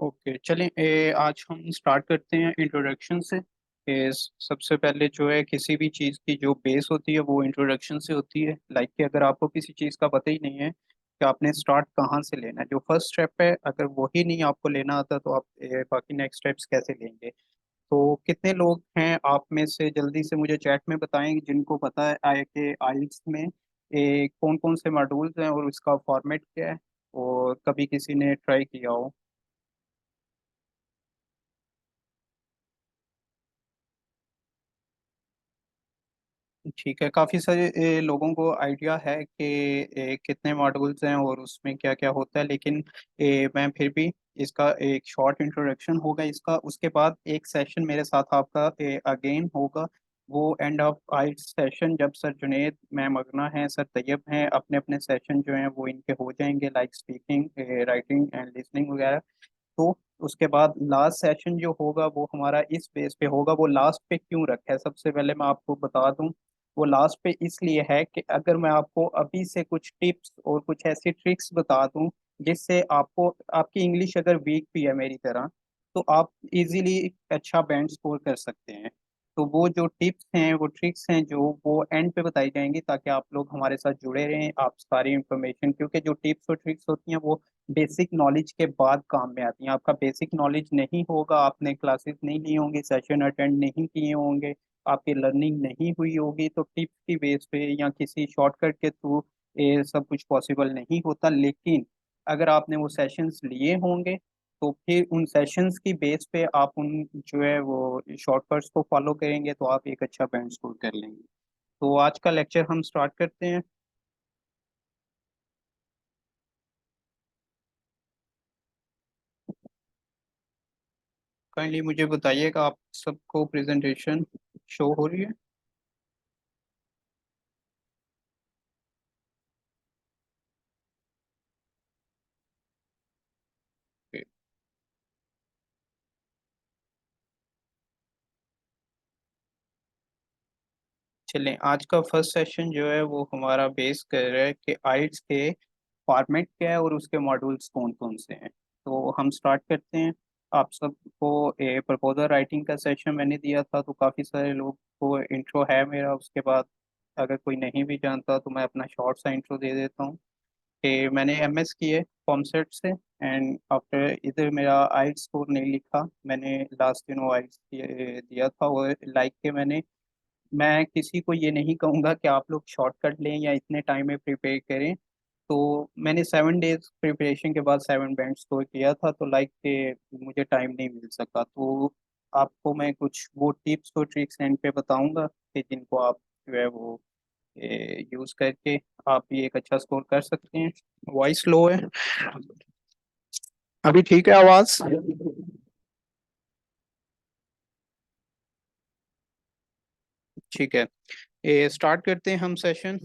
Okay, चलें। आज हम स्टार्ट करते हैं इंट्रोडक्शन से। सबसे पहले जो है किसी भी चीज़ की जो बेस होती है वो इंट्रोडक्शन से होती है। लाइक कि अगर आपको किसी चीज़ का पता ही नहीं है कि आपने स्टार्ट कहाँ से लेना है, जो फर्स्ट स्टेप है अगर वही नहीं आपको लेना आता तो आप बाकी नेक्स्ट स्टेप्स कैसे लेंगे। तो कितने लोग हैं आप में से, जल्दी से मुझे चैट में बताएं जिनको पता है आए कि आइल्स में कौन कौन से मॉड्यूल्स हैं और उसका फॉर्मेट क्या है, और कभी किसी ने ट्राई किया हो। ठीक है, काफ़ी सारे लोगों को आइडिया है कि कितने मॉड्यूल्स हैं और उसमें क्या क्या होता है, लेकिन मैं फिर भी इसका एक शॉर्ट इंट्रोडक्शन होगा इसका। उसके बाद एक सेशन मेरे साथ आपका अगेन होगा, वो एंड ऑफ आइट सेशन, जब सर जुनेद, मैम अगना हैं, सर तैयब हैं, अपने अपने सेशन जो हैं वो इनके हो जाएंगे, like speaking, writing and listening वगैरह। तो उसके बाद लास्ट सेशन जो होगा वो हमारा इस बेस पे होगा। वो लास्ट पे क्यों रखा है सबसे पहले मैं आपको बता दूं। वो लास्ट पे इसलिए है कि अगर मैं आपको अभी से कुछ टिप्स और कुछ ऐसी ट्रिक्स बता दूं जिससे आपको, आपकी इंग्लिश अगर वीक भी है मेरी तरह, तो आप इजीली अच्छा बैंड स्कोर कर सकते हैं। तो वो जो टिप्स हैं, वो ट्रिक्स हैं, जो वो एंड पे बताई जाएंगी, ताकि आप लोग हमारे साथ जुड़े रहें। आप सारी इंफॉर्मेशन, क्योंकि जो टिप्स और ट्रिक्स होती हैं वो बेसिक नॉलेज के बाद काम में आती हैं। आपका बेसिक नॉलेज नहीं होगा, आपने क्लासेस नहीं ली होंगी, सेशन अटेंड नहीं किए होंगे, आपकी लर्निंग नहीं हुई होगी, तो टिप्स की बेस पे या किसी शॉर्टकट के थ्रू ये सब कुछ पॉसिबल नहीं होता। लेकिन अगर आपने वो सेशंस लिए होंगे तो फिर उन सेशंस की बेस पे आप उन जो है वो शॉर्टकट्स को फॉलो करेंगे तो आप एक अच्छा बैंड स्कोर कर लेंगे। तो आज का लेक्चर हम स्टार्ट करते हैं। काइंडली मुझे बताइएगा, आप सबको प्रेजेंटेशन शो हो रही है? चलें, आज का फर्स्ट सेशन जो है वो हमारा बेस कर रहा है कि आइट्स के फॉर्मेट क्या है और उसके मॉड्यूल्स कौन कौन से हैं। तो हम स्टार्ट करते हैं। आप सबको ए प्रपोजल राइटिंग का सेशन मैंने दिया था, तो काफ़ी सारे लोग को इंट्रो है मेरा। उसके बाद अगर कोई नहीं भी जानता तो मैं अपना शॉर्ट सा इंट्रो दे देता हूँ कि मैंने एमएस की है कॉमसेट से, एंड आफ्टर इधर मेरा आइल्स स्कोर नहीं लिखा मैंने, लास्ट दिनों आइल्स दिया था। और लाइक के मैं किसी को ये नहीं कहूँगा कि आप लोग शॉर्टकट लें या इतने टाइम में प्रिपेयर करें। तो मैंने 7 डेज प्रिपरेशन के बाद 7 बैंड स्कोर किया था, तो लाइक के मुझे टाइम नहीं मिल सका। तो आपको मैं कुछ वो टिप्स और ट्रिक्स एंड पे बताऊंगा कि जिनको आप जो है वो यूज़ करके आप भी एक अच्छा स्कोर कर सकते हैं। वॉइस लो है, अभी ठीक है आवाज़? ठीक है, स्टार्ट करते हैं हम सेशन।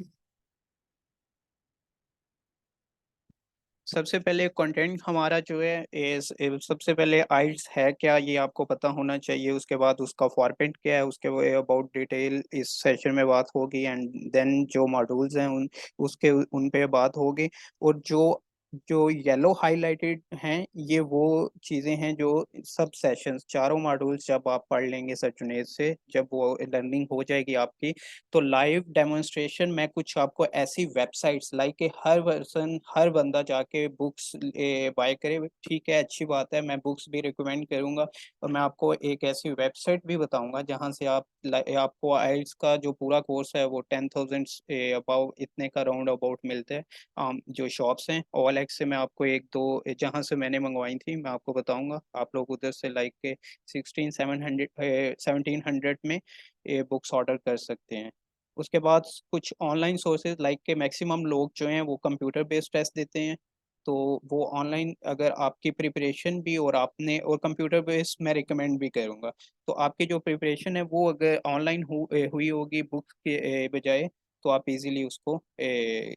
सबसे पहले कंटेंट हमारा जो है सबसे पहले आइल्स है क्या ये आपको पता होना चाहिए। उसके बाद उसका फॉर्मेट क्या है, उसके अबाउट डिटेल इस सेशन में बात होगी। एंड देन जो मॉड्यूल्स हैं उसके उन पे बात होगी। और जो जो येलो हाईलाइटेड हैं ये वो चीज़ें हैं जो सब सेशंस, चारों मॉड्यूल्स जब आप पढ़ लेंगे सचुनेज से, जब वो लर्निंग हो जाएगी आपकी, तो लाइव डेमोन्स्ट्रेशन में कुछ आपको ऐसी वेबसाइट्स लाइक कि हर पर्सन, हर बंदा जाके बुक्स बाय करे। ठीक है, अच्छी बात है, मैं बुक्स भी रिकमेंड करूंगा। और मैं आपको एक ऐसी वेबसाइट भी बताऊंगा जहां से आपको आइल्स का जो पूरा कोर्स है वो 10,000 अबाउ इतने का राउंड अबाउट मिलते हैं। जो शॉप्स हैं OLX से, मैं आपको एक दो जहां से मैंने मंगवाई थी मैं आपको बताऊंगा। आप लोग उधर से लाइक के 1700 में ये बुक्स ऑर्डर कर सकते हैं। उसके बाद कुछ ऑनलाइन सोर्सेज लाइक के मैक्सिमम लोग जो हैं वो कंप्यूटर बेस्ड टेस्ट देते हैं। तो वो ऑनलाइन अगर आपकी प्रिपरेशन भी, और आपने, और कंप्यूटर बेस्ड मैं रिकमेंड भी करूँगा। तो आपकी जो प्रिपरेशन है वो अगर ऑनलाइन हुई होगी बुक के बजाय, तो आप इजीली उसको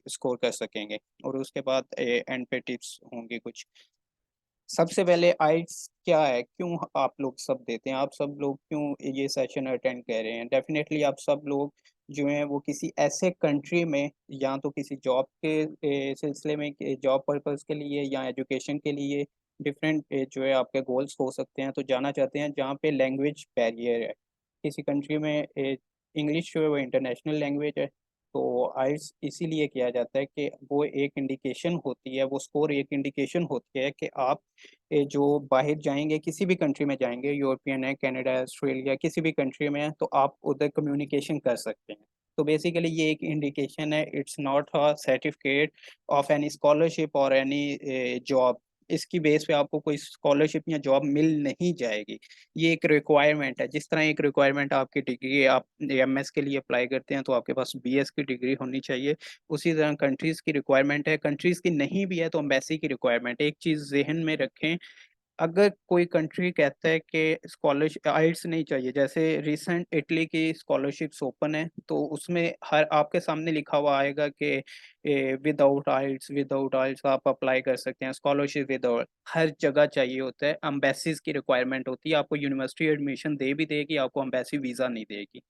स्कोर कर सकेंगे। और उसके बाद एंड पे टिप्स होंगी कुछ। सबसे पहले आइट्स क्या है, क्यों आप लोग सब देते हैं, आप सब लोग क्यों ये सेशन अटेंड कर रहे हैं। डेफिनेटली आप सब लोग जो हैं वो किसी ऐसे कंट्री में, या तो किसी जॉब के सिलसिले में, जॉब पर्पस के लिए या एजुकेशन के लिए, डिफरेंट जो है आपके गोल्स हो सकते हैं। तो जाना चाहते हैं जहाँ पे लैंग्वेज बैरियर है, किसी कंट्री में इंग्लिश जो है वो इंटरनेशनल लैंग्वेज है, तो आइल्स इसीलिए किया जाता है कि वो एक इंडिकेशन होती है, वो स्कोर एक इंडिकेशन होती है कि आप जो बाहर जाएंगे, किसी भी कंट्री में जाएंगे, यूरोपियन है, कनाडा है, ऑस्ट्रेलिया, किसी भी कंट्री में है, तो आप उधर कम्युनिकेशन कर सकते हैं। तो बेसिकली ये एक इंडिकेशन है, it's not a certificate of any scholarship और एनी जॉब। इसकी बेस पे आपको कोई स्कॉलरशिप या जॉब मिल नहीं जाएगी। ये एक रिक्वायरमेंट है, जिस तरह एक रिक्वायरमेंट आपकी डिग्री, आप एमएस के लिए अप्लाई करते हैं तो आपके पास बीएस की डिग्री होनी चाहिए, उसी तरह कंट्रीज की रिक्वायरमेंट है। कंट्रीज की नहीं भी है तो एम्बेसी की रिक्वायरमेंट है। एक चीज़ जहन में रखें, अगर कोई कंट्री कहता है कि स्कॉलरशिप आइल्स नहीं चाहिए, जैसे रिसेंट इटली की स्कॉलरशिप्स ओपन है, तो उसमें हर आपके सामने लिखा हुआ आएगा कि विदाउट आइल्स आप अप्लाई कर सकते हैं स्कॉलरशिप विदाउट। हर जगह चाहिए होता है, अम्बेसीज की रिक्वायरमेंट होती है, आपको यूनिवर्सिटी एडमिशन दे भी देगी, आपको अम्बेसी वीज़ा नहीं देगी।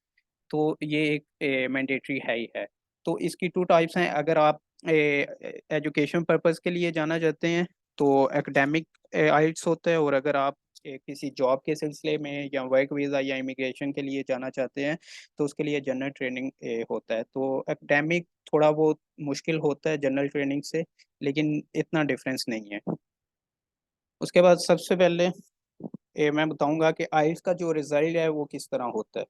तो ये एक मैंडेटरी है ही है। तो इसकी टू टाइप्स हैं, अगर आप एजुकेशन पर्पस के लिए जाना चाहते हैं तो एकेडमिक आइल्स होता है, और अगर आप किसी जॉब के सिलसिले में या वर्क वीज़ा या इमिग्रेशन के लिए जाना चाहते हैं तो उसके लिए जनरल ट्रेनिंग होता है। तो एकेडमिक थोड़ा बहुत मुश्किल होता है जनरल ट्रेनिंग से, लेकिन इतना डिफरेंस नहीं है। उसके बाद सबसे पहले मैं बताऊंगा कि आइल्स का जो रिजल्ट है वो किस तरह होता है।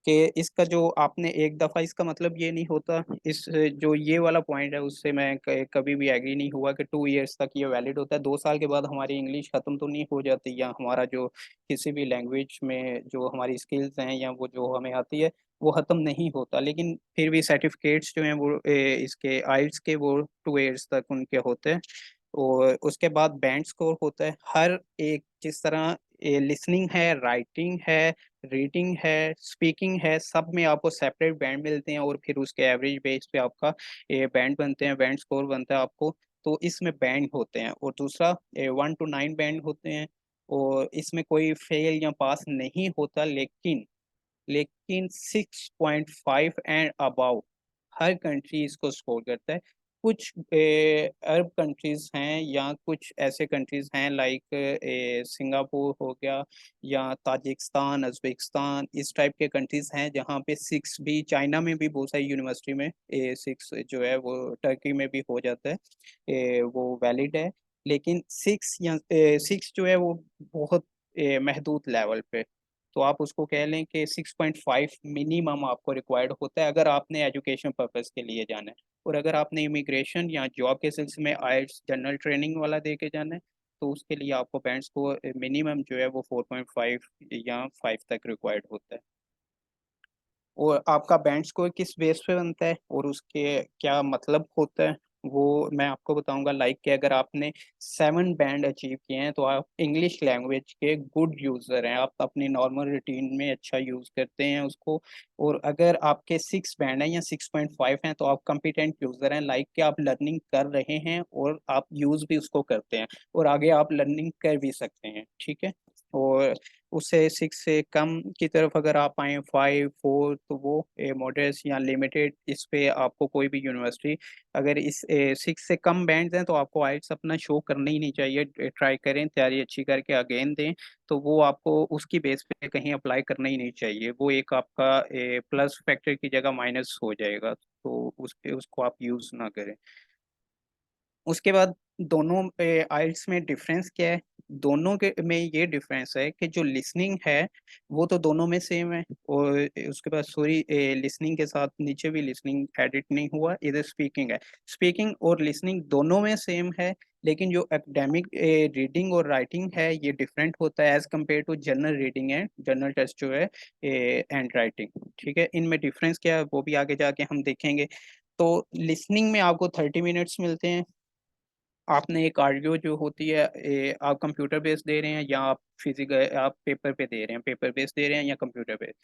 कि इसका जो आपने एक दफ़ा, इसका मतलब ये नहीं होता, इस जो ये वाला पॉइंट है उससे मैं कभी भी एग्री नहीं हुआ कि 2 इयर्स तक ये वैलिड होता है। 2 साल के बाद हमारी इंग्लिश ख़त्म तो नहीं हो जाती, या हमारा जो किसी भी लैंग्वेज में जो हमारी स्किल्स हैं या वो जो हमें आती है वो ख़त्म नहीं होता। लेकिन फिर भी सर्टिफिकेट्स जो हैं वो इसके आइल्स के वो 2 इयर्स तक उनके होते हैं। और उसके बाद बैंड स्कोर होता है, हर एक जिस तरह लिसनिंग है, राइटिंग है, रीडिंग है, स्पीकिंग है, सब में आपको सेपरेट बैंड मिलते हैं, और फिर उसके एवरेज बेस पे आपका ये बैंड बनते हैं, बैंड स्कोर बनता है आपको। तो इसमें बैंड होते हैं, और दूसरा 1 to 9 बैंड होते हैं, और इसमें कोई फेल या पास नहीं होता। लेकिन 6.5 एंड अबाउ हर कंट्री इसको स्कोर करता है। कुछ अरब कंट्रीज हैं या कुछ ऐसे कंट्रीज हैं लाइक सिंगापुर हो गया, या ताजिकिस्तान, उज़्बेकिस्तान, इस टाइप के कंट्रीज हैं जहाँ पे 6 भी, चाइना में भी बहुत सारी यूनिवर्सिटी में 6 जो है वो, टर्की में भी हो जाता है, वो वैलिड है। लेकिन 6 जो है वो बहुत महदूद लेवल पे, तो आप उसको कह लें कि 6.5 मिनिमम आपको रिक्वायर्ड होता है अगर आपने एजुकेशन पर्पस के लिए जाना है। और अगर आपने इमिग्रेशन या जॉब के सिलसिले में आइल्स जनरल ट्रेनिंग वाला दे के जाना है तो उसके लिए आपको बैंड्स को मिनिमम जो है वो 4.5 या 5 तक रिक्वायर्ड होता है। और आपका बैंड स्कोर किस बेस पे बनता है और उसके क्या मतलब होता है वो मैं आपको बताऊंगा। लाइक कि अगर आपने 7 बैंड अचीव किए हैं तो आप इंग्लिश लैंग्वेज के गुड यूज़र हैं, आप अपनी नॉर्मल रूटीन में अच्छा यूज़ करते हैं उसको। और अगर आपके 6 बैंड हैं या 6.5 हैं तो आप कम्पिटेंट यूज़र हैं, लाइक कि आप लर्निंग कर रहे हैं और आप यूज़ भी उसको करते हैं, और आगे आप लर्निंग कर भी सकते हैं, ठीक है। और उससे 6 से कम की तरफ अगर आप आए 5 4, तो वो मॉडरेट या लिमिटेड, इस पे आपको कोई भी यूनिवर्सिटी, अगर इस 6 से कम बैंड्स हैं तो आपको आइल्स अपना शो करना ही नहीं चाहिए। ट्राई करें, तैयारी अच्छी करके अगेन दें, तो वो आपको उसकी बेस पे कहीं अप्लाई करना ही नहीं चाहिए, वो एक आपका प्लस फैक्टर की जगह माइनस हो जाएगा, तो उसको आप यूज़ ना करें। उसके बाद दोनों आइल्स में डिफरेंस क्या है? दोनों के में ये डिफरेंस है कि जो लिसनिंग है वो तो दोनों में सेम है, और उसके बाद सॉरी, लिसनिंग के साथ नीचे भी लिसनिंग एडिट नहीं हुआ, इधर स्पीकिंग है। स्पीकिंग और लिसनिंग दोनों में सेम है, लेकिन जो एकेडमिक रीडिंग और राइटिंग है ये डिफरेंट होता है as compare to general reading and general test जो है एंड राइटिंग, ठीक है। इनमें डिफरेंस क्या है वो भी आगे जाके हम देखेंगे। तो लिसनिंग में आपको 30 मिनट्स मिलते हैं। आपने एक ऑडियो जो होती है, आप कंप्यूटर बेस दे रहे हैं या आप फिजिकल, आप पेपर पे दे रहे हैं, पेपर बेस दे रहे हैं या कंप्यूटर बेस,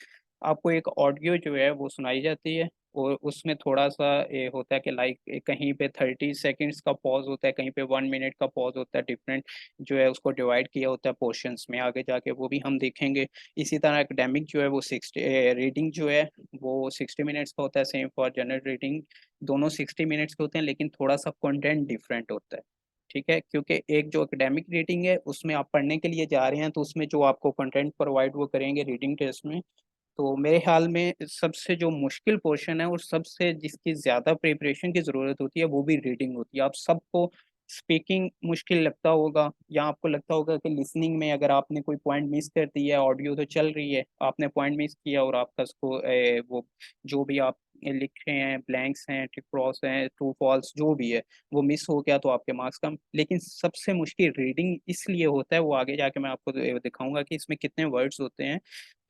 आपको एक ऑडियो जो है वो सुनाई जाती है। और उसमें थोड़ा सा होता है कि लाइक कहीं पे 30 सेकेंड्स का पॉज होता है, कहीं पे 1 मिनट का पॉज होता है, डिफरेंट जो है उसको डिवाइड किया होता है पोर्शंस में, आगे जाके वो भी हम देखेंगे। इसी तरह एकेडमिक जो है वो 60 रीडिंग जो है वो 60 मिनट्स का होता है, सेम फॉर जनरल रीडिंग, दोनों 60 मिनट्स के होते हैं, लेकिन थोड़ा सा कंटेंट डिफरेंट होता है। ठीक है, क्योंकि एक जो एकेडमिक रीडिंग है उसमें आप पढ़ने के लिए जा रहे हैं, तो उसमें जो आपको कंटेंट प्रोवाइड वो करेंगे रीडिंग टेस्ट में। तो मेरे ख्याल में सबसे जो मुश्किल पोर्शन है और सबसे जिसकी ज़्यादा प्रिपरेशन की ज़रूरत होती है वो भी रीडिंग होती है। आप सबको स्पीकिंग मुश्किल लगता होगा, या आपको लगता होगा कि लिसनिंग में अगर आपने कोई पॉइंट मिस कर दिया है, ऑडियो तो चल रही है, आपने पॉइंट मिस किया और आपका उसको वो जो भी आप लिख रहे हैं, ब्लैंक्स हैं, टिक क्रॉस हैं, ट्रू फॉल्स जो भी है, वो मिस हो गया तो आपके मार्क्स कम। लेकिन सबसे मुश्किल रीडिंग इसलिए होता है, वो आगे जाके मैं आपको दिखाऊंगा कि इसमें कितने वर्ड्स होते हैं।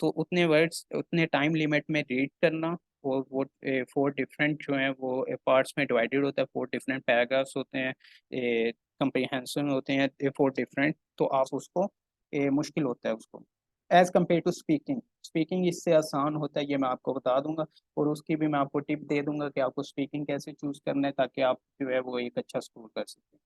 तो उतने वर्ड्स उतने टाइम लिमिट में रीड करना, और वो 4 डिफरेंट जो हैं वो पार्ट्स में डिवाइडेड होता है, 4 डिफरेंट पैराग्राफ्स होते हैं, कंप्रीहेंशन होते हैं 4 डिफरेंट। तो आप उसको मुश्किल होता है उसको as compare to speaking. Speaking इससे आसान होता है, ये मैं आपको बता दूंगा, और उसकी भी मैं आपको टिप दे दूंगा कि आपको स्पीकिंग कैसे चूज करना है ताकि आप जो है वो एक अच्छा स्कोर कर सकें।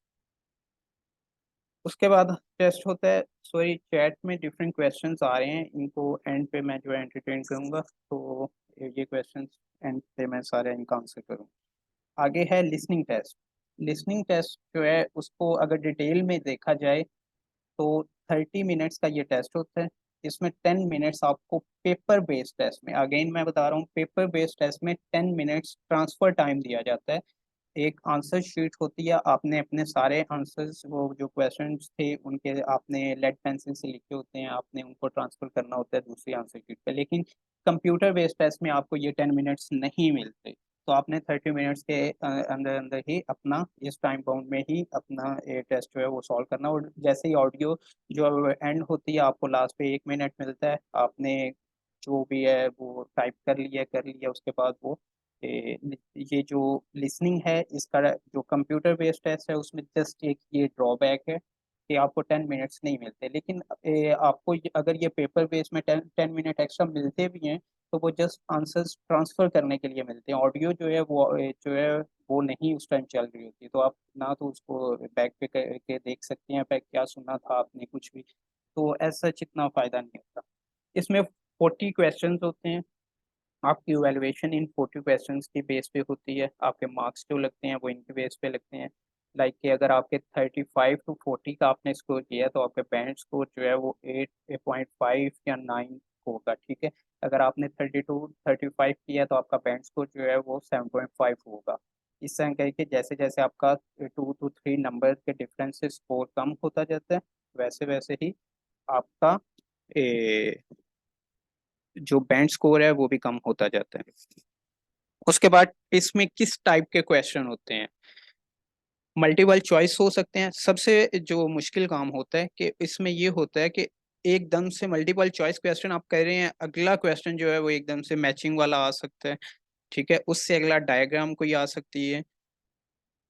उसके बाद टेस्ट होता है, सॉरी चैट में डिफरेंट क्वेश्चंस आ रहे हैं, इनको एंड पे मैं जो है एंटरटेन करूंगा, तो ये क्वेश्चंस एंड पे मैं सारे इनका आंसर करूँगा। आगे है लिसनिंग टेस्ट। लिसनिंग टेस्ट जो है उसको अगर डिटेल में देखा जाए तो 30 मिनट्स का ये टेस्ट होता है। इसमें 10 मिनट्स आपको पेपर बेस्ड टेस्ट में, अगेन मैं बता रहा हूँ, पेपर बेस्ड टेस्ट में 10 मिनट्स ट्रांसफर टाइम दिया जाता है। एक आंसर शीट होती है, आपने अपने सारे आंसर्स वो जो क्वेश्चंस थे उनके आपने लेड पेंसिल से लिखे होते हैं, आपने उनको ट्रांसफर करना होता है दूसरी आंसर शीट पे। लेकिन कंप्यूटर बेस्ड टेस्ट में आपको ये 10 मिनट्स नहीं मिलते, तो आपने 30 मिनट्स के अंदर अंदर ही अपना इस टाइम बाउंड में ही अपना ये टेस्ट जो है वो सॉल्व करना। और जैसे ही ऑडियो जो एंड होती है आपको लास्ट पे 1 मिनट मिलता है, आपने जो भी है वो टाइप कर लिया उसके बाद वो ए, ये जो लिसनिंग है इसका जो कंप्यूटर बेस्ड टेस्ट है उसमें जस्ट एक ये ड्रॉबैक है कि आपको 10 मिनट्स नहीं मिलते। लेकिन आपको अगर ये पेपर बेस में 10 मिनट एक्स्ट्रा मिलते भी हैं तो वो जस्ट आंसर्स ट्रांसफर करने के लिए मिलते हैं। ऑडियो जो है वो जो है वो नहीं उस टाइम चल रही होती, तो आप ना तो उसको बैक पे करके देख सकते हैं बैक क्या सुना था आपने कुछ भी, तो ऐसा इतना फायदा नहीं होता। इसमें 40 क्वेश्चंस होते हैं, आपकी इवैल्यूएशन इन 40 क्वेश्चंस की बेस पे होती है, आपके मार्क्स जो लगते हैं वो इनके बेस पे लगते हैं। लाइक कि अगर आपके 35 to 40 का आपने स्कोर किया तो आपका बैंड स्कोर जो है वो 8.5 या 9 होगा, ठीक है। अगर आपने 32 35 किया तो आपका बैंड स्कोर जो है वो 7.5 होगा। इस तरह करके जैसे जैसे आपका 2 to 3 नंबर के डिफरेंस से स्कोर कम होता जाता है, वैसे वैसे ही आपका जो बैंड स्कोर है वो भी कम होता जाता है। उसके बाद इसमें किस टाइप के क्वेश्चन होते हैं, मल्टीपल चॉइस हो सकते हैं। सबसे जो मुश्किल काम होता है कि इसमें ये होता है कि एकदम से मल्टीपल चॉइस क्वेश्चन आप कर रहे हैं, अगला क्वेश्चन जो है वो एकदम से मैचिंग वाला आ सकता है, ठीक है, उससे अगला डायग्राम कोई आ सकती है,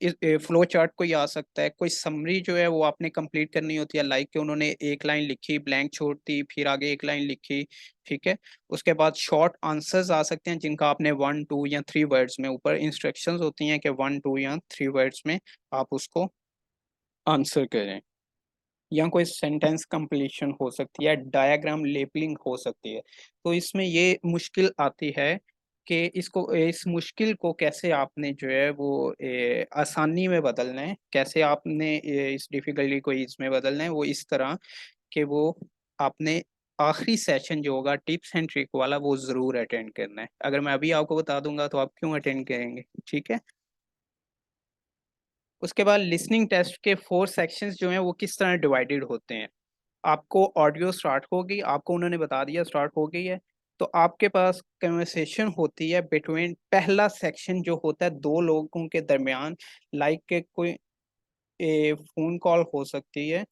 इस फ्लो चार्ट कोई आ सकता है, कोई समरी जो है वो आपने कंप्लीट करनी होती है, लाइक कि उन्होंने एक लाइन लिखी ब्लैंक छोड़ दी फिर आगे एक लाइन लिखी, ठीक है। उसके बाद शॉर्ट आंसर्स आ सकते हैं जिनका आपने 1 2 या 3 वर्ड्स में, ऊपर इंस्ट्रक्शंस होती हैं कि 1 2 या 3 वर्ड्स में आप उसको आंसर करें। या कोई सेंटेंस कंप्लीशन हो सकती है, डायग्राम लेबलिंग हो सकती है। तो इसमें ये मुश्किल आती है कि इसको इस मुश्किल को कैसे आपने जो है वो आसानी में बदलना है, कैसे आपने इस डिफिकल्टी को इसमें बदलना है, वो इस तरह कि वो आपने आखिरी सेशन जो होगा टिप्स एंड ट्रिक वाला वो जरूर अटेंड करना है। अगर मैं अभी आपको बता दूंगा तो आप क्यों अटेंड करेंगे, ठीक है। उसके बाद लिसनिंग टेस्ट के 4 सेक्शंस जो हैं वो किस तरह डिवाइडेड होते हैं। आपको ऑडियो स्टार्ट होगी, आपको उन्होंने बता दिया स्टार्ट हो गई है, तो आपके पास कन्वर्सेशन होती है बिटवीन, पहला सेक्शन जो होता है दो लोगों के दरमियान, लाइक के कोई फोन कॉल हो सकती है,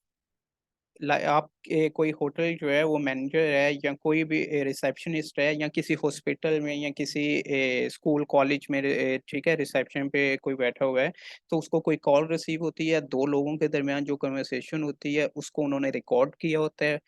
आप कोई होटल जो है वो मैनेजर है या कोई भी रिसेप्शनिस्ट है या किसी हॉस्पिटल में या किसी स्कूल कॉलेज में, ठीक है, रिसेप्शन पे कोई बैठा हुआ है, तो उसको कोई कॉल रिसीव होती है, दो लोगों के दरमियान जो कन्वर्सेशन होती है उसको उन्होंने रिकॉर्ड किया होता है,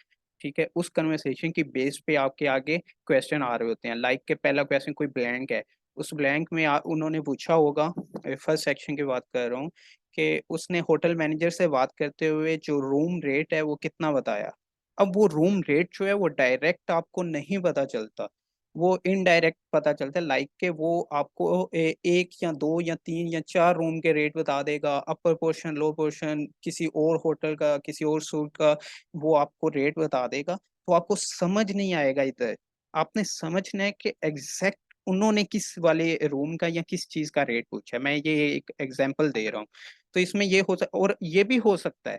ठीक है। उस कन्वर्सेशन की बेस पे आपके आगे क्वेश्चन आ रहे होते हैं, लाइक के पहला क्वेश्चन कोई ब्लैंक है, उस ब्लैंक में उन्होंने पूछा होगा, फर्स्ट सेक्शन की बात कर रहा हूँ, कि उसने होटल मैनेजर से बात करते हुए जो रूम रेट है वो कितना बताया। अब वो रूम रेट जो है वो डायरेक्ट आपको नहीं पता चलता, वो इनडायरेक्ट पता चलता है, लाइक के वो आपको एक या दो या तीन या चार रूम के रेट बता देगा, अपर पोर्शन लो पोर्शन किसी और होटल का किसी और सूट का, वो आपको रेट बता देगा। तो आपको समझ नहीं आएगा इधर, आपने समझना है कि एग्जैक्ट उन्होंने किस वाले रूम का या किस चीज का रेट पूछा है। मैं ये एक एग्जांपल दे रहा हूँ। तो इसमें ये हो सकता, और ये भी हो सकता है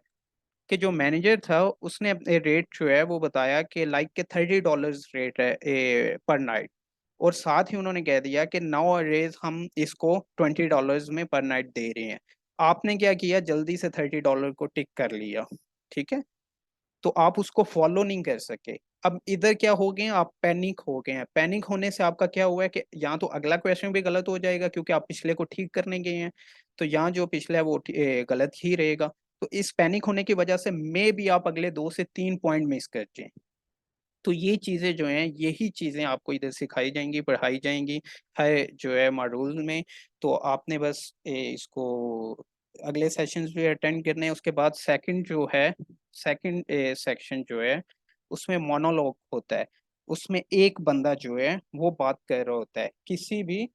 कि जो मैनेजर था उसने अपने रेट जो है वो बताया कि लाइक के $30 रेट है पर नाइट, और साथ ही उन्होंने कह दिया कि नाउ रेज हम इसको $20 में पर नाइट दे रहे हैं। आपने क्या किया, जल्दी से $30 को टिक कर लिया, ठीक है। तो आप उसको फॉलो नहीं कर सके। अब इधर क्या हो गए, आप पैनिक हो गए हैं। पैनिक होने से आपका क्या हुआ है कि यहाँ तो अगला क्वेश्चन भी गलत हो जाएगा क्योंकि आप पिछले को ठीक करने गए हैं, तो यहाँ जो पिछला है वो गलत ही रहेगा। तो इस पैनिक होने की वजह से मे भी आप अगले 2 से 3 पॉइंट मिस कर जाए। तो ये चीजें जो हैं, यही चीजें आपको इधर सिखाई जाएंगी, पढ़ाई जाएंगी है जो है मॉड्यूल में। तो आपने बस इसको अगले सेशंस भी अटेंड करने हैं। उसके बाद सेकंड जो है, सेकंड सेक्शन जो है उसमें मोनोलॉग होता है। उसमें एक बंदा जो है वो बात कर रहा होता है किसी भी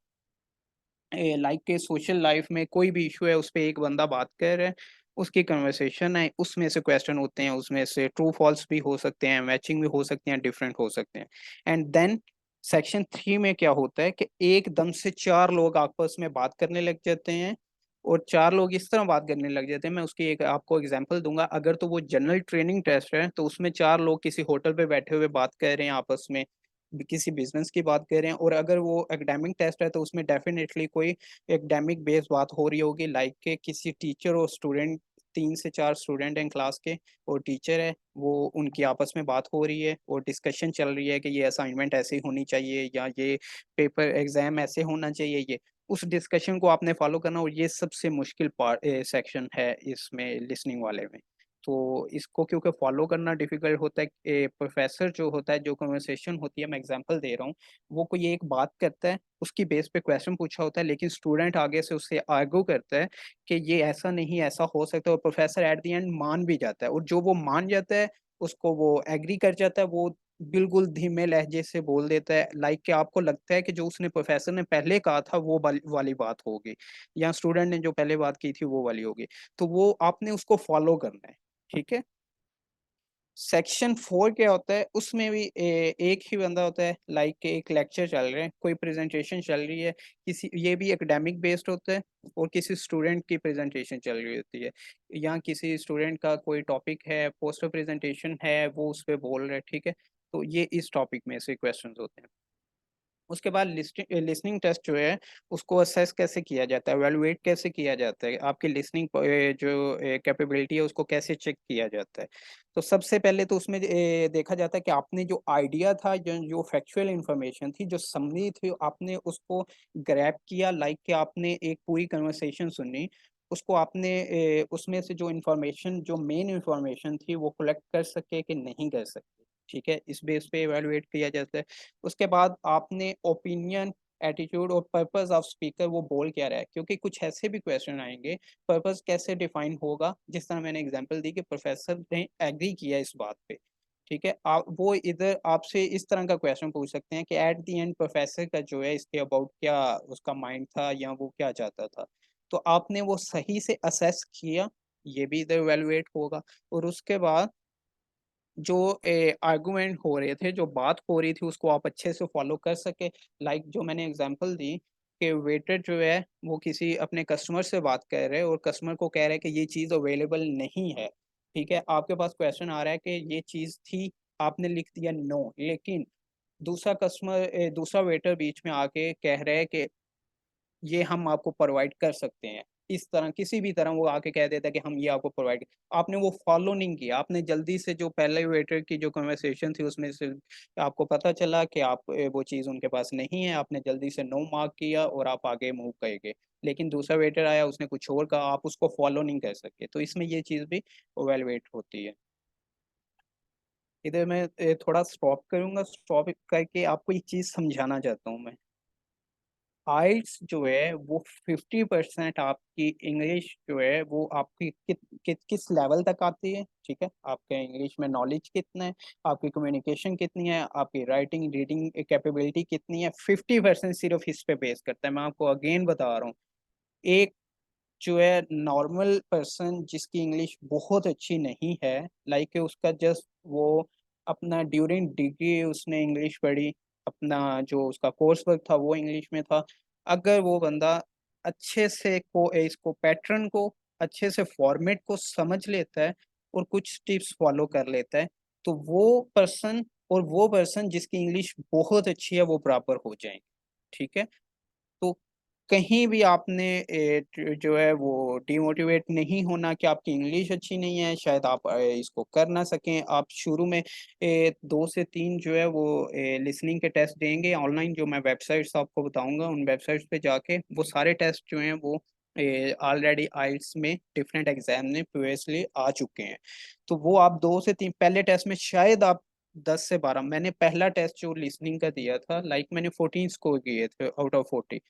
लाइक के सोशल लाइफ में कोई भी इशू है उस पे एक बंदा बात कर रहा है, उसकी कन्वर्सेशन है, उसमें से क्वेश्चन होते हैं, उसमें से ट्रू फॉल्स भी हो सकते हैं, मैचिंग भी हो सकते हैं, डिफरेंट हो सकते हैं। एंड देन सेक्शन 3 में क्या होता है कि एकदम से चार लोग आपस में बात करने लग जाते हैं, और चार लोग इस तरह बात करने लग जाते हैं, मैं उसकी एक आपको एग्जांपल दूंगा। अगर तो वो जनरल ट्रेनिंग टेस्ट है तो उसमें चार लोग किसी होटल पे बैठे हुए बात कर रहे हैं आपस में, किसी बिजनेस की बात कर रहे हैं। और अगर वो एकेडमिक टेस्ट है तो उसमें डेफिनेटली कोई एकेडमिक बेस्ड बात हो रही होगी, लाइक के किसी टीचर और स्टूडेंट, 3 से 4 स्टूडेंट हैं क्लास के, और टीचर है, वो उनकी आपस में बात हो रही है और डिस्कशन चल रही है कि ये असाइनमेंट ऐसे ही होनी चाहिए या ये पेपर एग्जाम ऐसे होना चाहिए। ये उस डिस्कशन को आपने फॉलो करना, और ये सबसे मुश्किल पार्ट सेक्शन है इसमें लिसनिंग वाले में। तो इसको क्योंकि फॉलो करना डिफिकल्ट होता है, प्रोफेसर जो होता है, जो कन्वर्सेशन होती है, मैं एग्जांपल दे रहा हूँ, वो कोई एक बात करता है, उसकी बेस पे क्वेश्चन पूछा होता है, लेकिन स्टूडेंट आगे से उससे आर्ग्यू करता है कि ये ऐसा नहीं ऐसा हो सकता है, और प्रोफेसर एट द एंड मान भी जाता है, और जो वो मान जाता है उसको वो एग्री कर जाता है, वो बिल्कुल धीमे लहजे से बोल देता है, लाइक कि आपको लगता है कि जो उसने प्रोफेसर ने पहले कहा था वो वाली बात होगी, या स्टूडेंट ने जो पहले बात की थी वो वाली होगी। तो वो आपने उसको फॉलो करना है, ठीक है। सेक्शन 4 क्या होता है, उसमें भी एक ही बंदा होता है, लाइक एक लेक्चर चल रहे हैं, कोई प्रेजेंटेशन चल रही है, किसी ये भी एकेडमिक बेस्ड होता है, और किसी स्टूडेंट की प्रेजेंटेशन चल रही होती है, या किसी स्टूडेंट का कोई टॉपिक है, पोस्टर प्रेजेंटेशन है, वो उस पर बोल रहे हैं, ठीक है। तो ये इस टॉपिक में से क्वेश्चंस होते हैं। उसके बाद लिसनिंग टेस्ट जो है उसको असेस कैसे किया जाता है, एवेलुएट कैसे किया जाता है, आपकी लिसनिंग जो कैपेबिलिटी है उसको कैसे चेक किया जाता है। तो सबसे पहले तो उसमें देखा जाता है कि आपने जो आइडिया था, जो जो फैक्चुअल इंफॉर्मेशन थी, जो समरी थी, आपने उसको ग्रैब किया, लाइक कि आपने एक पूरी कन्वर्सेशन सुनी, उसको आपने उसमें से जो इंफॉर्मेशन, जो मेन इंफॉर्मेशन थी वो कलेक्ट कर सके कि नहीं कर सके, ठीक है। इस बेस पे एवेलुएट किया जाता है। उसके बाद आपने ओपिनियन, एटीट्यूड और पर्पस ऑफ स्पीकर, वो बोल क्या रहा है, क्योंकि कुछ ऐसे भी क्वेश्चन आएंगे, पर्पस कैसे डिफाइन होगा, जिस तरह मैंने एग्जांपल दी कि प्रोफेसर ने एग्री किया इस बात पे, ठीक है। आप वो इधर आपसे इस तरह का क्वेश्चन पूछ सकते हैं कि एट द एंड प्रोफेसर का जो है इसके अबाउट क्या उसका माइंड था, या वो क्या चाहता था। तो आपने वो सही से असेस किया, ये भी इधर इवेलुएट होगा। और उसके बाद जो आर्गुमेंट हो रहे थे, जो बात हो रही थी, उसको आप अच्छे से फॉलो कर सके। लाइक जो मैंने एग्जांपल दी कि वेटर जो है वो किसी अपने कस्टमर से बात कर रहे हैं, और कस्टमर को कह रहे हैं कि ये चीज़ अवेलेबल नहीं है, ठीक है। आपके पास क्वेश्चन आ रहा है कि ये चीज़ थी, आपने लिख दिया नो, लेकिन दूसरा वेटर बीच में आके कह रहा है कि ये हम आपको प्रोवाइड कर सकते हैं। इस तरह किसी भी तरह वो आके कह देता है कि हम ये आपको प्रोवाइड, आपने वो फॉलो नहीं किया, आपने जल्दी से जो पहले वेटर की जो कन्वर्सेशन थी उसमें से आपको पता चला कि आप वो चीज़ उनके पास नहीं है, आपने जल्दी से नो मार्क किया और आप आगे मूव कर गए। लेकिन दूसरा वेटर आया, उसने कुछ और कहा, आप उसको फॉलो नहीं कर सके, तो इसमें ये चीज़ भी इवैल्यूएट होती है। इधर मैं थोड़ा स्टॉप करूंगा, स्टॉप करके आपको एक चीज़ समझाना चाहता हूँ मैं। आइल्स जो है वो 50% आपकी इंग्लिश जो है वो आपकी किस लेवल तक आती है, ठीक है, आपके इंग्लिश में नॉलेज कितना है, आपकी कम्युनिकेशन कितनी है, आपकी राइटिंग रीडिंग कैपेबिलिटी कितनी है, 50% सिर्फ इस पे बेस करता है। मैं आपको अगेन बता रहा हूँ, एक जो है नॉर्मल पर्सन जिसकी इंग्लिश बहुत अच्छी नहीं है, लाइक उसका जस्ट वो अपना ड्यूरिंग डिग्री उसने इंग्लिश पढ़ी, अपना जो उसका कोर्स वर्क था वो इंग्लिश में था, अगर वो बंदा अच्छे से को इसको पैटर्न को अच्छे से फॉर्मेट को समझ लेता है और कुछ टिप्स फॉलो कर लेता है, तो वो पर्सन जिसकी इंग्लिश बहुत अच्छी है वो बराबर हो जाएंगे, ठीक है। तो कहीं भी आपने जो है वो डिमोटिवेट नहीं होना कि आपकी इंग्लिश अच्छी नहीं है, शायद आप इसको कर ना सकें। आप शुरू में 2 से 3 जो है वो लिसनिंग के टेस्ट देंगे ऑनलाइन, जो मैं वेबसाइट्स आपको बताऊंगा, उन वेबसाइट्स पे जाके वो सारे टेस्ट जो हैं वो ऑलरेडी आइल्स में डिफरेंट एग्जाम में प्रीवियसली आ चुके हैं। तो वो आप 2 से 3 पहले टेस्ट में शायद आप 10 से 12, मैंने पहला टेस्ट जो लिसनिंग का दिया था, लाइक मैंने 14 स्कोर किए थे आउट ऑफ 40,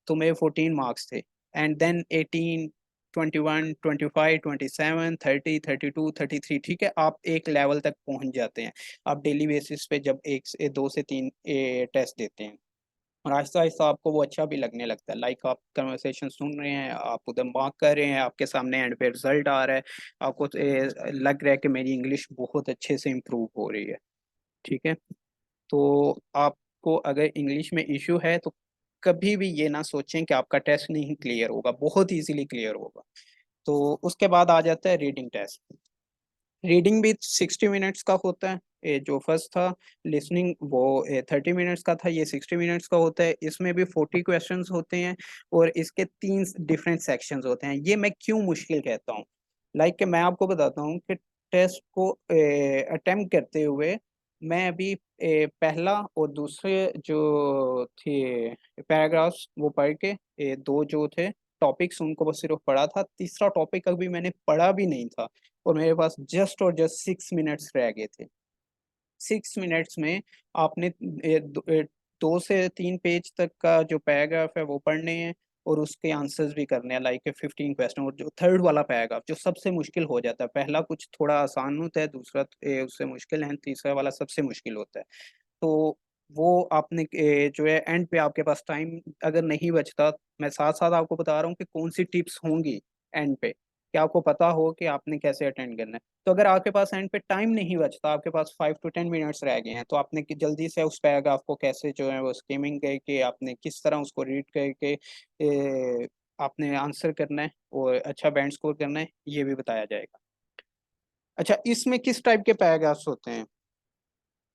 तो मेरे 14 मार्क्स थे। एंड देन 18, 21, 25, 27, 30, 32, 33, ठीक है, आप एक लेवल तक पहुंच जाते हैं आप डेली बेसिस पे जब 2 से 3 टेस्ट देते हैं, और आहिस्ता आहिस्ता आपको वो अच्छा भी लगने लगता है, लाइक आप कन्वर्सेशन सुन रहे हैं, आप उधर मार्क कर रहे हैं, आपके सामने एंड पे रिजल्ट आ रहा है, आपको लग रहा है कि मेरी इंग्लिश बहुत अच्छे से इम्प्रूव हो रही है, ठीक है। तो आपको अगर इंग्लिश में इशू है तो कभी भी ये ना सोचें कि आपका टेस्ट नहीं क्लियर होगा, बहुत इजीली क्लियर होगा। तो उसके बाद आ जाता है रीडिंग टेस्ट। रीडिंग भी 60 मिनट्स का होता है, ये जो फर्स्ट था। लिसनिंग वो 30 मिनट्स का था, ये 60 मिनट्स का होता है। इसमें भी 40 क्वेश्चंस होते हैं और इसके 3 डिफरेंट सेक्शंस होते हैं। ये मैं क्यों मुश्किल कहता हूँ, लाइक कि मैं आपको बताता हूँ कि टेस्ट को अटेम्प्ट करते हुए मैं अभी पहला और दूसरे जो थे पैराग्राफ्स वो पढ़ के, दो जो थे टॉपिक्स उनको बस सिर्फ पढ़ा था, तीसरा टॉपिक अभी मैंने पढ़ा भी नहीं था, और मेरे पास जस्ट और जस्ट 6 मिनट्स रह गए थे। 6 मिनट्स में आपने 2 से 3 पेज तक का जो पैराग्राफ है वो पढ़ने हैं, और उसके आंसर्स भी करने हैं, लाइक 15 क्वेश्चन। और जो थर्ड वाला पैराग्राफ जो सबसे मुश्किल हो जाता है, पहला कुछ थोड़ा आसान होता है, दूसरा उससे मुश्किल है, तीसरा वाला सबसे मुश्किल होता है। तो वो आपने जो है एंड पे आपके पास टाइम अगर नहीं बचता, मैं साथ साथ आपको बता रहा हूँ कि कौन सी टिप्स होंगी एंड पे, कि आपको पता हो कि आपने कैसे अटेंड करना है। तो अगर आपके पास एंड पे टाइम नहीं बचता, आपके पास 5 to 10 मिनट्स रह गए हैं, तो आपने जल्दी से उस पैराग्राफ को कैसे जो है वो स्कीमिंग करके आपने किस तरह उसको रीड करके आपने आंसर करना है और अच्छा बैंड स्कोर करना है, ये भी बताया जाएगा। अच्छा, इसमें किस टाइप के पैराग्राफ्स होते हैं?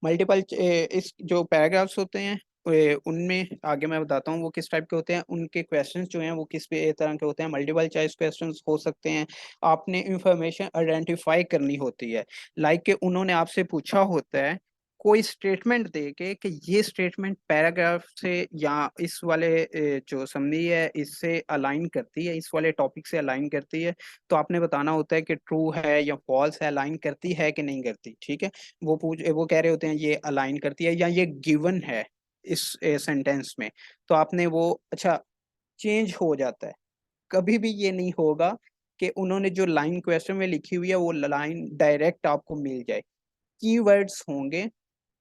मल्टीपल इस जो पैराग्राफ्स होते हैं उनमें आगे मैं बताता हूँ वो किस टाइप के होते हैं, उनके क्वेश्चंस जो हैं वो किस पे तरह के होते हैं। मल्टीपल चॉइस क्वेश्चंस हो सकते हैं, आपने इंफॉर्मेशन आइडेंटिफाई करनी होती है, लाइक कि उन्होंने आपसे पूछा होता है कोई स्टेटमेंट दे के कि ये स्टेटमेंट पैराग्राफ से या इस वाले जो समरी है इससे अलाइन करती है, इस वाले टॉपिक से अलाइन करती है। तो आपने बताना होता है कि ट्रू है या फॉल्स है, अलाइन करती है कि नहीं करती, ठीक है। वो कह रहे होते हैं ये अलाइन करती है या ये गिवन है इस सेंटेंस में, तो आपने वो अच्छा चेंज हो जाता है। कभी भी ये नहीं होगा कि उन्होंने जो लाइन क्वेश्चन में लिखी हुई है वो लाइन डायरेक्ट आपको मिल जाए, कीवर्ड्स होंगे।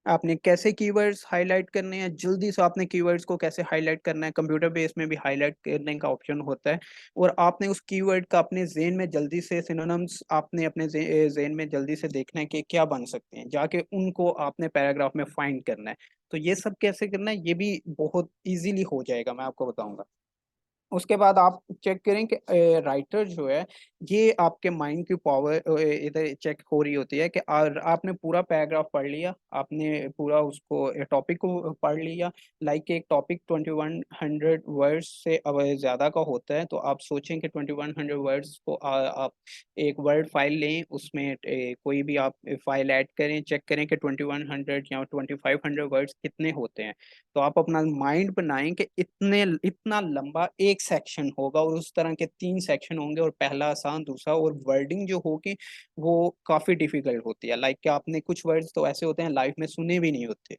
आपने कैसे कीवर्ड्स हाईलाइट करने हैं, जल्दी से आपने कीवर्ड्स को कैसे हाईलाइट करना है, कंप्यूटर बेस में भी हाईलाइट करने का ऑप्शन होता है, और आपने उस कीवर्ड का अपने ज़हन में जल्दी से सिनोनिम्स आपने अपने ज़हन में जल्दी से देखना है कि क्या बन सकते हैं, जाके उनको आपने पैराग्राफ में फाइंड करना है। तो ये सब कैसे करना है ये भी बहुत इजीली हो जाएगा, मैं आपको बताऊंगा। उसके बाद आप चेक करें कि राइटर जो है ये आपके माइंड की पावर इधर चेक हो रही होती है कि आपने पूरा पैराग्राफ पढ़ लिया, आपने पूरा उसको टॉपिक को पढ़ लिया, लाइक एक टॉपिक 2100 वर्ड्स से अब ज़्यादा का होता है, तो आप सोचें कि 2100 वर्ड्स को आप एक वर्ड फाइल लें, उसमें कोई भी आप फाइल ऐड करें, चेक करें कि 2100 या 2500 वर्ड्स कितने होते हैं। तो आप अपना माइंड बनाएं कि इतना लंबा एक सेक्शन होगा और उस तरह के 3 सेक्शन होंगे, और पहला आसान, दूसरा, और वर्डिंग जो होगी वो काफी डिफिकल्ट होती है, लाइक कि आपने कुछ वर्ड्स तो ऐसे होते हैं लाइफ में सुने भी नहीं होते,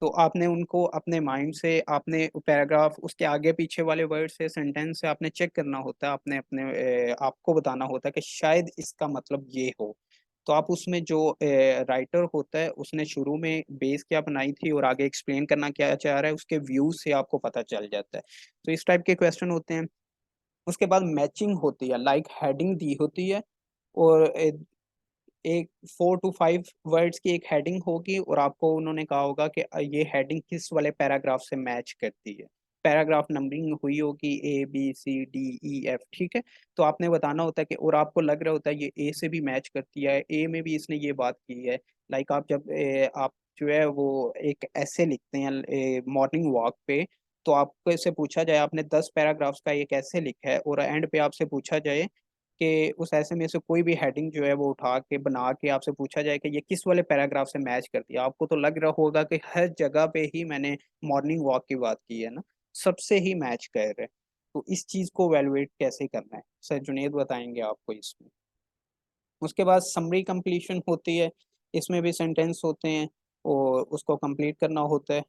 तो आपने उनको अपने माइंड से, आपने पैराग्राफ उसके आगे पीछे वाले वर्ड से, सेंटेंस से आपने चेक करना होता है, आपने अपने आपको बताना होता है कि शायद इसका मतलब ये हो। तो आप उसमें जो राइटर होता है उसने शुरू में बेस क्या बनाई थी और आगे एक्सप्लेन करना क्या चाह रहा है, उसके व्यू से आपको पता चल जाता है। तो इस टाइप के क्वेश्चन होते हैं। उसके बाद मैचिंग होती है, लाइक हेडिंग दी होती है, और एक 4 to 5 वर्ड्स की एक हेडिंग होगी, और आपको उन्होंने कहा होगा कि ये हेडिंग किस वाले पैराग्राफ से मैच करती है। पैराग्राफ नंबरिंग हुई होगी ABCDEF, ठीक है। तो आपने बताना होता है कि, और आपको लग रहा होता है ये ए से भी मैच करती है, ए में भी इसने ये बात की है। लाइक आप जब आप जो है वो एक ऐसे लिखते हैं मॉर्निंग वॉक पे, तो आपको इससे पूछा जाए, आपने 10 पैराग्राफ्स का एक ऐसे लिखा है, और एंड पे आपसे पूछा जाए कि उस ऐसे में से कोई भी हेडिंग जो है वो उठा के बना के आपसे पूछा जाए कि ये किस वाले पैराग्राफ से मैच करती है, आपको तो लग रहा होगा कि हर जगह पे ही मैंने मॉर्निंग वॉक की बात की है ना, सबसे ही मैच कर रहे हैं। तो इस चीज को वैल्यूएट कैसे करना है, सर जुनेद बताएंगे आपको इसमें। उसके बाद समरी कंप्लीशन होती है, इसमें भी सेंटेंस होते हैं और उसको कंप्लीट करना होता है।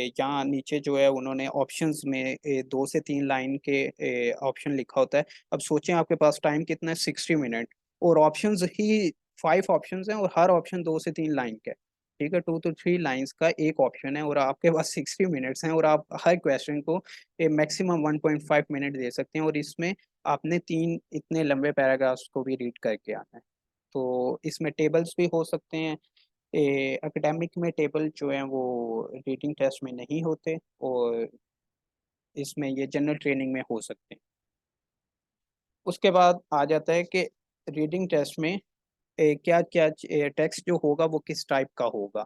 यहाँ नीचे जो है उन्होंने ऑप्शंस में 2 से 3 लाइन के ऑप्शन लिखा होता है। अब सोचें आपके पास टाइम कितना है, 60 मिनट, और ऑप्शंस ही 5 ऑप्शंस हैं, और हर ऑप्शन 2 से 3 लाइन का है। ठीक है, 2 to 3 लाइन्स का एक ऑप्शन है, और आपके पास 60 मिनट्स हैं, और आप हर क्वेश्चन को मैक्सिमम 1.5 मिनट दे सकते हैं, और इसमें आपने 3 इतने लंबे पैराग्राफ्स को भी रीड करके आना है। तो इसमें टेबल्स भी हो सकते हैं। एकेडमिक में टेबल जो हैं वो रीडिंग टेस्ट में नहीं होते, और इसमें ये जनरल ट्रेनिंग में हो सकते हैं। उसके बाद आ जाता है कि रीडिंग टेस्ट में क्या क्या टेक्स्ट जो होगा वो किस टाइप का होगा।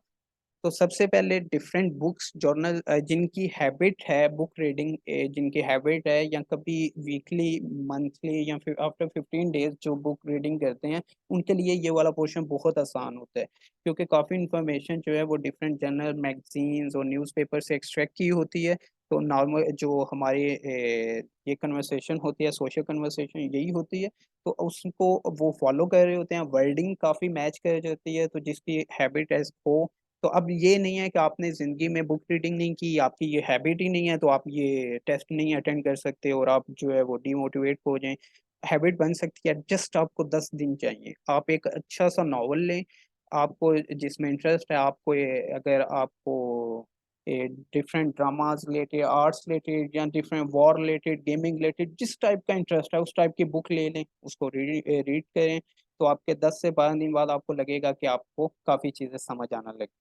तो सबसे पहले डिफरेंट बुक्स जर्नल जिनकी हैबिट है बुक रीडिंग, जिनकी हैबिट है, या कभी वीकली, मंथली, या फिर आफ्टर 15 डेज जो बुक रीडिंग करते हैं, उनके लिए ये वाला पोर्शन बहुत आसान होता है, क्योंकि काफ़ी इंफॉर्मेशन जो है वो डिफरेंट जर्नल, मैगजीन्स और न्यूज़पेपर से एक्सट्रैक्ट की होती है। तो नॉर्मल जो हमारी ये कन्वर्सेशन होती है, सोशल कन्वर्सेशन यही होती है, तो उसको वो फॉलो कर रहे होते हैं, वर्डिंग काफ़ी मैच कर जाती है, तो जिसकी हैबिट है हो। तो अब ये नहीं है कि आपने जिंदगी में बुक रीडिंग नहीं की, आपकी ये हैबिट ही नहीं है, तो आप ये टेस्ट नहीं अटेंड कर सकते और आप जो है वो डिमोटिवेट हो जाएं। हैबिट बन सकती है, जस्ट आपको 10 दिन चाहिए। आप एक अच्छा सा नॉवल लें, आपको जिसमें इंटरेस्ट है, आपको अगर आपको different dramas related, arts related, या different war related, gaming related, जिस टाइप का इंटरेस्ट है उस टाइप की बुक ले लें, उसको रीड करें। तो आपके 10 से 12 दिन बाद आपको लगेगा कि आपको काफ़ी चीज़ें समझ आना लगी।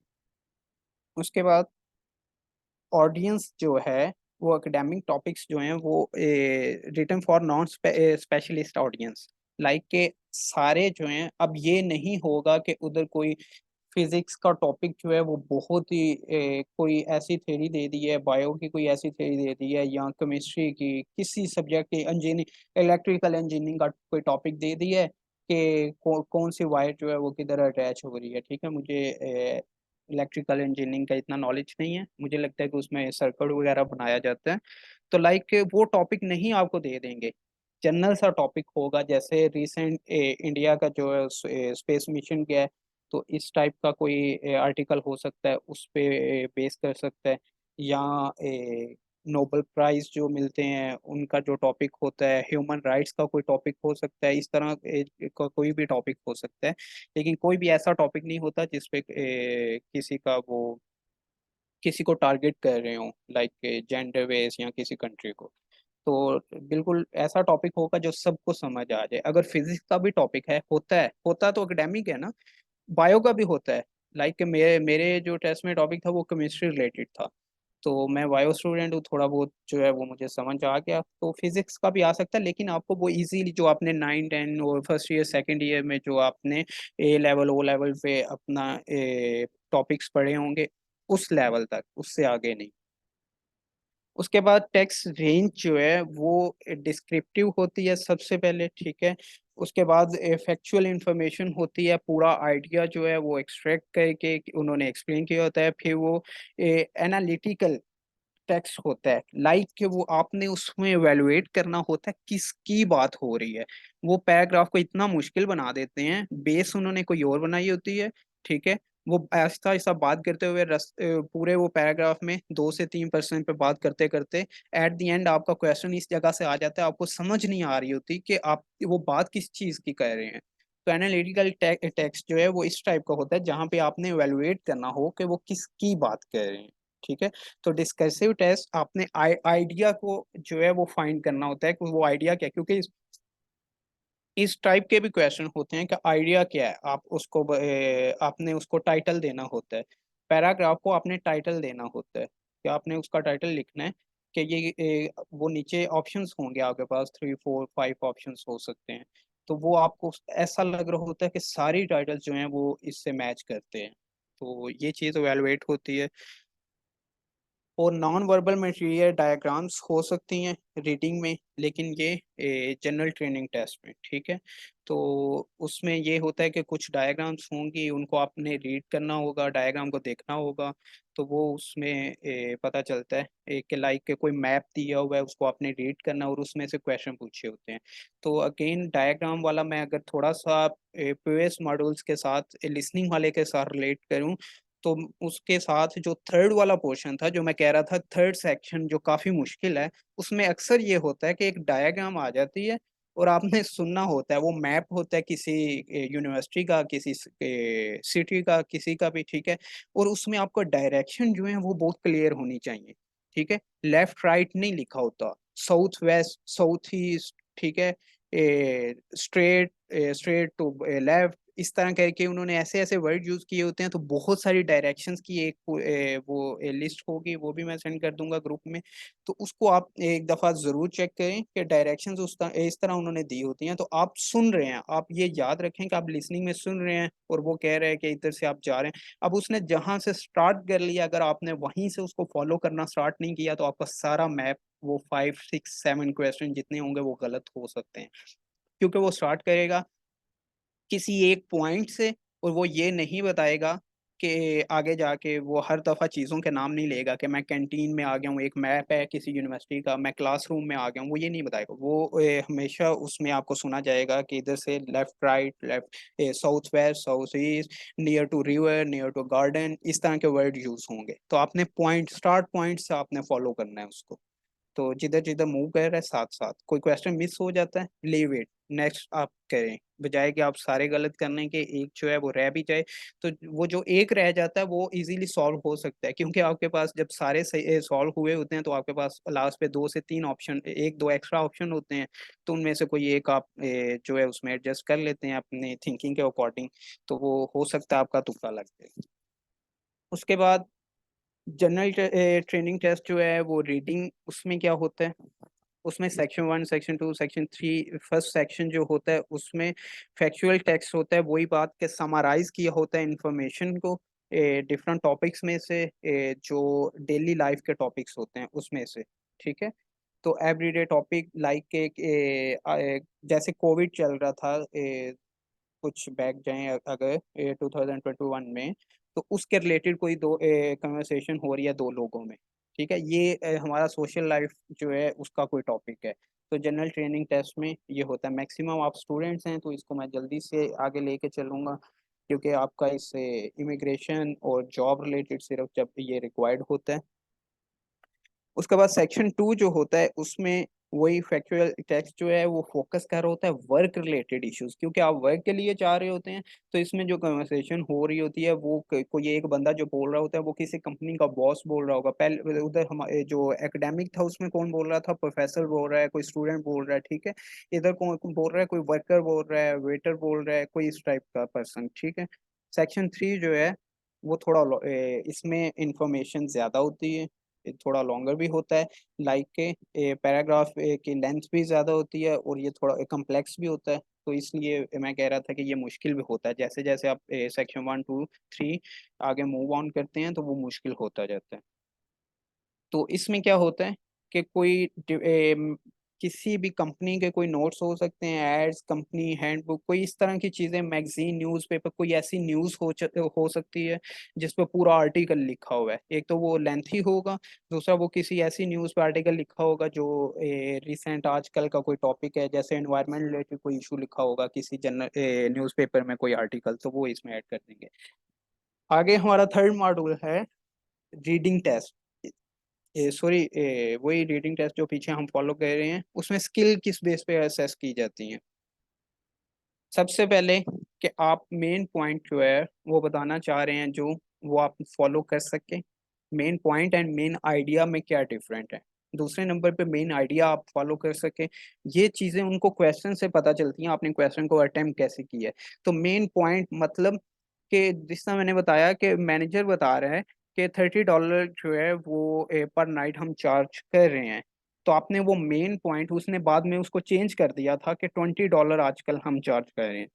उसके बाद ऑडियंस जो है वो एकेडमिक टॉपिक्स जो हैं वो written for non specialist audience, like के सारे जो हैं, अब ये नहीं होगा कि उधर कोई फिजिक्स का टॉपिक जो है वो बहुत ही कोई ऐसी थ्योरी दे दी है, बायो की कोई ऐसी थ्योरी दे दी है, या केमिस्ट्री की किसी सब्जेक्ट की, इंजीनियरिंग इलेक्ट्रिकल इंजीनियरिंग का कोई टॉपिक दे दिया है कि कौन सी वायर जो है वो किधर अटैच हो रही है। ठीक है, मुझे इलेक्ट्रिकल इंजीनियरिंग का इतना नॉलेज नहीं है, मुझे लगता है कि उसमें सर्किट वगैरह बनाया जाता है। तो लाइक वो टॉपिक नहीं आपको दे देंगे, जनरल सा टॉपिक होगा, जैसे रिसेंट इंडिया का जो है स्पेस मिशन गया है, तो इस टाइप का कोई आर्टिकल हो सकता है, उस पे बेस कर सकता है। या नोबेल प्राइज जो मिलते हैं उनका जो टॉपिक होता है, ह्यूमन राइट्स का कोई टॉपिक हो सकता है, इस तरह का कोई भी टॉपिक हो सकता है। लेकिन कोई भी ऐसा टॉपिक नहीं होता जिसपे किसी को टारगेट कर रहे हो, लाइक जेंडर बेस या किसी कंट्री को। तो बिल्कुल ऐसा टॉपिक होगा जो सबको समझ आ जाए। अगर फिजिक्स का भी टॉपिक है, होता तो एकेडमिक है ना, बायो का भी होता है। लाइक मेरे मेरे जो टेस्ट में टॉपिक था वो केमिस्ट्री रिलेटेड था, तो मैं बायो स्टूडेंट हूँ, थोड़ा बहुत जो है वो मुझे समझ आ गया। तो फिजिक्स का भी आ सकता है, लेकिन आपको वो इजीली जो आपने 9 10 और फर्स्ट ईयर सेकंड ईयर में जो आपने A लेवल O लेवल पे अपना टॉपिक्स पढ़े होंगे, उस लेवल तक, उससे आगे नहीं। उसके बाद टेक्स्ट रेंज जो है वो डिस्क्रिप्टिव होती है सबसे पहले, ठीक है। उसके बाद फैक्चुअल इंफॉर्मेशन होती है, पूरा आइडिया जो है वो एक्सट्रैक्ट करके उन्होंने एक्सप्लेन किया होता है। फिर वो एनालिटिकल टेक्स्ट होता है, लाइक कि वो आपने उसमें एवेलुएट करना होता है किसकी बात हो रही है। वो पैराग्राफ को इतना मुश्किल बना देते हैं, बेस उन्होंने कोई और बनाई होती है, ठीक है, वो आहिस्ता आहिस्ता बात करते हुए पूरे वो पैराग्राफ में 2 से 3% पे बात करते करते एट द एंड आपका क्वेश्चन इस जगह से आ जाता है, आपको समझ नहीं आ रही होती कि आप वो बात किस चीज की कर रहे हैं। तो एनालिटिकल टेक्स्ट जो है वो इस टाइप का होता है जहाँ पे आपने इवेलुएट करना हो कि वो किसकी बात कर रहे हैं। ठीक है। तो डिस्कर्सिव टेस्ट आपने आइडिया को जो है वो फाइंड करना होता है कि वो आइडिया क्या है, क्योंकि इस टाइप के भी क्वेश्चन होते हैं कि आइडिया क्या है, आप उसको आपने उसको टाइटल देना होता है। पैराग्राफ को आपने टाइटल देना होता है कि आपने उसका टाइटल लिखना है कि ये वो नीचे ऑप्शंस होंगे आपके पास, 3 4 5 ऑप्शंस हो सकते हैं। तो वो आपको ऐसा लग रहा होता है कि सारी टाइटल्स जो हैं वो इससे मैच करते हैं। तो ये चीज़ एवेलुएट होती है। और नॉन वर्बल मटेरियल डायग्राम्स हो सकती हैं रीडिंग में, लेकिन ये जनरल ट्रेनिंग टेस्ट में। ठीक है। तो उसमें ये होता है कि कुछ डायग्राम्स होंगी, उनको आपने रीड करना होगा, डायग्राम को देखना होगा। तो वो उसमें पता चलता है कि लाइक के कोई मैप दिया हुआ है, उसको आपने रीड करना और उसमें से क्वेश्चन पूछे होते हैं। तो अगेन डायग्राम वाला मैं अगर थोड़ा सा प्रीवियस मॉड्यूल्स के साथ लिसनिंग वाले के साथ रिलेट करूं, तो उसके साथ जो थर्ड वाला पोर्शन था जो मैं कह रहा था, थर्ड सेक्शन जो काफी मुश्किल है, उसमें अक्सर ये होता है कि एक डायग्राम आ जाती है और आपने सुनना होता है, वो मैप होता है किसी यूनिवर्सिटी का, किसी सिटी का, किसी का भी। ठीक है। और उसमें आपको डायरेक्शन जो है वो बहुत क्लियर होनी चाहिए। ठीक है। लेफ्ट राइट नहीं लिखा होता, साउथ वेस्ट, साउथ ईस्ट। ठीक है। स्ट्रेट, स्ट्रेट टू लेफ्ट, इस तरह करके उन्होंने ऐसे ऐसे वर्ड यूज किए होते हैं। तो बहुत सारी डायरेक्शंस की एक वो लिस्ट होगी, वो भी मैं सेंड कर दूंगा ग्रुप में। तो उसको आप एक दफा जरूर चेक करें कि डायरेक्शंस इस तरह उन्होंने दी होती हैं। तो आप सुन रहे हैं, आप ये याद रखें कि आप लिसनिंग में सुन रहे हैं और वो कह रहे हैं कि इधर से आप जा रहे हैं। अब उसने जहां से स्टार्ट कर लिया, अगर आपने वहीं से उसको फॉलो करना स्टार्ट नहीं किया, तो आपका सारा मैप, वो 5 6 7 क्वेश्चन जितने होंगे वो गलत हो सकते हैं। क्योंकि वो स्टार्ट करेगा किसी एक पॉइंट से और वो ये नहीं बताएगा कि आगे जाके वो हर दफा चीज़ों के नाम नहीं लेगा कि मैं कैंटीन में आ गया हूँ, एक मैप है किसी यूनिवर्सिटी का, मैं क्लासरूम में आ गया हूँ, वो ये नहीं बताएगा। वो हमेशा उसमें आपको सुना जाएगा कि इधर से left right, left, south west, south east, near to river, near to garden, इस तरह के वर्ड यूज होंगे। तो आपने पॉइंट, स्टार्ट पॉइंट से आपने फॉलो करना है उसको। तो जिधर जिधर मूव कर रहा है साथ साथ, कोई क्वेश्चन मिस हो जाता है, लीव इट, नेक्स्ट आप करें, बजाय कि आप सारे गलत करने के एक जो है वो रह भी जाए। तो वो जो एक रह जाता है वो इजीली सॉल्व हो सकता है, क्योंकि आपके पास जब सारे सॉल्व हुए होते हैं तो आपके पास लास्ट पे 2 से 3 ऑप्शन, एक दो एक्स्ट्रा ऑप्शन होते हैं। तो उनमें से कोई एक आप जो है उसमें एडजस्ट कर लेते हैं अपने थिंकिंग के अकॉर्डिंग। तो वो हो सकता है आपका तुक्का लग जाए। उसके बाद जनरल ट्रेनिंग टेस्ट जो है वो रीडिंग, उसमें क्या होता है, उसमें section 1 section 2 section 3, first section जो होता है उसमें फैक्चुअल टेक्स्ट होता है, वही बात के समराइज किया होता है इंफॉर्मेशन को डिफरेंट टॉपिक्स में से, जो डेली लाइफ के टॉपिक्स होते हैं उसमें से। ठीक है। तो एवरीडे टॉपिक लाइक के जैसे कोविड चल रहा था, कुछ बैक जाएं अगर 2021 में, तो उसके रिलेटेड कोई दो कन्वर्सेशन हो रही है दो लोगों में। ठीक है। ये हमारा सोशल लाइफ जो है उसका कोई टॉपिक है। तो जनरल ट्रेनिंग टेस्ट में ये होता है। मैक्सिमम आप स्टूडेंट्स हैं तो इसको मैं जल्दी से आगे लेके चलूंगा, क्योंकि आपका इससे इमिग्रेशन और जॉब रिलेटेड सिर्फ जब ये रिक्वायर्ड होता है। उसके बाद सेक्शन 2 जो होता है उसमें वही फैक्चुअल टेक्स्ट जो है वो फोकस कर रहा होता है वर्क रिलेटेड इश्यूज, क्योंकि आप वर्क के लिए जा रहे होते हैं। तो इसमें जो कन्वर्सेशन हो रही होती है वो कोई एक बंदा जो बोल रहा होता है वो किसी कंपनी का बॉस बोल रहा होगा। पहले उधर हम जो एकेडमिक था उसमें कौन बोल रहा था, प्रोफेसर बोल रहा है, कोई स्टूडेंट बोल रहा है। ठीक है। इधर कौन बोल रहा है, कोई वर्कर बोल रहा है, वेटर बोल रहा है, कोई इस टाइप का पर्सन। ठीक है। सेक्शन 3 जो है वो थोड़ा इसमें इंफॉर्मेशन ज्यादा होती है, ये थोड़ा लॉन्गर भी होता है। लाइक के पैराग्राफ की लेंथ भी ज़्यादा होती है और ये थोड़ा कम्प्लेक्स भी होता है। तो इसलिए मैं कह रहा था कि ये मुश्किल भी होता है, जैसे जैसे आप सेक्शन 1 2 3 आगे मूव ऑन करते हैं तो वो मुश्किल होता जाता है। तो इसमें क्या होता है कि किसी भी कंपनी के कोई नोट्स हो सकते हैं, एड्स, कंपनी हैंडबुक, कोई इस तरह की चीजें, मैगजीन, न्यूज़पेपर, कोई ऐसी न्यूज़ हो सकती है जिस पे पूरा आर्टिकल लिखा हुआ है। एक तो वो लेंथी होगा, दूसरा वो किसी ऐसी न्यूज़ पे आर्टिकल लिखा होगा जो रिसेंट आजकल का कोई टॉपिक है, जैसे एनवायरमेंट रिलेटेड कोई इशू लिखा होगा किसी जनरल न्यूज़पेपर में कोई आर्टिकल, तो वो इसमें ऐड कर देंगे। आगे हमारा थर्ड मॉड्यूल है रीडिंग टेस्ट। सॉरी, वही रीडिंग टेस्ट जो पीछे हम फॉलो कर रहे हैं, उसमें स्किल किस बेस पे असेस की जाती है। सबसे पहले कि आप मेन पॉइंट जो है वो बताना चाह रहे हैं, जो वो आप फॉलो कर सके। Main point and main idea में क्या डिफरेंट है। दूसरे नंबर पे मेन आइडिया आप फॉलो कर सके। ये चीज़ें उनको क्वेश्चन से पता चलती हैं, आपने क्वेश्चन को अटेम्प्ट कैसे किया है। तो मेन पॉइंट मतलब कि जिस तरह मैंने बताया कि मैनेजर बता रहा है कि $30 जो है वो पर नाइट हम चार्ज कर रहे हैं। तो आपने वो मेन पॉइंट, उसने बाद में उसको चेंज कर दिया था कि $20 आजकल हम चार्ज कर रहे हैं।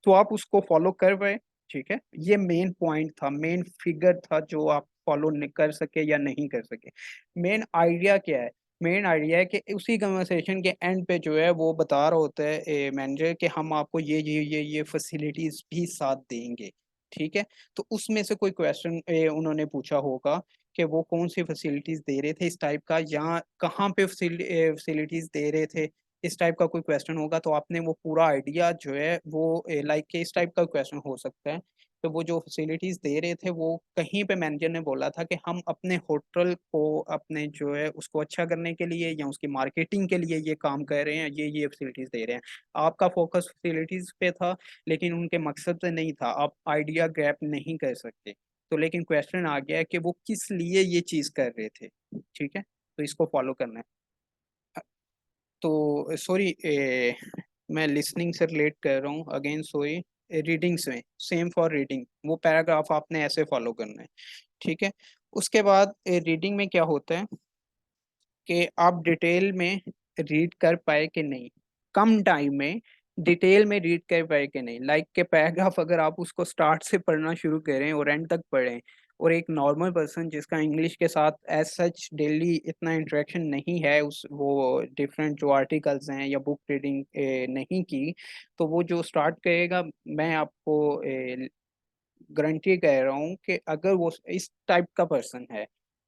तो आप उसको फॉलो कर पाए। ठीक है, ये मेन पॉइंट था, मेन फिगर था जो आप फॉलो कर सके या नहीं कर सके। मेन आइडिया क्या है? मेन आइडिया है कि उसी कन्वर्सेशन के एंड पे जो है वो बता रहा होता है मैनेजर कि हम आपको ये फैसिलिटीज भी साथ देंगे। ठीक है, तो उसमें से कोई क्वेश्चन उन्होंने पूछा होगा कि वो कौन सी फैसिलिटीज दे रहे थे इस टाइप का, या कहाँ पे फैसिलिटीज दे रहे थे, इस टाइप का कोई क्वेश्चन होगा। तो आपने वो पूरा आइडिया जो है वो लाइक के इस टाइप का क्वेश्चन हो सकता है। तो वो जो फैसिलिटीज दे रहे थे, वो कहीं पे मैनेजर ने बोला था कि हम अपने होटल को अपने जो है उसको अच्छा करने के लिए या उसकी मार्केटिंग के लिए ये काम कर रहे हैं, ये फैसिलिटीज दे रहे हैं। आपका फोकस फैसिलिटीज पे था, लेकिन उनके मकसद से नहीं था। आप आइडिया ग्रैप नहीं कर सकते। तो लेकिन क्वेश्चन आ गया कि वो किस लिए ये चीज कर रहे थे। ठीक है, तो इसको फॉलो करना है। तो सॉरी, मैं लिसनिंग से रिलेट कर रहा हूँ अगेन, सॉरी। रीडिंग्स में सेम फॉर रीडिंग, वो पैराग्राफ आपने ऐसे फॉलो करना है। ठीक है, उसके बाद रीडिंग में क्या होता है कि आप डिटेल में रीड कर पाए कि नहीं, कम टाइम में डिटेल में रीड कर पाए कि नहीं। लाइक के पैराग्राफ अगर आप उसको स्टार्ट से पढ़ना शुरू करें और एंड तक पढ़ें, और एक नॉर्मल पर्सन जिसका इंग्लिश के साथ एज सच डेली इतना इंटरेक्शन नहीं है, उस वो डिफरेंट जो आर्टिकल्स हैं या बुक रीडिंग नहीं की, तो वो जो स्टार्ट करेगा, मैं आपको गारंटी कह रहा हूँ कि अगर वो इस टाइप का पर्सन है,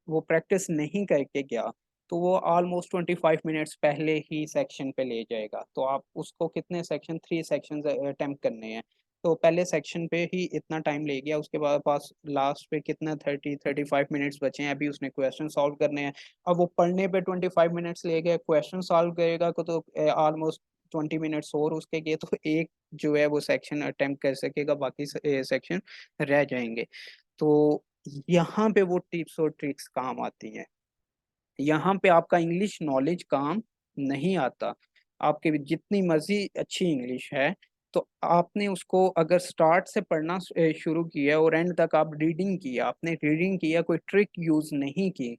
वो प्रैक्टिस नहीं करके गया, तो वो ऑलमोस्ट 25 मिनट्स पहले ही सेक्शन पे ले जाएगा। तो आप उसको कितने सेक्शन, 3 सेक्शन अटेम्प्ट करने हैं, तो पहले सेक्शन पे ही इतना टाइम ले गया। उसके बाद पास लास्ट पे कितना 35 मिनट्स बचे हैं, अभी उसने क्वेश्चन सॉल्व करने हैं। अब वो पढ़ने पे 25 मिनट्स ले गया, क्वेश्चन सॉल्व करेगा को तो ऑलमोस्ट 20 मिनट्स और उसके गए। तो एक जो है वो सेक्शन अटेम्प्ट कर सकेगा, बाकी सेक्शन रह जाएंगे। तो यहाँ पे वो टिप्स और ट्रिक्स काम आती हैं। यहाँ पे आपका इंग्लिश नॉलेज काम नहीं आता। आपके जितनी मर्जी अच्छी इंग्लिश है, तो आपने उसको अगर स्टार्ट से पढ़ना शुरू किया और एंड तक आप रीडिंग किया, आपने रीडिंग किया, कोई ट्रिक यूज नहीं की,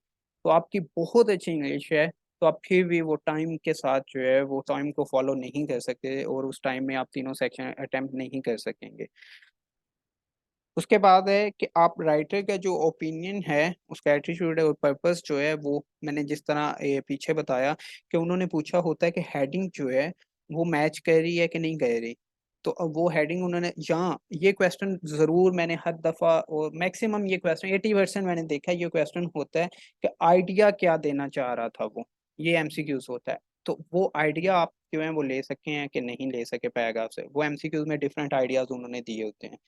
तो आपकी बहुत अच्छी इंग्लिश है, तो आप फिर भी वो टाइम के साथ जो है वो टाइम को फॉलो नहीं कर सकते, और उस टाइम में आप तीनों सेक्शन अटेम्प्ट नहीं कर सकेंगे। उसके बाद है कि आप राइटर का जो ओपिनियन है, उसका एटीट्यूड और पर्पस जो है, वो मैंने जिस तरह पीछे बताया कि उन्होंने पूछा होता है कि हेडिंग जो है वो मैच कर रही है कि नहीं कर रही। तो अब वो हेडिंग उन्होंने, यहाँ ये क्वेश्चन जरूर मैंने हर दफा और मैक्सिमम ये क्वेश्चन 80% मैंने देखा है, ये क्वेश्चन होता है कि आइडिया क्या देना चाह रहा था वो। ये एमसीक्यूज होता है। तो वो आइडिया आप जो है वो ले सके हैं कि नहीं ले सके पैराग्राफ से, वो एमसीक्यूज में डिफरेंट आइडियाज उन्होंने दिए होते हैं।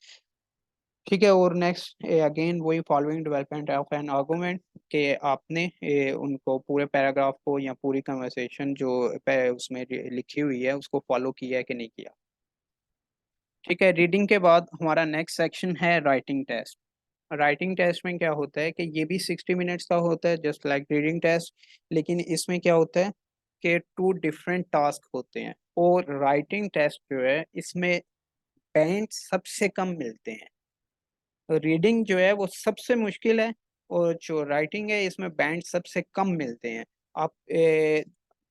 ठीक है, और नेक्स्ट अगेन वही following development of an argument, कि आपने उनको पूरे पैराग्राफ को या पूरी कन्वर्सेशन जो उसमें लिखी हुई है उसको फॉलो किया है कि नहीं किया। ठीक है, रीडिंग के बाद हमारा नेक्स्ट सेक्शन है राइटिंग टेस्ट। राइटिंग टेस्ट में क्या होता है कि ये भी 60 मिनट्स का होता है, जस्ट लाइक रीडिंग टेस्ट। लेकिन इसमें क्या होता है कि 2 डिफरेंट टास्क होते हैं, और राइटिंग टेस्ट जो है इसमें पॉइंट सबसे कम मिलते हैं। रीडिंग जो है वो सबसे मुश्किल है, और जो राइटिंग है इसमें बैंड सबसे कम मिलते हैं। आप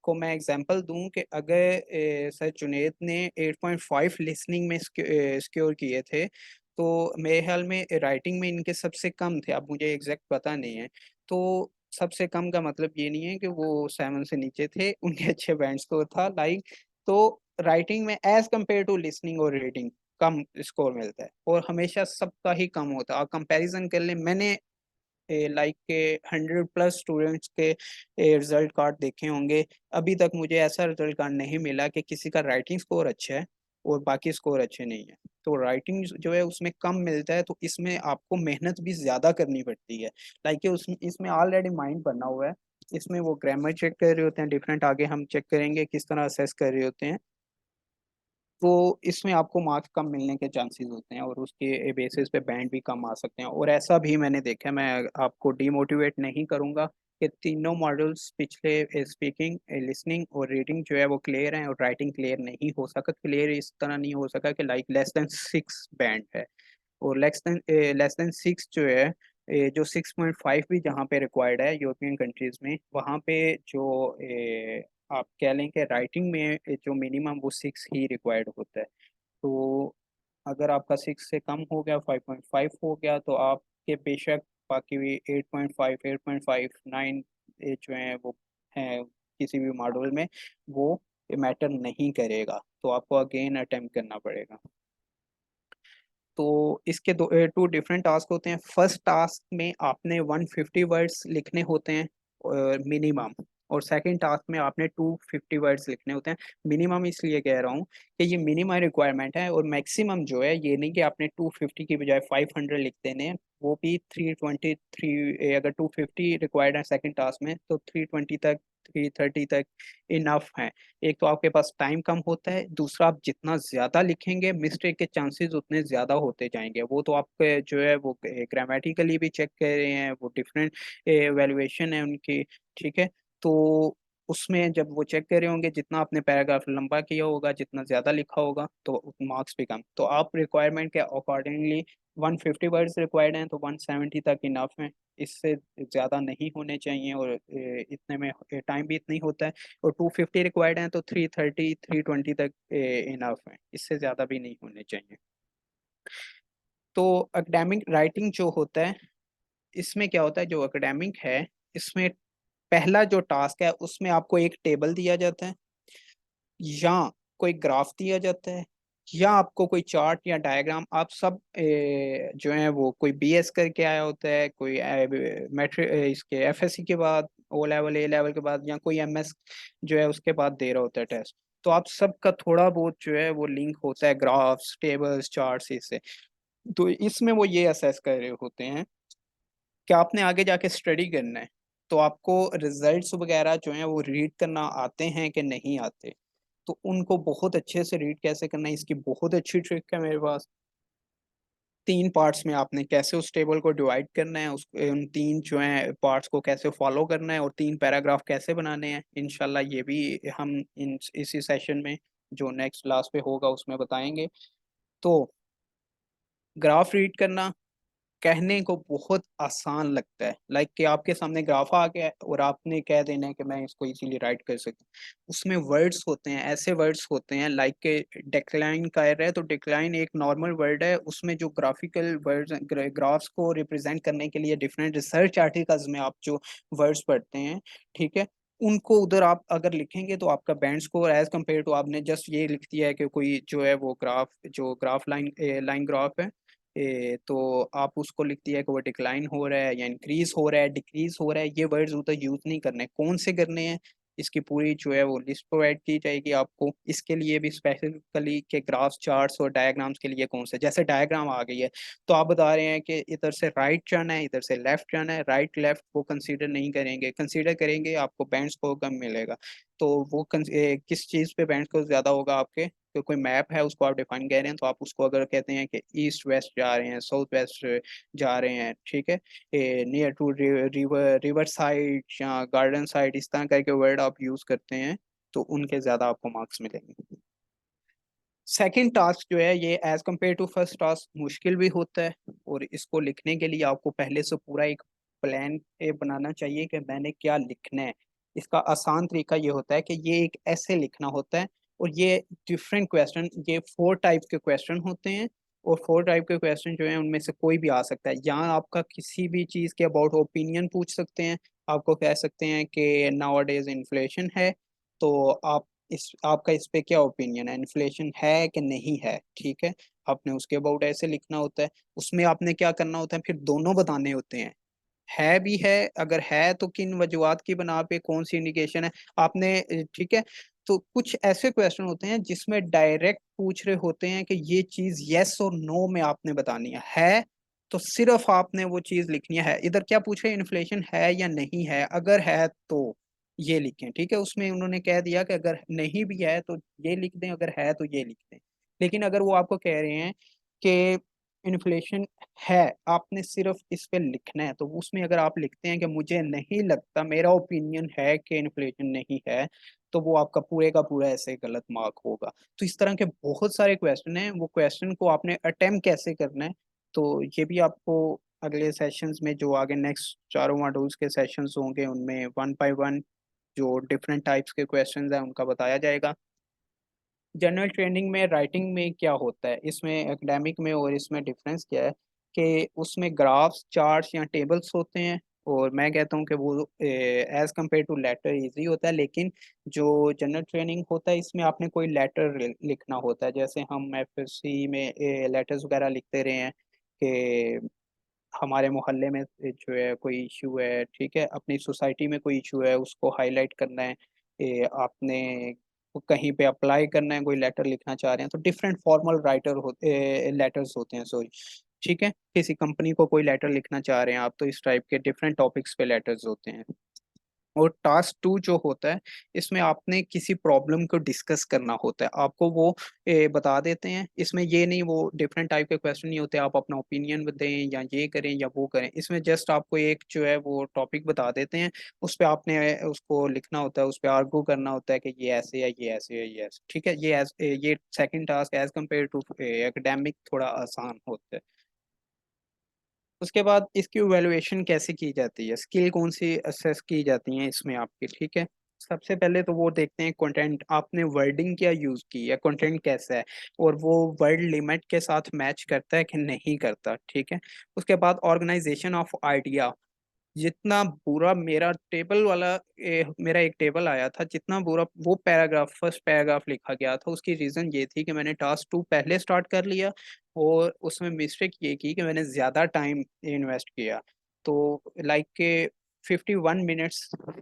को मैं एग्जांपल दूं कि अगर सर जुनेद ने 8.5 लिसनिंग में सिक्योर किए थे, तो मेरे ख्याल में राइटिंग में इनके सबसे कम थे। अब मुझे एग्जैक्ट पता नहीं है। तो सबसे कम का मतलब ये नहीं है कि वो 7 से नीचे थे, उनके अच्छे बैंड स्कोर था लाइक। तो राइटिंग में एज कम्पेयर टू लिसनिंग और रीडिंग कम स्कोर मिलता है, और हमेशा सबका ही कम होता है। आप कंपैरिजन कर लें, मैंने लाइक के 100+ स्टूडेंट्स के रिजल्ट कार्ड देखे होंगे, अभी तक मुझे ऐसा रिजल्ट कार्ड नहीं मिला कि किसी का राइटिंग स्कोर अच्छा है और बाकी स्कोर अच्छे नहीं है। तो राइटिंग जो है उसमें कम मिलता है, तो इसमें आपको मेहनत भी ज्यादा करनी पड़ती है। लाइक उसमें इसमें ऑलरेडी माइंड बना हुआ है। इसमें वो ग्रामर चेक कर रहे होते हैं डिफरेंट, आगे हम चेक करेंगे किस तरह असेस कर रहे होते हैं। तो इसमें आपको मार्क्स कम मिलने के चांसेस होते हैं, और उसके बेसिस पे बैंड भी कम आ सकते हैं। और ऐसा भी मैंने देखा है, मैं आपको डिमोटिवेट नहीं करूंगा कि तीनों मॉडल्स पिछले स्पीकिंग, लिसनिंग और रीडिंग जो है वो क्लियर हैं, और राइटिंग क्लियर नहीं हो सका। क्लियर इस तरह नहीं हो सका कि लाइक लेस देन 6 बैंड है, और लेस देन 6 जो है, जो 6.5 भी जहाँ पे रिक्वायर्ड है यूरोपियन कंट्रीज में, वहाँ पे जो आप कह लें कि राइटिंग में जो मिनिमम वो 6 ही रिक्वायर्ड होता है। तो अगर आपका 6 से कम हो गया, 5.5 हो गया, तो आपके बेशक बाकी भी 8.5, 8.5, 9 जो है वो हैं किसी भी मॉड्यूल में, वो मैटर नहीं करेगा। तो आपको अगेन अटेम्प्ट करना पड़ेगा। तो इसके 2 डिफरेंट टास्क होते हैं। फर्स्ट टास्क में आपने 150 वर्ड्स लिखने होते हैं मिनिमम, और सेकंड टास्क में आपने 250 वर्ड्स लिखने होते हैं। मिनिमम इसलिए कह रहा हूँ कि ये मिनिमम रिक्वायरमेंट है, और मैक्सिमम जो है ये नहीं कि आपने 250 की बजाय 500 लिख देने हैं। वो भी 323, अगर 250 रिक्वायर्ड है सेकंड टास्क में, तो 320 तक, 330 तक इनफ है। एक तो आपके पास टाइम कम होता है, दूसरा आप जितना ज्यादा लिखेंगे मिस्टेक के चांसेस उतने ज्यादा होते जाएंगे। वो तो आपके जो है वो ग्रामेटिकली भी चेक कर रहे हैं, वो डिफरेंट वैल्यूएशन है उनकी, ठीक है। तो उसमें जब वो चेक कर रहे होंगे, जितना आपने पैराग्राफ लंबा किया होगा, जितना ज्यादा लिखा होगा, तो मार्क्स भी कम। तो आप रिक्वायरमेंट के अकॉर्डिंगली 150 वर्ड्स रिक्वायर्ड हैं तो 170 तक इनफ है। इससे ज़्यादा नहीं होने चाहिए, और इतने में टाइम भी इतना ही होता है। और 250 रिक्वायर्ड हैं तो 330, 320 तक इनफ है, इससे ज़्यादा भी नहीं होने चाहिए। तो एकेडमिक राइटिंग जो होता है, इसमें क्या होता है, जो एकेडमिक है इसमें पहला जो टास्क है उसमें आपको एक टेबल दिया जाता है, या कोई ग्राफ दिया जाता है, या आपको कोई चार्ट या डायग्राम। आप सब जो है वो कोई बीएस करके आया होता है, कोई मैट्रिक इसके एफएससी के बाद, ओ लेवल, ए लेवल के बाद, या कोई एमएस जो है उसके बाद दे रहा होता है टेस्ट। तो आप सबका थोड़ा बहुत जो है वो लिंक होता है ग्राफ्स, टेबल्स, चार्ट्स इससे। तो इसमें वो ये असेस कर रहे होते हैं कि आपने आगे जाके स्टडी करना है, तो आपको रिजल्ट्स वगैरह जो हैं वो रीड करना आते हैं कि नहीं आते। तो उनको बहुत अच्छे से रीड कैसे करना है, इसकी बहुत अच्छी ट्रिक है मेरे पास। 3 पार्ट्स में आपने कैसे उस टेबल को डिवाइड करना है, उस उन 3 जो है पार्ट्स को कैसे फॉलो करना है, और 3 पैराग्राफ कैसे बनाने हैं, इंशाल्लाह ये भी हम इसी सेशन में जो नेक्स्ट क्लास पे होगा उसमें बताएंगे। तो ग्राफ रीड करना कहने को बहुत आसान लगता है, लाइक कि आपके सामने ग्राफ आ गया है और आपने कह देना है कि मैं इसको इजीली राइट कर सकता हूँ। उसमें वर्ड्स होते हैं, ऐसे वर्ड्स होते हैं लाइक के डिक्लाइन कर रहे हैं, तो डिक्लाइन एक नॉर्मल वर्ड है। उसमें जो ग्राफिकल वर्ड्स, ग्राफ्स को रिप्रेजेंट करने के लिए डिफरेंट रिसर्च आर्टिकल्स में आप जो वर्ड्स पढ़ते हैं, ठीक है, उनको उधर आप अगर लिखेंगे तो आपका band score as compare to आपने जस्ट ये लिख दिया है कि कोई जो है वो ग्राफ, जो ग्राफ लाइन लाइन ग्राफ है, तो आप उसको लिख दिया कि वो डिक्लाइन हो रहा है या इंक्रीज हो रहा है, डिक्रीज हो रहा है। ये वर्ड्स उधर यूज नहीं करने। कौन से करने हैं, इसकी पूरी जो है वो लिस्ट प्रोवाइड की जाएगी आपको। इसके लिए भी स्पेसिफिकली के ग्राफ्स, चार्ट्स और डायग्राम्स के लिए कौन से, जैसे डायग्राम आ गई है तो आप बता रहे हैं कि इधर से राइट जाना है, इधर से लेफ्ट जाना है, राइट लेफ्ट वो कंसीडर नहीं करेंगे। कंसीडर करेंगे आपको बैंड स्कोर कम मिलेगा। तो वो किस चीज़ पे बैंड स्कोर ज़्यादा होगा आपके, तो कोई मैप है उसको आप डिफाइन कह रहे हैं, तो आप उसको अगर कहते हैं कि ईस्ट वेस्ट जा रहे हैं, साउथ वेस्ट जा रहे हैं, ठीक है, near to river, river side या गार्डन साइड, इस तरह करके वर्ड आप यूज करते हैं, तो उनके ज्यादा आपको मार्क्स मिलेंगे। सेकंड टास्क जो है ये as compare to first task मुश्किल भी होता है, और इसको लिखने के लिए आपको पहले से पूरा एक प्लान बनाना चाहिए कि मैंने क्या लिखना है। इसका आसान तरीका ये होता है कि ये एक ऐसे लिखना होता है, और ये डिफरेंट क्वेश्चन, ये 4 टाइप के क्वेश्चन होते हैं, और 4 टाइप के क्वेश्चन जो है उनमें से कोई भी आ सकता है। यहाँ आपका किसी भी चीज़ के अबाउट ओपिनियन पूछ सकते हैं। आपको कह सकते हैं कि नाउ डेज इन्फ्लेशन है, तो आप इस आपका इस पे क्या ओपिनियन है, इन्फ्लेशन है कि नहीं है, ठीक है। आपने उसके अबाउट ऐसे लिखना होता है। उसमें आपने क्या करना होता है, फिर दोनों बताने होते हैं। है भी है, अगर है तो किन वजूहत की बना पे, कौन सी इंडिकेशन है आपने, ठीक है। तो कुछ ऐसे क्वेश्चन होते हैं जिसमें डायरेक्ट पूछ रहे होते हैं कि ये चीज यस और नो में आपने बतानी है तो सिर्फ आपने वो चीज लिखनी है। इधर क्या पूछ रहे हैं, इन्फ्लेशन है या नहीं है, अगर है तो ये लिखें, ठीक है। उसमें उन्होंने कह दिया कि अगर नहीं भी है तो ये लिख दें, अगर है तो ये लिख दें। लेकिन अगर वो आपको कह रहे हैं कि इन्फ्लेशन है, आपने सिर्फ इस पे लिखना है, तो उसमें अगर आप लिखते हैं कि मुझे नहीं लगता, मेरा ओपिनियन है कि इन्फ्लेशन नहीं है, तो वो आपका पूरे का पूरा ऐसे गलत मार्क होगा। तो इस तरह के बहुत सारे क्वेश्चन हैं, वो क्वेश्चन को आपने अटेम्प्ट कैसे करना है, तो ये भी आपको अगले सेशंस में, जो आगे नेक्स्ट चारों मॉड्यूल्स के सेशंस होंगे, उनमें वन बाय वन जो डिफरेंट टाइप्स के क्वेश्चंस हैं उनका बताया जाएगा। जनरल ट्रेनिंग में राइटिंग में क्या होता है, इसमें एकेडमिक में और इसमें डिफरेंस क्या है कि उसमें ग्राफ्स, चार्ट्स या टेबल्स होते हैं, और मैं कहता हूँ कि वो as compare to letter easy होता है। लेकिन जो जनरल ट्रेनिंग होता है इसमें आपने कोई लेटर लिखना होता है, जैसे हम एफएससी में लेटर्स वगैरह लिखते रहे हैं कि हमारे मोहल्ले में जो है कोई इशू है, ठीक है, अपनी सोसाइटी में कोई इशू है, उसको हाईलाइट करना है, आपने कहीं पे अप्लाई करना है, कोई लेटर लिखना चाह रहे हैं, तो डिफरेंट फॉर्मल राइटर होते लेटर्स होते हैं, सॉरी, ठीक है। किसी कंपनी को कोई लेटर लिखना चाह रहे हैं आप, तो इस टाइप के डिफरेंट टॉपिक्स पे लेटर्स होते हैं। और टास्क टू जो होता है, इसमें आपने किसी प्रॉब्लम को डिस्कस करना होता है, आपको वो बता देते हैं। इसमें ये नहीं, वो डिफरेंट टाइप के क्वेश्चन नहीं होते आप अपना ओपिनियन दें या ये करें या वो करें, इसमें जस्ट आपको एक जो है वो टॉपिक बता देते हैं, उस पर आपने उसको लिखना होता है, उस पर आर्गू करना होता है कि ये ऐसे है, ये ऐसे है, ये ऐसे, ठीक है। ये second task as compare to academic थोड़ा आसान होता है। उसके बाद इसकी इवैल्यूएशन कैसे की जाती है, स्किल कौन सी असेस की जाती हैं इसमें आपकी, ठीक है। सबसे पहले तो वो देखते हैं कंटेंट, आपने वर्डिंग क्या यूज की है, कंटेंट कैसा है, और वो वर्ड लिमिट के साथ मैच करता है कि नहीं करता, ठीक है। उसके बाद ऑर्गेनाइजेशन ऑफ आइडिया, जितना बुरा मेरा टेबल वाला मेरा एक टेबल आया था, जितना बुरा वो पैराग्राफ, फर्स्ट पैराग्राफ लिखा गया था, उसकी रीजन ये थी कि मैंने टास्क टू पहले स्टार्ट कर लिया, और उसमें मिस्टेक ये की कि मैंने ज्यादा टाइम इन्वेस्ट किया। तो लाइक के 51 मिनट्स,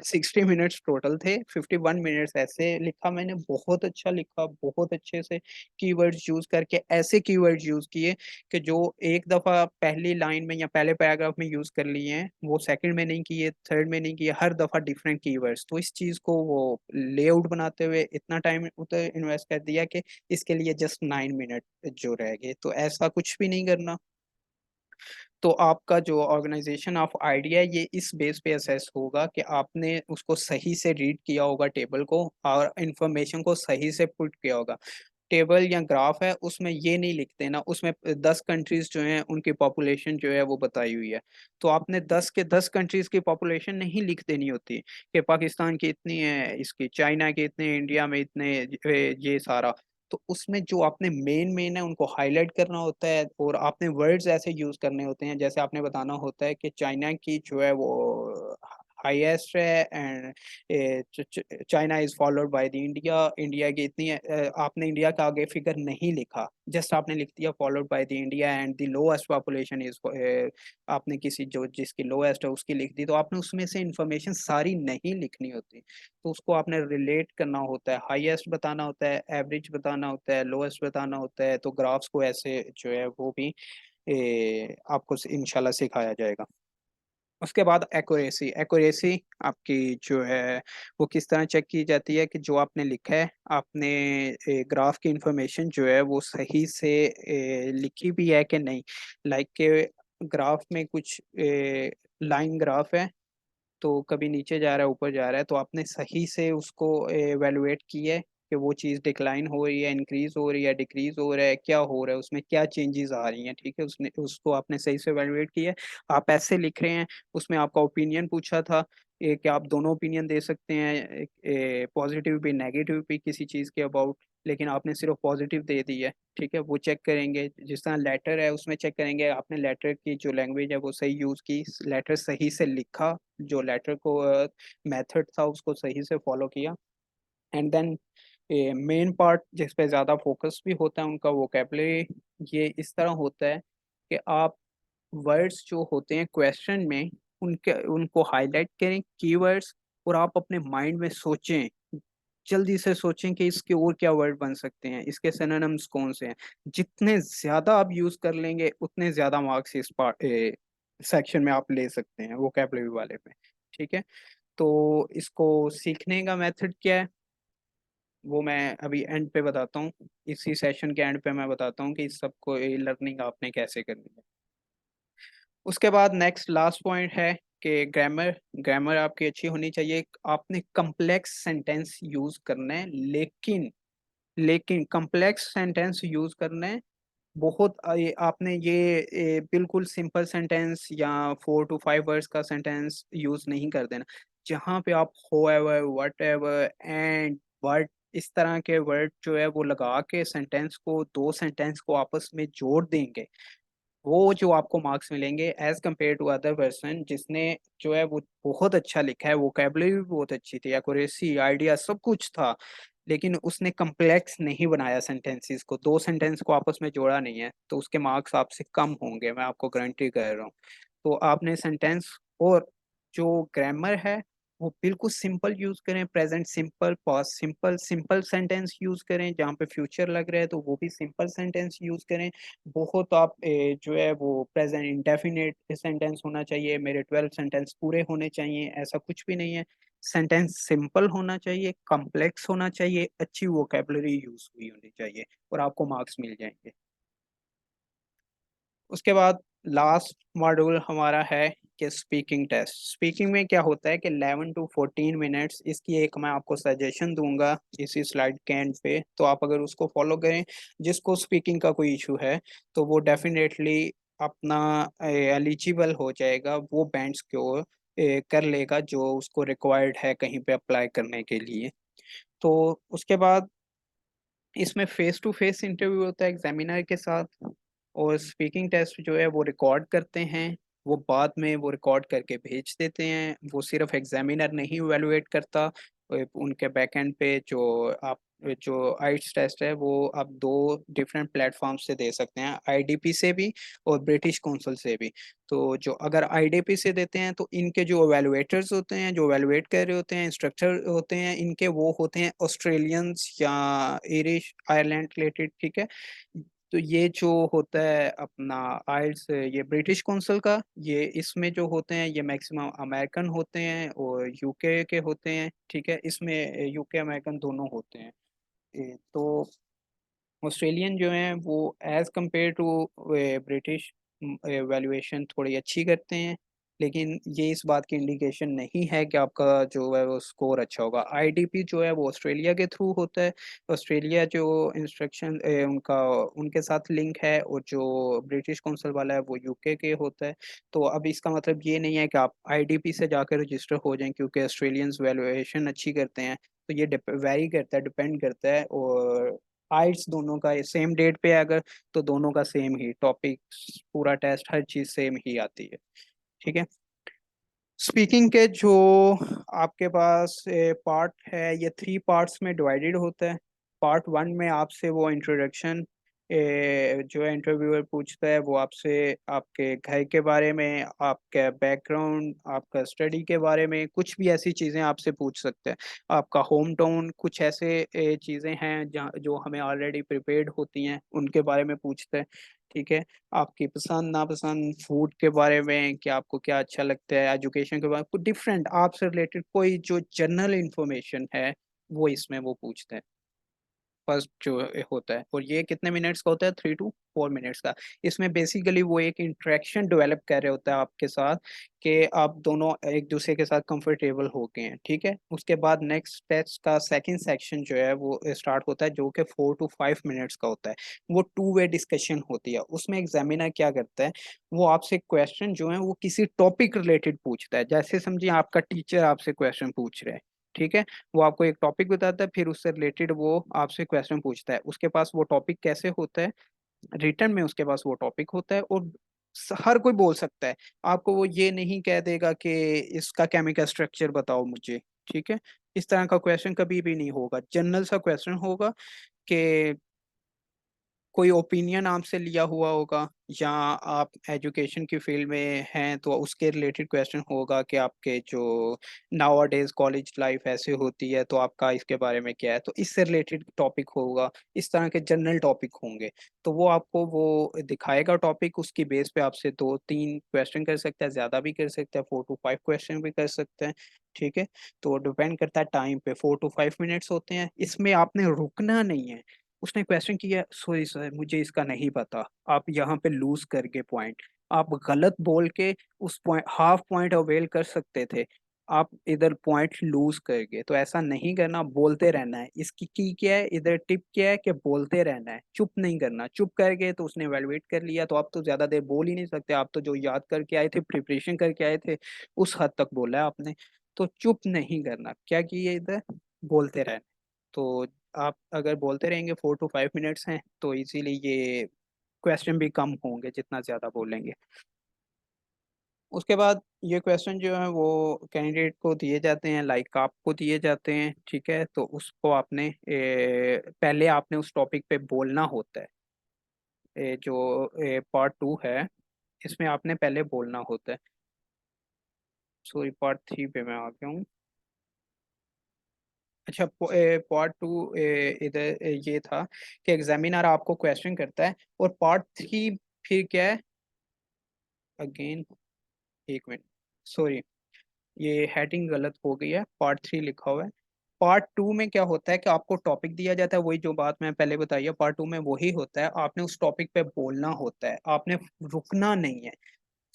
60 मिनट्स टोटल थे, 51 मिनट्स ऐसे लिखा मैंने, बहुत अच्छा लिखा, बहुत अच्छे से कीवर्ड्स यूज करके, ऐसे कीवर्ड्स यूज किए कि जो एक दफा पहली लाइन में या पहले पैराग्राफ में यूज कर लिए हैं, वो सेकंड में नहीं किए, थर्ड में नहीं किए, हर दफा डिफरेंट कीवर्ड्स। तो इस चीज को वो लेआउट बनाते हुए इतना टाइम उतर इन्वेस्ट कर दिया कि इसके लिए जस्ट 9 मिनट जो रह गए। तो ऐसा कुछ भी नहीं करना। तो आपका जो ऑर्गेनाइजेशन ऑफ आइडिया, ये इस बेस पे असेस होगा कि आपने उसको सही से रीड किया होगा टेबल को, और इंफॉर्मेशन को सही से पुट किया होगा। टेबल या ग्राफ है, उसमें ये नहीं लिखते ना, उसमें 10 कंट्रीज जो हैं उनकी पॉपुलेशन जो है वो बताई हुई है, तो आपने 10 के 10 कंट्रीज की पॉपुलेशन नहीं लिख देनी होती कि पाकिस्तान की इतनी है, इसकी चाइना के इतने, इंडिया में इतने, ये सारा। तो उसमें जो आपने मेन मेन है उनको हाईलाइट करना होता है, और आपने वर्ड्स ऐसे यूज करने होते हैं, जैसे आपने बताना होता है कि चाइना की जो है वो हाईएस्ट है, and China is followed by the India, India की इतनी है। आपने इंडिया का आगे फिगर नहीं लिखा, जस्ट आपने लिख दिया followed by the India and the lowest population is, आपने किसी जो जिसकी लोएस्ट है उसकी लिख दी, तो आपने उसमें से इंफॉर्मेशन सारी नहीं लिखनी होती, तो उसको आपने रिलेट करना होता है, हाईएस्ट बताना होता है, एवरेज बताना होता है, लोएस्ट बताना होता है। तो ग्राफ्स को ऐसे जो है वो भी आपको इंशाल्लाह सिखाया जाएगा। उसके बाद एक्यूरेसी, एक्यूरेसी आपकी जो है वो किस तरह चेक की जाती है कि जो आपने लिखा है, आपने ग्राफ की इंफॉर्मेशन जो है वो सही से लिखी भी है कि नहीं। लाइक के ग्राफ में कुछ लाइन ग्राफ है, तो कभी नीचे जा रहा है, ऊपर जा रहा है, तो आपने सही से उसको एवेलुएट किया है कि वो चीज़ डिक्लाइन हो रही है, इंक्रीज हो रही है, डिक्रीज हो रहा है, क्या हो रहा है, उसमें क्या चेंजेस आ रही हैं, ठीक है। उसने उसको आपने सही से एवेलुएट किया है। आप ऐसे लिख रहे हैं, उसमें आपका ओपिनियन पूछा था, कि आप दोनों ओपिनियन दे सकते हैं, पॉजिटिव भी नेगेटिव भी किसी चीज़ के अबाउट, लेकिन आपने सिर्फ पॉजिटिव दे दी है, ठीक है। वो चेक करेंगे, जिस तरह लेटर है उसमें चेक करेंगे आपने लेटर की जो लैंग्वेज है वो सही यूज़ की, लेटर सही से लिखा, जो लेटर को मेथड था उसको सही से फॉलो किया। एंड देन मेन पार्ट जिस पे ज़्यादा फोकस भी होता है उनका वोकेबलरी, ये इस तरह होता है कि आप वर्ड्स जो होते हैं क्वेश्चन में, उनके उनको हाईलाइट करें कीवर्ड्स, और आप अपने माइंड में सोचें जल्दी से सोचें कि इसके और क्या वर्ड बन सकते हैं, इसके सिनोनिम्स कौन से हैं। जितने ज्यादा आप यूज कर लेंगे उतने ज्यादा मार्क्स इस पार्ट सेक्शन में आप ले सकते हैं वोकैबुलरी वाले में। ठीक है, तो इसको सीखने का मेथड क्या है वो मैं अभी एंड पे बताता हूँ। इसी सेशन के एंड पे मैं बताता हूँ कि इस सबको लर्निंग आपने कैसे करनी है। उसके बाद नेक्स्ट लास्ट पॉइंट है कि ग्रामर। ग्रामर आपकी अच्छी होनी चाहिए। आपने कम्प्लेक्स सेंटेंस यूज करना है, लेकिन कम्प्लेक्स सेंटेंस यूज करना है बहुत। आपने बिल्कुल सिंपल सेंटेंस या 4 to 5 वर्ड्स का सेंटेंस यूज नहीं कर देना। जहाँ पे आप होएवर, वट एवर एंड बट इस तरह के वर्ड जो है वो लगा के सेंटेंस को, दो सेंटेंस को आपस में जोड़ देंगे, वो जो आपको मार्क्स मिलेंगे as compare to other person जिसने जो है वो बहुत अच्छा लिखा है, वोकेबलरी भी बहुत अच्छी थी, एक्यूरेसी, आइडिया सब कुछ था, लेकिन उसने कम्प्लेक्स नहीं बनाया सेंटेंसेस को, दो सेंटेंस को आपस में जोड़ा नहीं है, तो उसके मार्क्स आपसे कम होंगे, मैं आपको गारंटी कर रहा हूँ। तो आपने सेंटेंस और जो ग्रामर है वो बिल्कुल सिंपल यूज करें, present simple, past simple, simple sentence use करें, जहाँ पे फ्यूचर लग रहा है तो वो भी सिंपल सेंटेंस यूज करें। बहुत आप जो है वो प्रेजेंट इंडेफिनिट सेंटेंस होना चाहिए, मेरे 12 सेंटेंस पूरे होने चाहिए, ऐसा कुछ भी नहीं है। सेंटेंस सिंपल होना चाहिए, कॉम्प्लेक्स होना चाहिए, अच्छी वोकेबलरी यूज हुई होनी चाहिए, और आपको मार्क्स मिल जाएंगे। उसके बाद लास्ट मॉड्यूल हमारा है कि स्पीकिंग टेस्ट। स्पीकिंग में क्या होता है कि 11 to 14 मिनट्स, इसकी एक मैं आपको सजेशन दूंगा इसी स्लाइड के एंड पे, तो आप अगर उसको फॉलो करें, जिसको स्पीकिंग का कोई इशू है तो वो डेफिनेटली अपना एलिजिबल हो जाएगा, वो बैंड्स को कर लेगा जो उसको रिक्वायर्ड है कहीं पे अप्लाई करने के लिए। तो उसके बाद इसमें फेस टू फेस इंटरव्यू होता है एग्जामिनर के साथ, और स्पीकिंग टेस्ट जो है वो रिकॉर्ड करते हैं, वो बाद में वो रिकॉर्ड करके भेज देते हैं। वो सिर्फ एग्जामिनर नहीं इवेलुएट करता, उनके बैकएंड पे जो आइट्स टेस्ट है वो आप दो डिफरेंट प्लेटफॉर्म से दे सकते हैं, आईडीपी से भी और ब्रिटिश काउंसिल से भी। तो जो अगर आईडीपी से देते हैं तो इनके जो एवेलुएटर्स होते हैं, जो एवेलुएट कर रहे होते हैं, इंस्ट्रक्टर होते हैं इनके, वो होते हैं ऑस्ट्रेलियंस या irish आयरलैंड रिलेटेड। ठीक है, तो ये जो होता है अपना आइल्स, ये ब्रिटिश काउंसिल का, ये इसमें जो होते हैं ये मैक्सिमम अमेरिकन होते हैं और यूके के होते हैं। ठीक है, इसमें यूके अमेरिकन दोनों होते हैं। तो ऑस्ट्रेलियन जो हैं वो as compare to British valuation थोड़ी अच्छी करते हैं, लेकिन ये इस बात की इंडिकेशन नहीं है कि आपका जो है वो स्कोर अच्छा होगा। आईडीपी जो है वो ऑस्ट्रेलिया के थ्रू होता है, ऑस्ट्रेलिया जो इंस्ट्रक्शन उनका उनके साथ लिंक है, और जो ब्रिटिश काउंसिल वाला है वो यूके के होता है। तो अब इसका मतलब ये नहीं है कि आप आईडीपी से जाकर रजिस्टर हो जाएं क्योंकि ऑस्ट्रेलियंस वैल्यूएशन अच्छी करते हैं। तो ये वेरी करता है, डिपेंड करता है। और आइट्स दोनों का सेम डेट पे है अगर, तो दोनों का सेम ही टॉपिक, पूरा टेस्ट, हर चीज सेम ही आती है। ठीक है, स्पीकिंग के जो आपके पास पार्ट है ये 3 पार्ट्स में डिवाइडेड होता है। पार्ट 1 में आपसे वो इंट्रोडक्शन, जो है इंटरव्यूअर पूछता है वो आपसे आपके घर के बारे में, आपका बैकग्राउंड, आपका स्टडी के बारे में, कुछ भी ऐसी चीज़ें आपसे पूछ सकते हैं, आपका होम टाउन, कुछ ऐसे चीज़ें हैं जहाँ जो हमें ऑलरेडी प्रिपेयर्ड होती हैं उनके बारे में पूछते हैं। ठीक है, आपकी पसंद नापसंद, फूड के बारे में कि आपको क्या अच्छा लगता है, एजुकेशन के बारे में, कुछ डिफरेंट आपसे रिलेटेड कोई जो जनरल इंफॉर्मेशन है वो इसमें वो पूछते हैं। फर्स्ट जो होता है, और ये कितने मिनट्स का होता है, 3 to 4 मिनट्स का। इसमें बेसिकली वो एक इंटरेक्शन डेवलप कर रहे होता है आपके साथ कि आप दोनों एक दूसरे के साथ कंफर्टेबल हो गए हैं। ठीक है, उसके बाद नेक्स्ट टेस्ट का सेकंड सेक्शन जो है वो स्टार्ट होता है, जो कि 4 to 5 मिनट्स का होता है। वो टू वे डिस्कशन होती है। उसमें एग्जामिनर क्या करता है, वो आपसे क्वेश्चन जो है वो किसी टॉपिक रिलेटेड पूछता है। जैसे समझिए आपका टीचर आपसे क्वेश्चन पूछ रहे हैं, ठीक है, वो आपको एक टॉपिक बताता है, फिर उससे रिलेटेड वो आपसे क्वेश्चन पूछता है। उसके पास वो टॉपिक कैसे होता है, रिटर्न में उसके पास वो टॉपिक होता है, और हर कोई बोल सकता है। आपको वो ये नहीं कह देगा कि इसका केमिकल स्ट्रक्चर बताओ मुझे। ठीक है, इस तरह का क्वेश्चन कभी भी नहीं होगा, जनरल सा क्वेश्चन होगा कि कोई ओपिनियन आपसे लिया हुआ होगा, या आप एजुकेशन की फील्ड में हैं तो उसके रिलेटेड क्वेश्चन होगा कि आपके जो नाउ डेज कॉलेज लाइफ ऐसे होती है तो आपका इसके बारे में क्या है, तो इससे रिलेटेड टॉपिक होगा। इस तरह के जनरल टॉपिक होंगे, तो वो आपको वो दिखाएगा टॉपिक, उसकी बेस पे आपसे 2-3 क्वेश्चन कर सकता है, ज़्यादा भी कर सकता है, 4 to 5 क्वेश्चन भी कर सकते हैं। ठीक है, तो डिपेंड करता है टाइम पे। 4 to 5 मिनट्स होते हैं, इसमें आपने रुकना नहीं है। उसने क्वेश्चन किया, सॉरी सर मुझे इसका नहीं पता, आप यहाँ पे लूज कर गए पॉइंट, आप गलत बोल के उस पॉइंट हाफ पॉइंट अवेल कर सकते थे, आप इधर पॉइंट लूज कर गए। तो ऐसा नहीं करना, बोलते रहना है। इसकी की क्या है, इधर टिप क्या है कि बोलते रहना है, चुप नहीं करना। चुप कर गए तो उसने वैल्यूएट कर लिया, तो आप तो ज्यादा देर बोल ही नहीं सकते, आप तो जो याद करके आए थे, प्रिपरेशन करके आए थे, उस हद तक बोला है आपने। तो चुप नहीं करना, क्या किए इधर, बोलते रहना। तो आप अगर बोलते रहेंगे, 4 to 5 मिनट्स हैं, तो इजीली ये क्वेश्चन भी कम होंगे जितना ज्यादा बोलेंगे। उसके बाद ये क्वेश्चन जो है वो कैंडिडेट को दिए जाते हैं, लाइक आपको दिए जाते हैं। ठीक है, तो उसको आपने पहले आपने उस टॉपिक पे बोलना होता है। जो पार्ट 2 है, इसमें आपने पहले बोलना होता है। सॉरी, पार्ट 3 पे मैं आ गया हूँ। अच्छा, पार्ट 2 इधर ये था कि एग्जामिनर आपको क्वेश्चन करता है, और पार्ट 3 फिर क्या है, अगेन, एक मिनट, सॉरी, ये हेडिंग गलत हो गई है, पार्ट 3 लिखा हुआ है। पार्ट 2 में क्या होता है कि आपको टॉपिक दिया जाता है, वही जो बात मैं पहले बताई है, पार्ट 2 में वही होता है, आपने उस टॉपिक पे बोलना होता है, आपने रुकना नहीं है।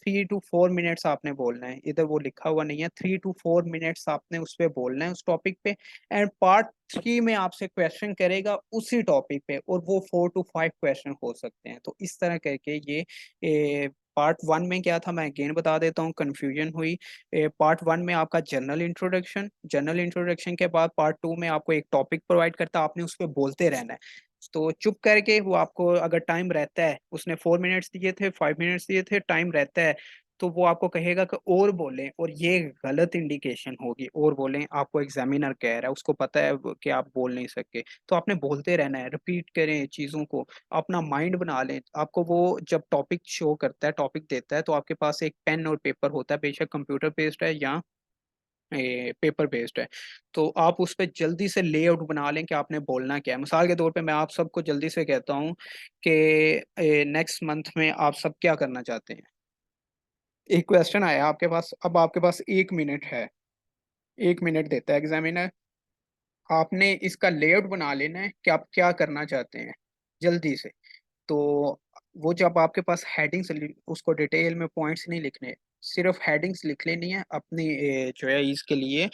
3 to 4 मिनट्स आपने बोलना है, इधर वो लिखा हुआ नहीं है, 3 to 4 मिनट्स आपने उस पे बोलना है, उस टॉपिक पे। एंड पार्ट 3 में आपसे क्वेश्चन करेगा उसी टॉपिक पे, और वो 4 to 5 क्वेश्चन हो सकते हैं। तो इस तरह करके ये पार्ट 1 में क्या था, मैं अगेन बता देता हूँ, कंफ्यूजन हुई। पार्ट 1 में आपका जनरल इंट्रोडक्शन के बाद पार्ट 2 में आपको एक टॉपिक प्रोवाइड करता है, आपने उस पर बोलते रहना है। तो चुप करके वो आपको, अगर टाइम रहता है, उसने 4 मिनट्स दिए थे, 5 मिनट्स दिए थे, टाइम रहता है, तो वो आपको कहेगा कि और बोलें, और ये गलत इंडिकेशन होगी। और बोलें, आपको एग्जामिनर कह रहा है, उसको पता है कि आप बोल नहीं सकते, तो आपने बोलते रहना है, रिपीट करें चीज़ों को, अपना माइंड बना लें। आपको वो जब टॉपिक शो करता है, टॉपिक देता है, तो आपके पास एक पेन और पेपर होता है, बेशक कंप्यूटर बेस्ड है या पेपर बेस्ड है। तो आप उस पर जल्दी से लेआउट बना लें कि आपने बोलना क्या है। मिसाल के तौर पे मैं आप सबको जल्दी से कहता हूँ कि नेक्स्ट मंथ में आप सब क्या करना चाहते हैं। एक क्वेश्चन आया आपके पास, अब आपके पास 1 मिनट है, 1 मिनट देता है एग्जामिनर, आपने इसका लेआउट बना लेना है कि आप क्या करना चाहते हैं जल्दी से। तो वो जब आपके पास हेडिंग्स, उसको डिटेल में पॉइंट्स नहीं लिखने, सिर्फ हेडिंग्स लिख लेनी है अपनी जो है इसके लिए।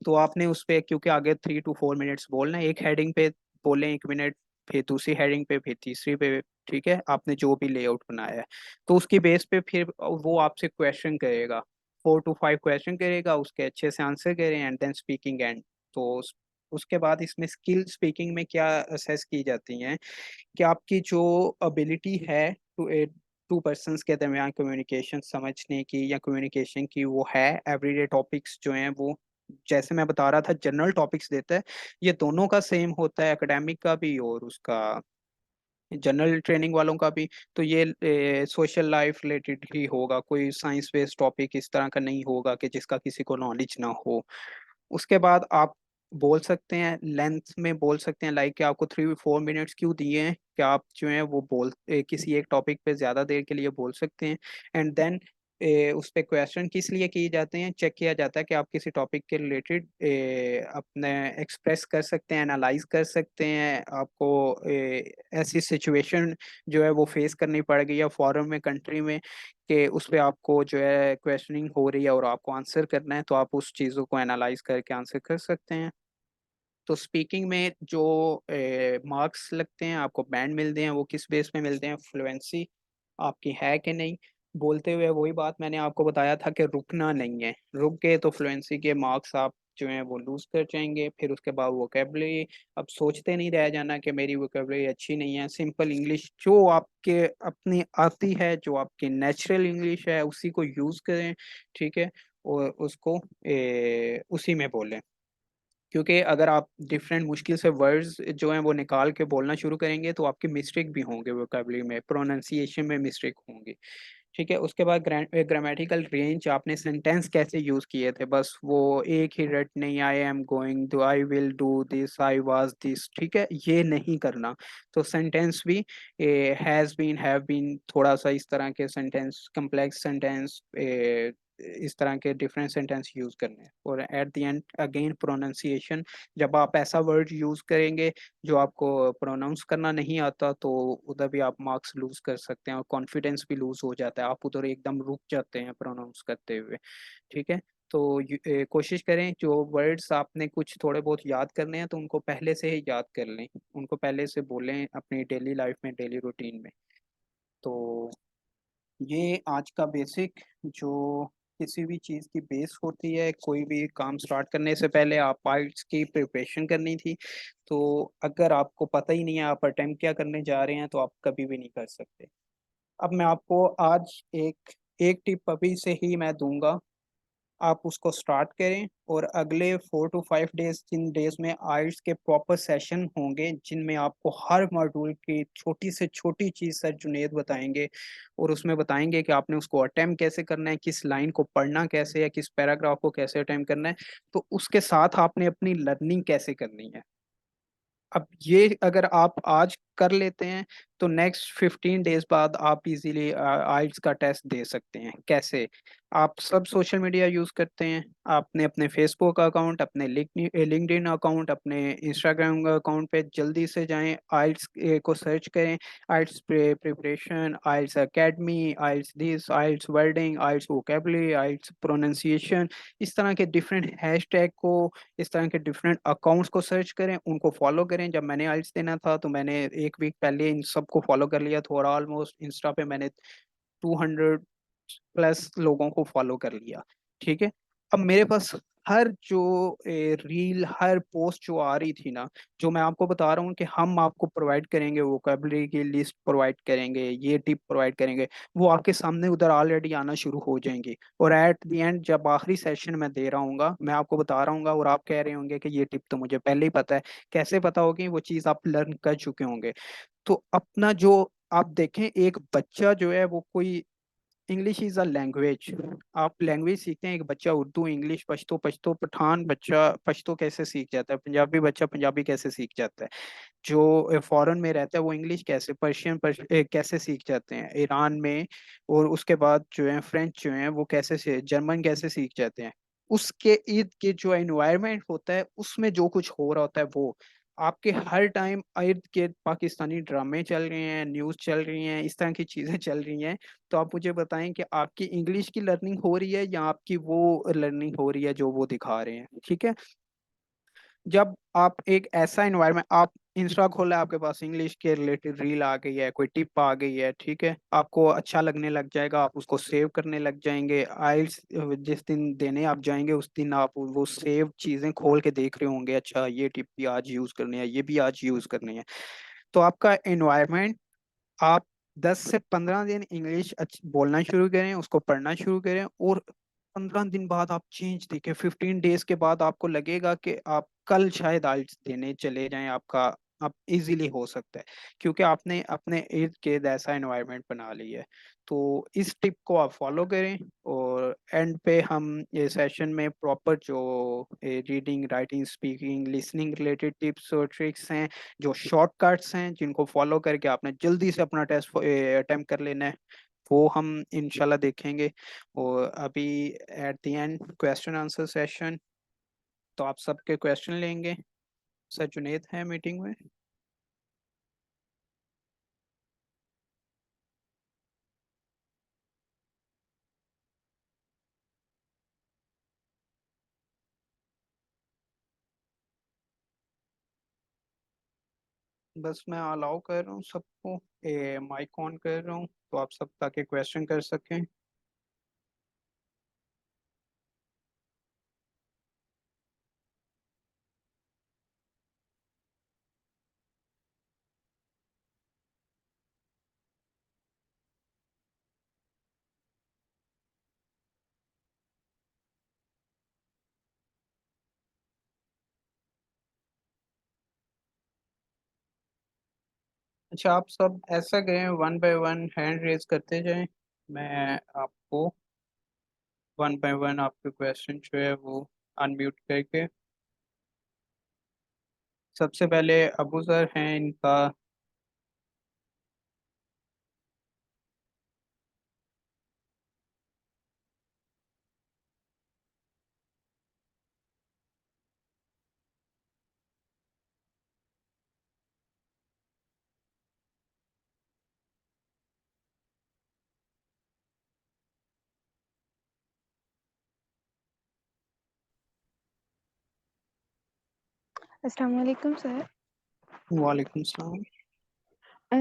तो आपने उस पे, क्योंकि आगे 3 to 4 मिनट्स बोलना है, एक हेडिंग पे बोले 1 मिनट, फिर दूसरी हेडिंग पे, फिर तीसरी पे। ठीक है, आपने जो भी लेआउट बनाया है, तो उसकी बेस पे फिर वो आपसे क्वेश्चन करेगा, 4 to 5 क्वेश्चन करेगा, उसके अच्छे से आंसर करें, एंड देन स्पीकिंग एंड। तो उसके बाद इसमें स्किल स्पीकिंग में क्या असेस की जाती हैं कि आपकी जो एबिलिटी है टू पर्सन्स के दरमियान कम्युनिकेशन समझने की या कम्युनिकेशन की, वो है। एवरीडे टॉपिक्स जो हैं वो, जैसे मैं बता रहा था, जनरल टॉपिक्स देता है, ये दोनों का सेम होता है, एकेडमिक का भी और उसका जनरल ट्रेनिंग वालों का भी। तो ये सोशल लाइफ रिलेटेड ही होगा, कोई साइंस बेस्ड टॉपिक इस तरह का नहीं होगा कि जिसका किसी को नॉलेज ना हो। उसके बाद आप बोल सकते हैं, लेंथ में बोल सकते हैं, लाइक कि आपको 3 4 मिनट्स क्यों दिए हैं, कि आप जो है वो किसी एक टॉपिक पे ज़्यादा देर के लिए बोल सकते हैं। एंड देन उस पे क्वेश्चन किस लिए किए जाते हैं, चेक किया जाता है कि आप किसी टॉपिक के रिलेटेड अपने एक्सप्रेस कर सकते हैं, एनालाइज कर सकते हैं। आपको ऐसी सिचुएशन जो है वो फेस करनी पड़ेगी, या फॉरेन में, कंट्री में, कि उस पे आपको जो है क्वेश्चनिंग हो रही है और आपको आंसर करना है, तो आप उस चीज़ों को एनालाइज करके आंसर कर सकते हैं। तो स्पीकिंग में जो मार्क्स लगते हैं, आपको बैंड मिलते हैं, वो किस बेस पे मिलते हैं, फ्लुएंसी आपकी है कि नहीं बोलते हुए। वही बात मैंने आपको बताया था कि रुकना नहीं है, रुक गए तो फ्लुएंसी के मार्क्स आप जो हैं वो लूज कर जाएंगे। फिर उसके बाद वोकेबलरी, अब सोचते नहीं रह जाना कि मेरी वोकेबलरी अच्छी नहीं है। सिंपल इंग्लिश जो आपके अपनी आती है, जो आपकी नेचुरल इंग्लिश है, उसी को यूज़ करें। ठीक है, और उसको उसी में बोलें। क्योंकि अगर आप डिफरेंट मुश्किल से वर्ड्स जो हैं वो निकाल के बोलना शुरू करेंगे तो आपके मिस्टेक भी होंगे, वोकेबलरी में, प्रोनाउंसिएशन में मिस्टेक होंगी। ठीक है, उसके बाद ग्रामेटिकल रेंज, आपने सेंटेंस कैसे यूज किए थे, बस वो एक ही रट नहीं, I am going to, I will do this, I was this, ठीक है, ये नहीं करना। तो सेंटेंस भी हैज बीन, हैव बीन, थोड़ा सा इस तरह के सेंटेंस, कम्प्लेक्स सेंटेंस, इस तरह के डिफरेंट सेंटेंस यूज करने हैं। और at the end again pronunciation, जब आप ऐसा वर्ड यूज करेंगे जो आपको प्रोनाउंस करना नहीं आता तो उधर भी आप मार्क्स लूज कर सकते हैं और कॉन्फिडेंस भी लूज हो जाता है, आप उधर एकदम रुक जाते हैं प्रोनाउंस करते हुए। ठीक है, तो कोशिश करें जो वर्ड्स आपने कुछ थोड़े बहुत याद करने हैं तो उनको पहले से ही याद कर लें, उनको पहले से बोलें अपनी डेली लाइफ में, डेली रूटीन में। तो ये आज का बेसिक, जो किसी भी चीज़ की बेस होती है, कोई भी काम स्टार्ट करने से पहले आप आइल्स की प्रिपरेशन करनी थी। तो अगर आपको पता ही नहीं है आप अटेम्प्ट क्या करने जा रहे हैं तो आप कभी भी नहीं कर सकते। अब मैं आपको आज एक एक टिप अभी से ही मैं दूंगा, आप उसको स्टार्ट करें और अगले 4 to 5 डेज, जिन डेज में आइल्स के प्रॉपर सेशन होंगे जिनमें आपको हर मॉड्यूल की छोटी से छोटी चीज़ सर जुनेद बताएंगे और उसमें बताएंगे कि आपने उसको अटेम्प्ट कैसे करना है, किस लाइन को पढ़ना कैसे है, किस पैराग्राफ को कैसे अटेम्प्ट करना है, तो उसके साथ आपने अपनी लर्निंग कैसे करनी है। अब ये अगर आप आज कर लेते हैं तो नेक्स्ट 15 डेज बाद आप इजीली आइल्स का टेस्ट दे सकते हैं। कैसे? आप सब सोशल मीडिया यूज करते हैं, आपने अपने फेसबुक अकाउंट, अपने लिंक्डइन अकाउंट, अपने इंस्टाग्राम अकाउंट पे जल्दी से जाएं, आइल्स को सर्च करें, IELTS preparation, IELTS academy, IELTS this, IELTS wording, IELTS vocabulary, IELTS pronunciation, इस तरह के डिफरेंट हैशटैग को, इस तरह के डिफरेंट अकाउंट्स को सर्च करें, उनको फॉलो करें। जब मैंने आइल्स देना था तो मैंने एक वीक पहले इन सबको फॉलो कर लिया था और ऑलमोस्ट इंस्टा पे मैंने 200+ लोगों को फॉलो कर लिया। ठीक है, अब मेरे पास हर जो रील, हर पोस्ट जो आ रही थी ना, जो मैं आपको बता रहा हूँ कि हम आपको प्रोवाइड करेंगे, वोकेबलरी की लिस्ट प्रोवाइड करेंगे, ये टिप प्रोवाइड करेंगे, वो आपके सामने उधर ऑलरेडी आना शुरू हो जाएंगी। और एट द एंड जब आखिरी सेशन में दे रहा हूँ मैं आपको बता रहा हूँ और आप कह रहे होंगे कि ये टिप तो मुझे पहले ही पता है। कैसे पता होगी? वो चीज़ आप लर्न कर चुके होंगे। तो अपना जो, आप देखें एक बच्चा जो है वो कोई, इंग्लिश इज अ लैंग्वेज, आप लैंग्वेज सीखते हैं, एक बच्चा उर्दू, इंग्लिश, पश्तो, पश्तो पठान बच्चा पश्तो कैसे सीख जाता है, पंजाबी बच्चा पंजाबी कैसे सीख जाता है, जो फॉरेन में रहता है वो इंग्लिश कैसे, पर्शियन कैसे सीख जाते हैं ईरान में, और उसके बाद जो है फ्रेंच जो है वो कैसे से, जर्मन कैसे सीख जाते हैं। उसके इर्द के जो एनवायरनमेंट होता है उसमें जो कुछ हो रहा होता है वो आपके हर टाइम इर्द गिर्द, पाकिस्तानी ड्रामे चल रहे हैं, न्यूज़ चल रही हैं, इस तरह की चीज़ें चल रही हैं। तो आप मुझे बताएं कि आपकी इंग्लिश की लर्निंग हो रही है या आपकी वो लर्निंग हो रही है जो वो दिखा रहे हैं। ठीक है, जब आप एक ऐसा इन्वायरमेंट, आप इंस्टा खोला, आपके पास इंग्लिश के रिलेटेड रील आ गई है, कोई टिप आ गई है, ठीक है, आपको अच्छा लगने लग जाएगा, आप उसको सेव करने लग जाएंगे। आइल्स जिस दिन देने आप जाएंगे उस दिन आप वो सेव चीजें खोल के देख रहे होंगे, अच्छा ये टिप भी आज यूज करनी है, ये भी आज यूज करनी है। तो आपका एनवायरमेंट, आप 10 से 15 दिन इंग्लिश बोलना शुरू करें, उसको पढ़ना शुरू करें, और 15 दिन बाद आप चेंज देखें, 15 डेज के बाद आपको लगेगा कि आप कल शायद आइल्स देने चले जाएं, आपका आप इजीली हो सकता है, क्योंकि आपने अपने इर्द गिर्द ऐसा एनवायरनमेंट बना लिया है। तो इस टिप को आप फॉलो करें और एंड पे हम ये सेशन में प्रॉपर जो reading, writing, speaking, listening related tips और ट्रिक्स हैं, जो शॉर्टकट्स हैं जिनको फॉलो करके आपने जल्दी से अपना टेस्ट अटेम्प्ट कर लेना है, वो हम इंशाल्लाह देखेंगे। और अभी at the end question answer session, तो आप सबके क्वेश्चन लेंगे। सर जुनेद है मीटिंग में। बस मैं अलाउ कर रहा हूँ सबको, माइक ऑन कर रहा हूँ तो आप सब ताकि क्वेश्चन कर सकें। अच्छा, आप सब ऐसा करें, one by one hand raise करते जाएं। मैं आपको वन बाय वन आपके क्वेश्चन जो है वो अनम्यूट करके, सबसे पहले अबू सर हैं इनका। अस्सलाम वालेकुम सर। वालेकुम सलाम।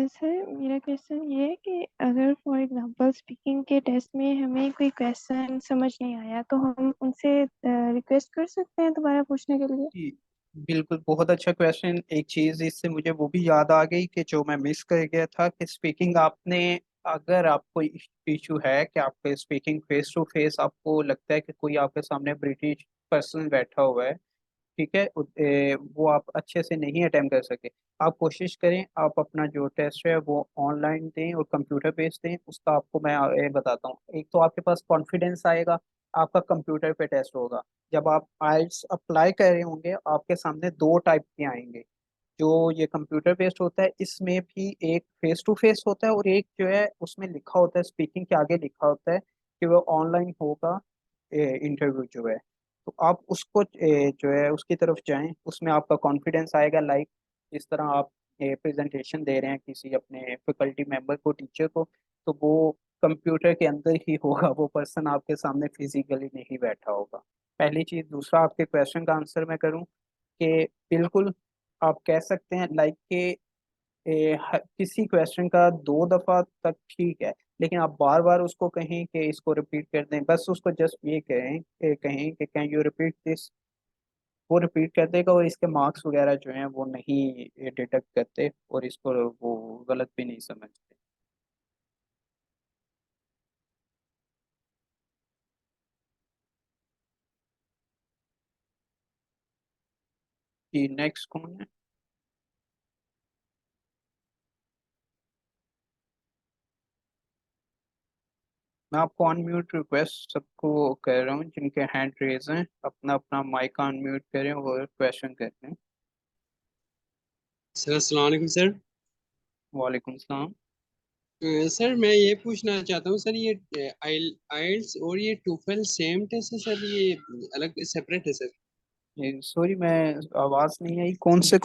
सर मेरा क्वेश्चन ये है कि अगर फॉर एग्जांपल स्पीकिंग के टेस्ट में हमें कोई क्वेश्चन समझ नहीं आया तो हम उनसे रिक्वेस्ट कर सकते हैं दोबारा पूछने के लिए। जी बिल्कुल, बहुत अच्छा क्वेश्चन। एक चीज इससे मुझे वो भी याद आ गई कि जो मैं मिस कर गया था कि स्पीकिंग आपने, अगर आपको इशू है कि आपके स्पीकिंग फेस टू फेस आपको लगता है कि कोई आपके सामने ब्रिटिश पर्सन बैठा हुआ है, ठीक है, वो आप अच्छे से नहीं अटेम्प्ट कर सके, आप कोशिश करें आप अपना जो टेस्ट है वो ऑनलाइन दें और कंप्यूटर बेस्ड दें। उसका आपको मैं बताता हूँ। एक तो आपके पास कॉन्फिडेंस आएगा, आपका कंप्यूटर पे टेस्ट होगा। जब आप आइल्स अप्लाई कर रहे होंगे आपके सामने दो टाइप के आएंगे। जो ये कंप्यूटर बेस्ड होता है इसमें भी एक फेस टू फेस होता है, और एक जो है उसमें लिखा होता है, स्पीकिंग के आगे लिखा होता है कि वो ऑनलाइन होगा इंटरव्यू जो है। तो आप उसको जो है उसकी तरफ जाएं, उसमें आपका कॉन्फिडेंस आएगा। लाइक जिस तरह आप प्रेजेंटेशन दे रहे हैं किसी अपने फैकल्टी मेंबर को, टीचर को, तो वो कंप्यूटर के अंदर ही होगा, वो पर्सन आपके सामने फिजिकली नहीं बैठा होगा। पहली चीज। दूसरा, आपके क्वेश्चन का आंसर मैं करूं कि बिल्कुल आप कह सकते हैं लाइक के किसी क्वेश्चन का दो दफा तक ठीक है, लेकिन आप बार बार उसको कहें कि इसको रिपीट कर दें, बस उसको जस्ट ये कहें कि कैन यू रिपीट दिस, वो रिपीट कर देगा और इसके मार्क्स वगैरह जो हैं वो नहीं डिटेक्ट करते और इसको वो गलत भी नहीं समझते। जी, नेक्स्ट कौन है? मैं आपको अनम्यूट रिक्वेस्ट सबको कर रहा हूँ जिनके हैंड रेज हैं, अपना अपना माइक अनम्यूट करें और क्वेश्चन करें। सर अस्सलाम वालेकुम सर। वालेकुम सलाम। सर मैं ये पूछना चाहता हूँ सर, ये आइल्स और ये टोफल सेम टेस्ट है सर, ये अलग सेपरेट है सर? सॉरी, मैं आवाज नहीं आई, कौन से?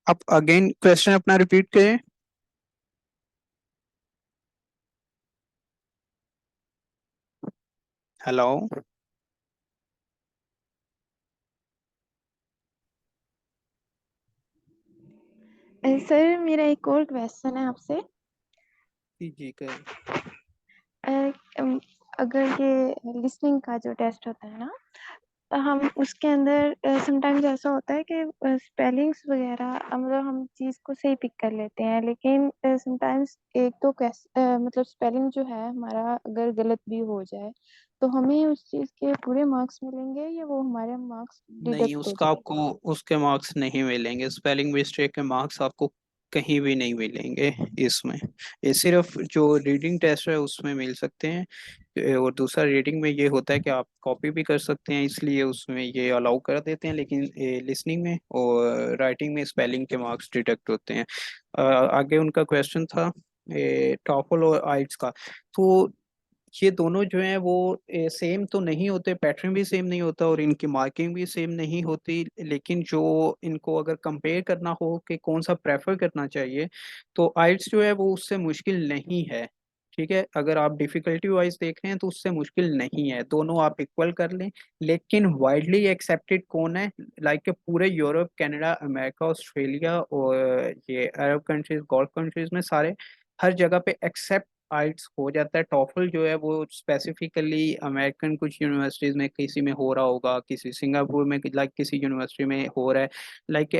आप अगेन क्वेश्चन अपना रिपीट करें। हेलो। सर मेरा एक और क्वेश्चन है आपसे। जी जी कर। अ, अम, अगर ये लिसनिंग का जो टेस्ट होता है ना, तो हम उसके अंदर समटाइम्स ऐसा होता है कि स्पेलिंग्स वगैरह मतलब हम चीज़ को सही पिक कर लेते हैं, लेकिन समटाइम्स एक दो मतलब स्पेलिंग जो है हमारा अगर गलत भी हो जाए तो हमें उस चीज़ के पूरे मार्क्स मिलेंगे या वो हमारे मार्क्स नहीं, डिडक्ट हो उसका जाएंगे? आपको उसके मार्क्स नहीं मिलेंगे, स्पेलिंग मिस्टेक के मार्क्स आपको कहीं भी नहीं मिलेंगे इसमें। ये सिर्फ जो रीडिंग टेस्ट है उसमें मिल सकते हैं। और दूसरा, रीडिंग में ये होता है कि आप कॉपी भी कर सकते हैं, इसलिए उसमें ये अलाउ कर देते हैं, लेकिन लिसनिंग में और राइटिंग में स्पेलिंग के मार्क्स डिडक्ट होते हैं। आगे उनका क्वेश्चन था टॉफल और आइट्स का। तो ये दोनों जो हैं वो सेम तो नहीं होते, पैटर्न भी सेम नहीं होता और इनकी मार्किंग भी सेम नहीं होती, लेकिन जो इनको अगर कंपेयर करना हो कि कौन सा प्रेफर करना चाहिए, तो आइल्स जो है वो उससे मुश्किल नहीं है। ठीक है, अगर आप डिफिकल्टी वाइज देख रहे हैं तो उससे मुश्किल नहीं है, दोनों आप इक्वल कर लें। लेकिन वाइडली एक्सेप्टेड कौन है? लाइक पूरे यूरोप, कनाडा, अमेरिका, ऑस्ट्रेलिया और ये अरब कंट्रीज, गल्फ कंट्रीज में सारे हर जगह पे एक्सेप्ट आइल्स हो जाता है। टॉफल जो है वो स्पेसिफिकली अमेरिकन कुछ यूनिवर्सिटीज में किसी में हो रहा होगा, किसी सिंगापुर में लाइक किसी यूनिवर्सिटी में हो रहा है। लाइक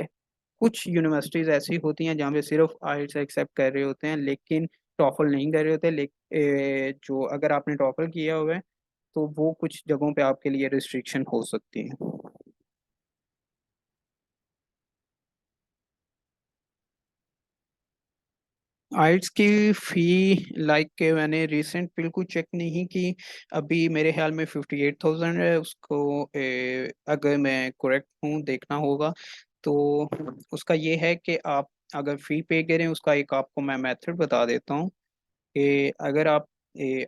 कुछ यूनिवर्सिटीज ऐसी होती हैं जहाँ पे सिर्फ आइल्स एक्सेप्ट कर रहे होते हैं लेकिन टॉफल नहीं कर रहे होते। जो अगर आपने टॉफल किया हुआ है तो वो कुछ जगहों पे आपके लिए रिस्ट्रिक्शन हो सकती है। आइल्स की फी लाइक के मैंने रिसेंट बिल्कुल चेक नहीं की, अभी मेरे ख्याल में 58,000 है उसको। अगर मैं करेक्ट हूँ देखना होगा। तो उसका ये है कि आप अगर फी पे करें, उसका एक आपको मैं मेथड बता देता हूँ कि अगर आप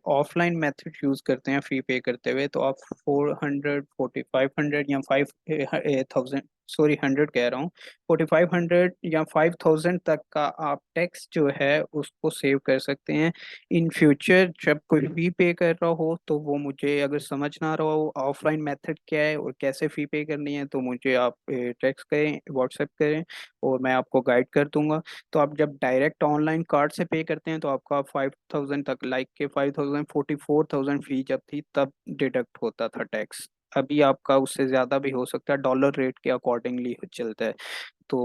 ऑफलाइन मेथड यूज करते हैं फी पे करते हुए, तो आप 400 4500 या 5000, सॉरी 100 कह रहा हूँ, 4500 या 5000 तक का आप टैक्स जो है उसको सेव कर सकते हैं। इन फ्यूचर जब कोई भी पे कर रहा हो, तो वो मुझे अगर समझ ना रहा हो ऑफलाइन मेथड क्या है और कैसे फी पे करनी है, तो मुझे आप टेक्स्ट करें, व्हाट्सएप करें, और मैं आपको गाइड कर दूंगा। तो आप जब डायरेक्ट ऑनलाइन कार्ड से पे करते हैं, तो आपका 5000 तक, लाइक के 5000, 44,000 फी जब थी तब डिडक्ट होता था टैक्स। अभी आपका उससे ज़्यादा भी हो सकता है, डॉलर रेट के अकॉर्डिंगली चलता है। तो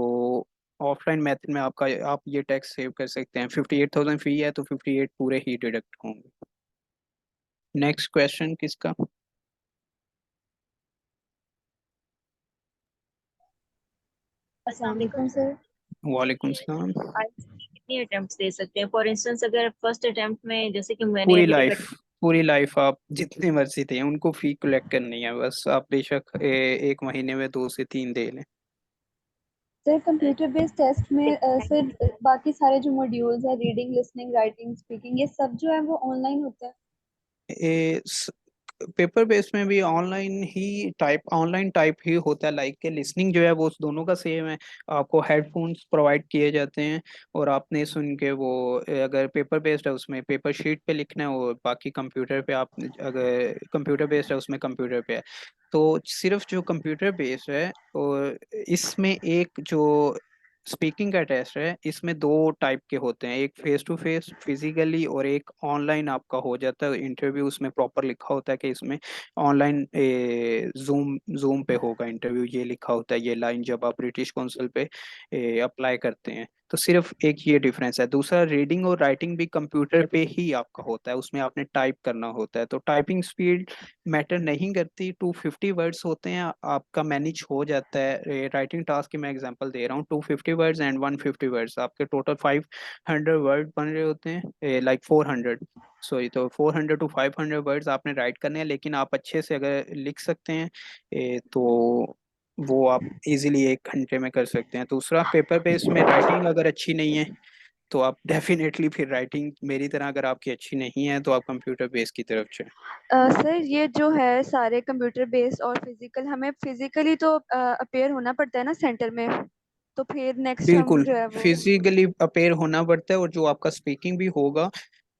ऑफलाइन मेथड में आपका आप ये टैक्स सेव कर सकते हैं। 58,000 फी है तो 58 पूरे ही डिडक्ट होंगे। नेक्स्ट क्वेश्चन किसका? अस्सलाम वालेकुम सर। वालेकुम सलाम। आइल्स की कितनी अटेम्प्ट दे सकते हैं? फॉर इंस्टेंस अगर फर्स्ट अटेम्प्ट में जैसे कि मैंने पूरी अभी तक लाइफ, पूरी लाइफ आप जितनी मर्जी थे उनको फी कलेक्ट करनी है, बस आप बेशक एक महीने में 2 से 3 दे लें। सर कंप्यूटर बेस्ड टेस्ट में सर बाकी सारे जो मॉड्यूल्स है, रीडिंग लिसनिंग राइटिंग स्पीकिंग, ये सब जो है वो ऑनलाइन होता है? पेपर बेस में भी ऑनलाइन टाइप ही होता है, लाइक के लिसनिंग जो है वो दोनों का सेम है। आपको हेडफोन्स प्रोवाइड किए जाते हैं और आपने सुन के वो अगर पेपर बेस्ड है उसमें पेपर शीट पे लिखना है, और बाकी कंप्यूटर पे आप अगर कंप्यूटर बेस्ड है उसमें कंप्यूटर पे है। तो सिर्फ जो कंप्यूटर बेस्ड है, और इसमें एक जो स्पीकिंग का टेस्ट है, इसमें 2 टाइप के होते हैं, एक फेस टू फेस फिजिकली और एक ऑनलाइन आपका हो जाता है इंटरव्यू। उसमें प्रॉपर लिखा होता है कि इसमें ऑनलाइन जूम जूम पे होगा इंटरव्यू, ये लिखा होता है ये लाइन जब आप ब्रिटिश काउंसिल पे अप्लाई करते हैं। तो सिर्फ एक ये डिफरेंस है। दूसरा, रीडिंग और राइटिंग भी कंप्यूटर पे ही आपका होता है, उसमें आपने टाइप करना होता है। तो टाइपिंग स्पीड मैटर नहीं करती, 250 वर्ड्स होते हैं, आपका मैनेज हो जाता है। राइटिंग टास्क की मैं एग्जांपल दे रहा हूँ, 250 वर्ड्स एंड 150 वर्ड्स, आपके टोटल 500 वर्ड बन रहे होते हैं, लाइक 400, सॉरी। तो 400 to 500 वर्ड्स आपने राइट करने हैं, लेकिन आप अच्छे से अगर लिख सकते हैं तो वो आप इजीली 1 घंटे में कर सकते हैं। दूसरा, पेपर बेस में राइटिंग अगर अच्छी नहीं है, तो आप डेफिनेटली फिर राइटिंग मेरी तरह अगर आपकी अच्छी नहीं है तो आप कंप्यूटर बेस की तरफ जाएं। सर ये जो है सारे कंप्यूटर बेस्ड और फिजिकल, हमें फिजिकली तो अपेयर होना पड़ता है ना सेंटर में, तो फिर नेक्स्ट हम बिल्कुल, जो है वो फिजिकली अपेयर होना पड़ता है, और जो आपका स्पीकिंग भी होगा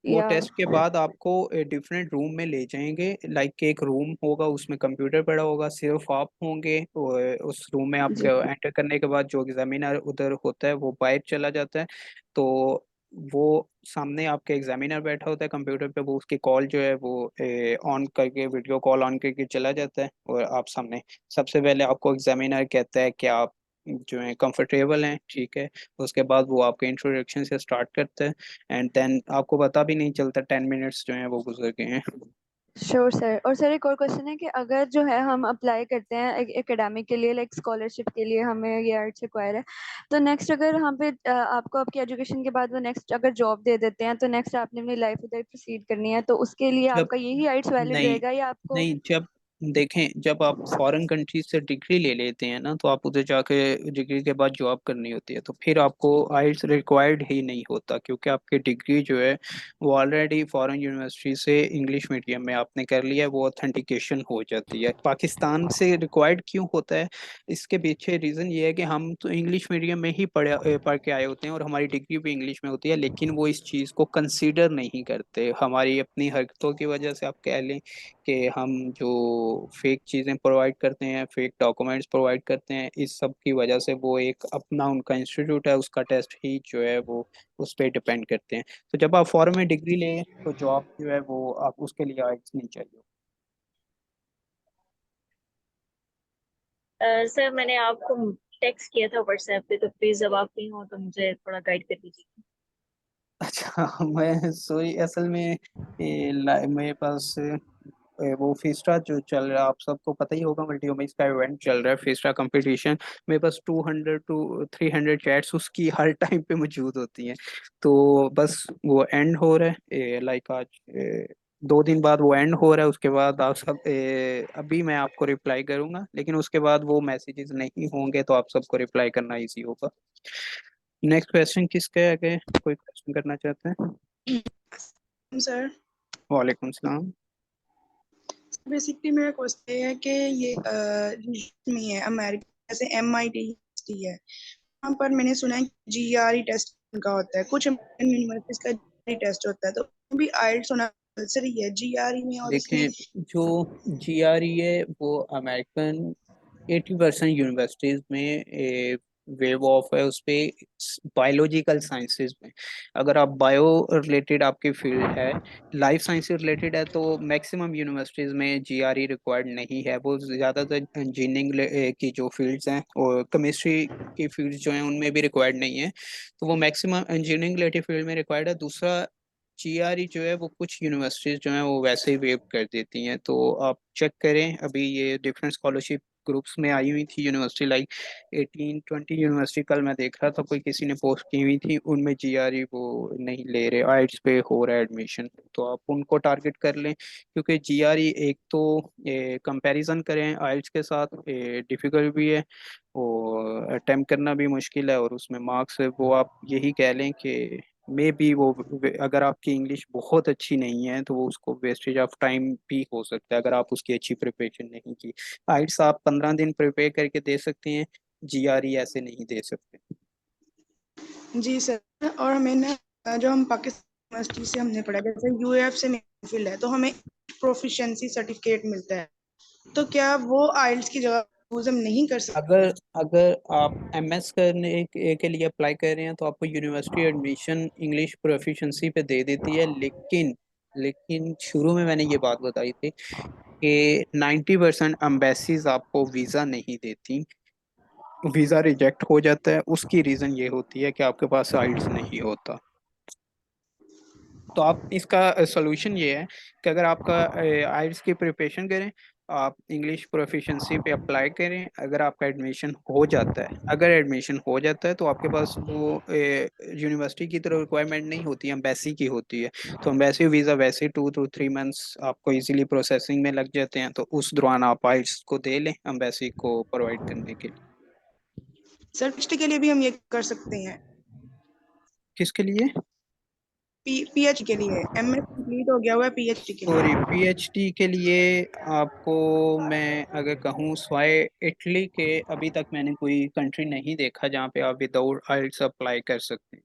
वो या टेस्ट के बाद आपको डिफरेंट रूम में ले जाएंगे। लाइक एक रूम होगा, उसमें कंप्यूटर पड़ा होगा, सिर्फ आप होंगे, और उस रूम में आप जी एंटर करने के बाद जो एग्जामिनर उधर होता है वो बाहर चला जाता है। तो वो सामने आपके एग्जामिनर बैठा होता है कंप्यूटर पे, वो उसकी कॉल जो है वो ऑन करके, वीडियो कॉल ऑन करके चला जाता है, और आप सामने सबसे पहले आपको एग्जामिनर कहता है कि आप जो है कंफर्टेबल हैं, ठीक है। उसके बाद वो आपके इंट्रोडक्शन से स्टार्ट करता है, एंड देन आपको पता भी नहीं चलता 10 मिनट्स जो है वो गुजर गए हैं। Sure sir. और सर एक और क्वेश्चन है कि अगर जो है हम अप्लाई करते हैं एकेडमिक के लिए, लाइक स्कॉलरशिप के लिए हमें ये आर्ट्स रिक्वायर है, तो नेक्स्ट अगर हम पे आपको आपकी एजुकेशन के बाद वो नेक्स्ट अगर जॉब दे देते हैं, तो नेक्स्ट आपने अपनी लाइफ उधर प्रोसीड करनी है, तो उसके लिए जब आपका यही आइट्स वैलिड नहीं, रहेगा या आपको? नहीं, जब देखें, जब आप फॉरेन कंट्रीज से डिग्री ले लेते हैं ना, तो आप उधर जाके डिग्री के बाद जॉब करनी होती है, तो फिर आपको आइल्स रिक्वायर्ड ही नहीं होता, क्योंकि आपकी डिग्री जो है वो ऑलरेडी फॉरेन यूनिवर्सिटी से इंग्लिश मीडियम में आपने कर लिया है, वो ऑथेंटिकेशन हो जाती है। पाकिस्तान से रिक्वायर्ड क्यों होता है? इसके पीछे रीज़न ये है कि हम तो इंग्लिश मीडियम में ही पढ़ के आए होते हैं, और हमारी डिग्री भी इंग्लिश में होती है, लेकिन वो इस चीज़ को कंसीडर नहीं करते, हमारी अपनी हरकतों की वजह से आप कह लें कि हम जो फेक चीज़ें प्रोवाइड करते हैं, फेक डॉक्यूमेंट्स प्रोवाइड करते हैं, इस सब की वजह से वो एक अपना उनका इंस्टीट्यूट है, उसका टेस्ट ही जो है वो उस पर डिपेंड करते हैं। तो जब आप फॉरेन में डिग्री लें तो जॉब जो है वो आप उसके लिए आइल्स नहीं चाहिए। सर मैंने आपको टेक्स्ट किया था व्हाट्सएप पे, तो प्लीज जब आप फ्री हो तो मुझे थोड़ा गाइड कर दीजिए। अच्छा, मैं सॉरी, असल में मेरे पास वो फिस्टा जो चल रहा है, आप सबको पता ही होगा, मल्टीओमिक्स का इवेंट चल रहा है फिस्टा कंपटीशन। मेरे पास 200 to 300 चैट्स उसकी हर टाइम पे मौजूद होती हैं। तो बस वो एंड हो रहा है, लाइक आज 2 दिन बाद वो एंड हो रहा है। उसके बाद आप सब अभी मैं आपको रिप्लाई करूंगा, लेकिन उसके बाद वो मैसेजेस नहीं होंगे, तो आप सबको रिप्लाई करना इजी होगा। नेक्स्ट क्वेश्चन किसका है? आगे कोई क्वेश्चन करना चाहते हैं? सर वालेकुम सलाम। बेसिकली मेरा क्वेश्चन ये है कि ये रीजन में है अमेरिका, जैसे MIT यूनिवर्सिटी है, वहाँ पर मैंने सुना है GRE टेस्ट का होता है, कुछ अमेरिकन यूनिवर्सिटीज का GRE टेस्ट होता है, तो भी आइल्स होना कंपल्सरी है GRE में? और इसमें देखें, जो GRE है वो अमेरिकन 80% यूनिवर्सिटीज में वेव ऑफ है उस पे, बायोलॉजिकल साइंसेज में। अगर आप बायो रिलेटेड आपकी फील्ड है, लाइफ साइंस से रिलेटेड है, तो मैक्सिमम यूनिवर्सिटीज में GRE रिक्वायर्ड नहीं है। वो ज़्यादातर इंजीनियरिंग की जो फील्ड्स हैं और केमिस्ट्री की फील्ड्स जो हैं उनमें भी रिक्वायर्ड नहीं है। तो वो मैक्सिमम इंजीनियरिंग रिलेटेड फील्ड में रिक्वायर्ड है। दूसरा, GRE जो है वो कुछ यूनिवर्सिटीज जो हैं वो वैसे ही वेव कर देती हैं, तो आप चेक करें। अभी ये डिफरेंट स्कॉलरशिप ग्रुप्स में आई हुई थी यूनिवर्सिटी, लाइक 18-20 यूनिवर्सिटी कल मैं देख रहा था, कोई किसी ने पोस्ट की हुई थी, उनमें GRE वो नहीं ले रहे, आइट्स पे हो रहा है एडमिशन। तो आप उनको टारगेट कर लें, क्योंकि GRE एक तो कंपैरिजन करें आइट्स के साथ डिफिकल्ट भी है, और अटेम्प्ट करना भी मुश्किल है, और उसमें मार्क्स वो आप यही कह लें कि मे बी वो, अगर आपकी इंग्लिश बहुत अच्छी नहीं है तो वो उसको वेस्टेज ऑफ टाइम भी हो सकता है, अगर आप उसकी अच्छी प्रिपरेशन नहीं की। आइट्स आप 15 दिन प्रिपेयर करके दे सकते हैं, GRE ऐसे नहीं दे सकते। जी सर, और हमें ना जो हम पाकिस्तान यूनिवर्सिटी से हमने पढ़ा, जैसे UAF से महफिल है, तो हमें प्रोफिशिएंसी सर्टिफिकेट मिलता है, तो क्या वो आइल्स की जगह यूज हम नहीं कर सकते? अगर अगर आप MS करने के लिए अप्लाई कर रहे हैं तो आपको यूनिवर्सिटी एडमिशन इंग्लिश प्रोफिशिएंसी पे दे देती है, लेकिन शुरू में मैंने ये बात बताई थी कि 90% एम्बेसीज आपको वीज़ा नहीं देती, वीज़ा रिजेक्ट हो जाता है। उसकी रीज़न ये होती है कि आपके पास आइल्स नहीं होता। तो आप इसका सोल्यूशन ये है कि अगर आपका आइल्स की प्रिपरेशन करें, आप इंग्लिश प्रोफिशिएंसी पे अप्लाई करें। अगर आपका एडमिशन हो जाता है, अगर एडमिशन हो जाता है तो आपके पास वो यूनिवर्सिटी की तरफ रिक्वायरमेंट नहीं होती, एम्बेसी की होती है। तो एम्बेसी वीज़ा वैसे 2 to 3 मंथ्स आपको इजीली प्रोसेसिंग में लग जाते हैं, तो उस दौरान आप आइल्स को दे लें एम्बेसी को प्रोवाइड करने के लिए। सर PhD के लिए भी हम ये कर सकते हैं? किसके लिए? PhD के लिए, MS कंप्लीट हो गया हुआ है, PhD के सॉरी, लिए? PhD के लिए आपको मैं अगर कहूँ, स्वाय इटली के अभी तक मैंने कोई कंट्री नहीं देखा जहाँ पे आप विदाउट आइल्स अप्लाई कर सकते हैं।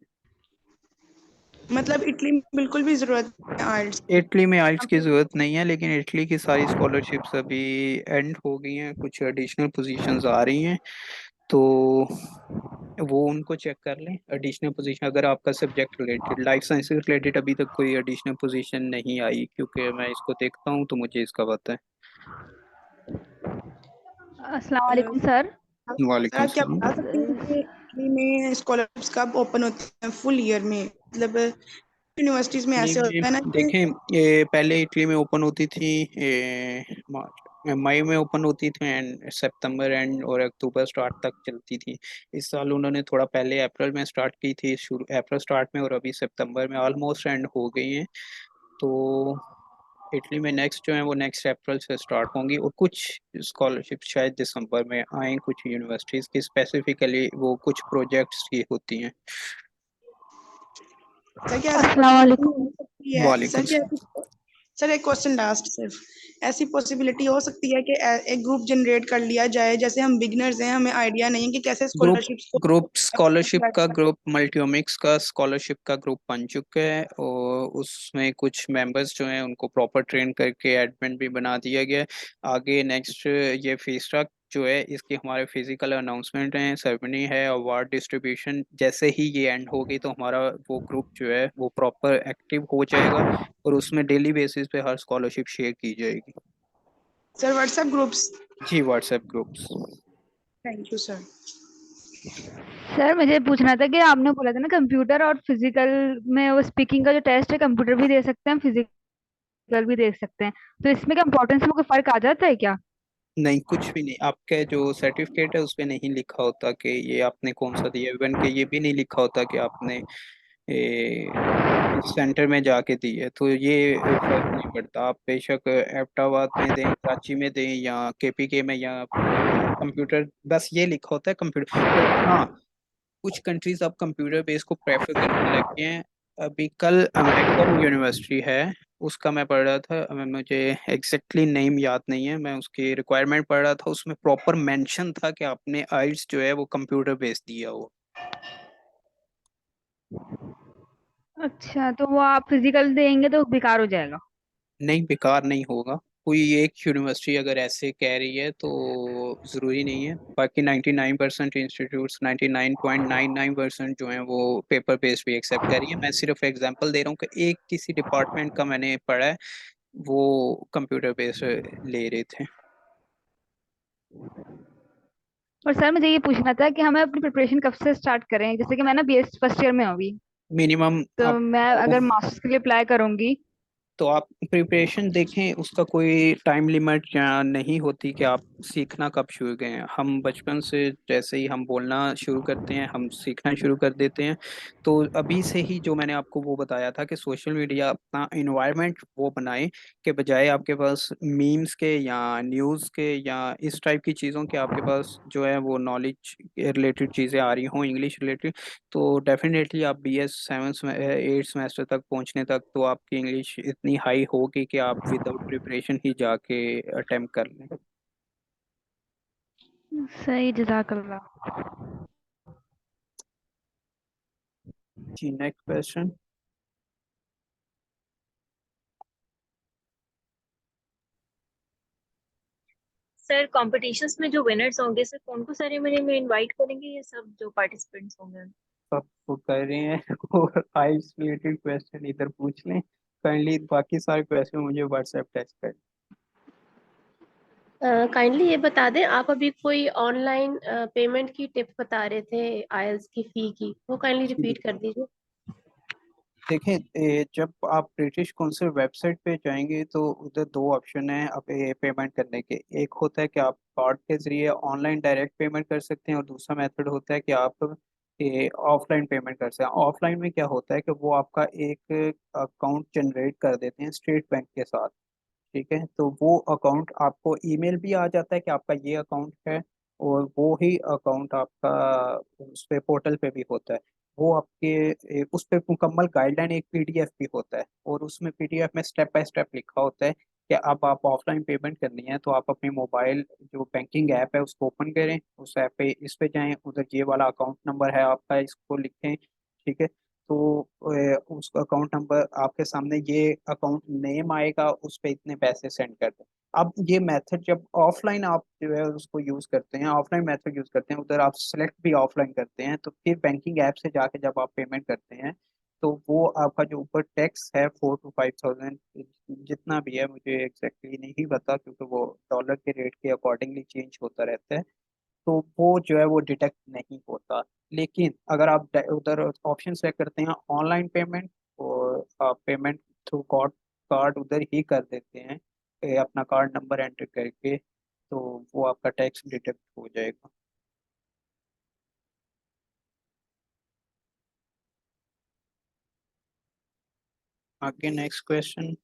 मतलब इटली में बिल्कुल भी जरूरत है आइल्स की? इटली में आइल्स की ज़रूरत नहीं है, लेकिन इटली की सारी स्कॉलरशिप्स अभी एंड हो गई हैं, कुछ एडिशनल पोजीशंस आ रही हैं, तो वो उनको चेक कर लें। एडिशनल पोजीशन अगर आपका subject related, life science related अभी तक कोई एडिशनल पोजीशन नहीं आई, क्योंकि मैं इसको देखता हूँ तो मुझे इसका पता है। अस्सलाम वालेकुम सर। सर वालेकुम आप क्या बता सलाम। सकते हैं कि इटली में स्कॉलरशिप्स कब ओपन होते हैं फुल ईयर में? मतलब यूनिवर्सिटीज में ऐसे इटली होता है ना में कि देखें, ये पहले इटली में ओपन होती थी, मई में ओपन होती थी, एंड सितंबर एंड और अक्टूबर स्टार्ट तक चलती थी। इस साल उन्होंने थोड़ा पहले अप्रैल में स्टार्ट की थी, शुरू अप्रैल स्टार्ट में, और अभी सितंबर में ऑलमोस्ट एंड हो गई हैं। तो इटली में नेक्स्ट जो है वो नेक्स्ट अप्रैल से स्टार्ट होंगी, और कुछ स्कॉलरशिप शायद दिसंबर में आए, कुछ यूनिवर्सिटीज़ की स्पेसिफिकली वो कुछ प्रोजेक्ट्स की होती हैं। सर क्या ऐसी अस्सलाम possibility वालेकुम। हो सकती है? वालेकुम सलाम। सर एक क्वेश्चन लास्ट, सिर्फ ऐसी पॉसिबिलिटी हो सकती है कि एक ग्रुप जनरेट कर लिया जाए, जैसे हम बिगिनर्स हैं, हमें आइडिया नहीं है कि कैसे ग्रुप स्कॉलरशिप्स को ग्रुप स्कॉलरशिप apply का करें। ग्रुप, मल्टीओमिक्स का स्कॉलरशिप का ग्रुप बन चुका है, और उसमें कुछ मेंबर्स जो हैं उनको प्रॉपर ट्रेन करके एडमिन भी बना दिया गया है। आगे नेक्स्ट ये फेस्टा जो है, इसकी हमारे फिजिकल अनाउंसमेंट हैं, सेरेमनी है, अवार्ड डिस्ट्रीब्यूशन, जैसे ही ये एंड होगी तो हमारा वो ग्रुप जो है वो प्रॉपर एक्टिव हो जाएगा, और उसमें डेली बेसिस पे हर स्कॉलरशिप शेयर की जाएगी। Sir WhatsApp groups? जी, WhatsApp groups. Thank you sir. Sir मुझे पूछना था कि आपने बोला था ना कंप्यूटर और फिजिकल में वो स्पीकिंग का जो टेस्ट है कंप्यूटर भी दे सकते हैं फिजिकल आर्टिकल भी देख सकते हैं। तो इसमें क्या इम्पोर्टेंस में कोई फर्क आ जाता है क्या? नहीं, कुछ भी नहीं। आपका जो सर्टिफिकेट है उस पे नहीं लिखा होता कि ये आपने कौन सा दिया, इवन के ये भी नहीं लिखा होता कि आपने इस सेंटर में जाके दी है। तो ये फर्क नहीं पड़ता, आप बेशक एबटाबाद में दें, कराची में दें, या केपीके में, या कंप्यूटर, बस ये लिखा होता है कंप्यूटर। और हाँ, कुछ कंट्रीज अब कंप्यूटर बेस को प्रेफर करने लग गए हैं। अभी कल अमेरिकन यूनिवर्सिटी है, उसका मैं पढ़ रहा था, मुझे एग्जैक्टली नेम याद नहीं है, मैं उसकी रिक्वायरमेंट पढ़ रहा था, उसमें प्रॉपर मेंशन था कि आपने आइल्स जो है वो कंप्यूटर बेस दिया हो। अच्छा, तो वो आप फिजिकल देंगे तो बेकार हो जाएगा? नहीं, बेकार नहीं होगा। कोई एक यूनिवर्सिटी अगर ऐसे कह रही है तो ज़रूरी नहीं है। बाकी 99% इंस्टीट्यूट्स, 99.99% जो हैं वो पेपर बेस्ड भी एक्सेप्ट कर रही है। मैं सिर्फ एग्जांपल दे रहा हूँ कि एक किसी डिपार्टमेंट का मैंने पढ़ा है, वो कंप्यूटर बेस्ड ले रहे थे। और सर मुझे ये पूछना था कि हमें अपनी प्रिपरेशन कब से स्टार्ट करें? जैसे कि मैं ना बीएस फर्स्ट ईयर में हूँ अभी, मिनिमम तो मैं आपको, अगर मास्टर्स के लिए अप्लाई करूंगी। तो आप प्रिपरेशन देखें, उसका कोई टाइम लिमिट या नहीं होती कि आप सीखना कब शुरू करें। हम बचपन से जैसे ही हम बोलना शुरू करते हैं, हम सीखना शुरू कर देते हैं। तो अभी से ही जो मैंने आपको वो बताया था कि सोशल मीडिया अपना इन्वायरमेंट वो बनाए, के बजाय आपके पास मीम्स के या न्यूज़ के या इस टाइप की चीज़ों के आपके पास जो है वो नॉलेज रिलेटेड चीज़ें आ रही हों, इंग्लिश रिलेटेड, तो डेफिनेटली आप BS 7 8 सेमेस्टर तक पहुंचने तक तो आपकी इंग्लिश इतनी हाई होगी कि आप विदाउट प्रिपरेशन ही जाके अटेम्प्ट कर लें। सही, जज़ाकल्लाह। जी, नेक्स्ट क्वेश्चन। सर कॉम्पिटिशन्स में जो विनर्स होंगे सर कौन को सेरेमनी में इनवाइट करेंगे, ये सब जो पार्टिसिपेंट्स होंगे? सब तो कर रहे हैं और आइल्स रिलेटेड क्वेश्चन इधर पूछ लें काइंडली, बाकी सारे क्वेश्चन मुझे व्हाट्सएप टेक्स्ट कर। काइंडली ये बता दें, आप अभी कोई ऑनलाइन पेमेंट की टिप बता रहे थे आइल्स की फी की, वो काइंडली रिपीट कर दीजिए। देखें, जब आप ब्रिटिश काउंसिल वेबसाइट पे जाएंगे तो उधर दो ऑप्शन है अब पेमेंट करने के। एक होता है कि आप कार्ड के जरिए ऑनलाइन डायरेक्ट पेमेंट कर सकते हैं, और दूसरा मेथड होता है कि आप ऑफलाइन पेमेंट कर सकते हैं। ऑफलाइन में क्या होता है कि वो आपका एक अकाउंट जनरेट कर देते हैं स्टेट बैंक के साथ। ठीक है, तो वो अकाउंट आपको ईमेल भी आ जाता है कि आपका ये अकाउंट है, और वो ही अकाउंट आपका उस पे पोर्टल पे भी होता है। वो आपके उस पे मुकम्मल गाइडलाइन एक PDF भी होता है, और उसमें PDF में स्टेप बाय स्टेप लिखा होता है कि अब आप ऑफलाइन पेमेंट करनी है तो आप अपनी मोबाइल जो बैंकिंग ऐप है उसको ओपन करें, उस ऐप पे इस पे जाएं, उधर ये वाला अकाउंट नंबर है आपका, इसको लिखें। ठीक है, तो उस अकाउंट नंबर आपके सामने, ये अकाउंट नेम आएगा, उस पे इतने पैसे सेंड कर दें। अब ये मेथड जब ऑफलाइन आप जो है उसको यूज करते हैं, ऑफलाइन मेथड यूज करते हैं, उधर आप सेलेक्ट भी ऑफलाइन करते हैं, तो फिर बैंकिंग ऐप से जाके जब आप पेमेंट करते हैं तो वो आपका जो ऊपर टैक्स है 4 to 5 थाउजेंड जितना भी है, मुझे एग्जैक्टली नहीं पता क्योंकि वो डॉलर के रेट के अकॉर्डिंगली चेंज होता रहता है, तो वो जो है वो डिटेक्ट नहीं होता। लेकिन अगर आप उधर ऑप्शन सेलेक्ट करते हैं ऑनलाइन पेमेंट, और आप पेमेंट थ्रू कार्ड कार्ड उधर ही कर देते हैं, अपना कार्ड नंबर एंटर करके, तो वो आपका टैक्स डिटेक्ट हो जाएगा। आगे नेक्स्ट क्वेश्चन।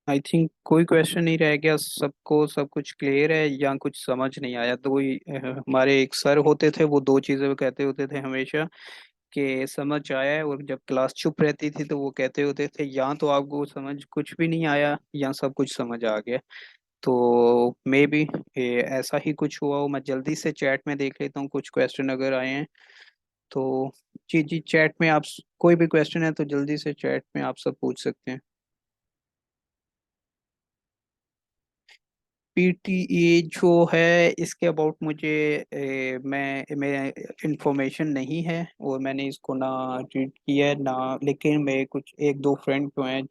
आई थिंक कोई क्वेश्चन नहीं रह गया, सबको सब कुछ क्लियर है, या कुछ समझ नहीं आया? तो वही हमारे एक सर होते थे, वो दो चीज़ें वो कहते होते थे हमेशा, कि समझ आया है, और जब क्लास चुप रहती थी तो वो कहते होते थे या तो आपको समझ कुछ भी नहीं आया या सब कुछ समझ आ गया। तो मे बी ऐसा ही कुछ हुआ हो। मैं जल्दी से चैट में देख लेता हूँ कुछ क्वेश्चन अगर आए हैं तो। जी जी, चैट में आप कोई भी क्वेश्चन है तो जल्दी से चैट में आप सब पूछ सकते हैं। PTE जो है, इसके अबाउट मुझे मैं इंफॉर्मेशन नहीं है, और मैंने इसको ना रीड किया है ना, लेकिन मेरे कुछ एक दो फ्रेंड जो हैं,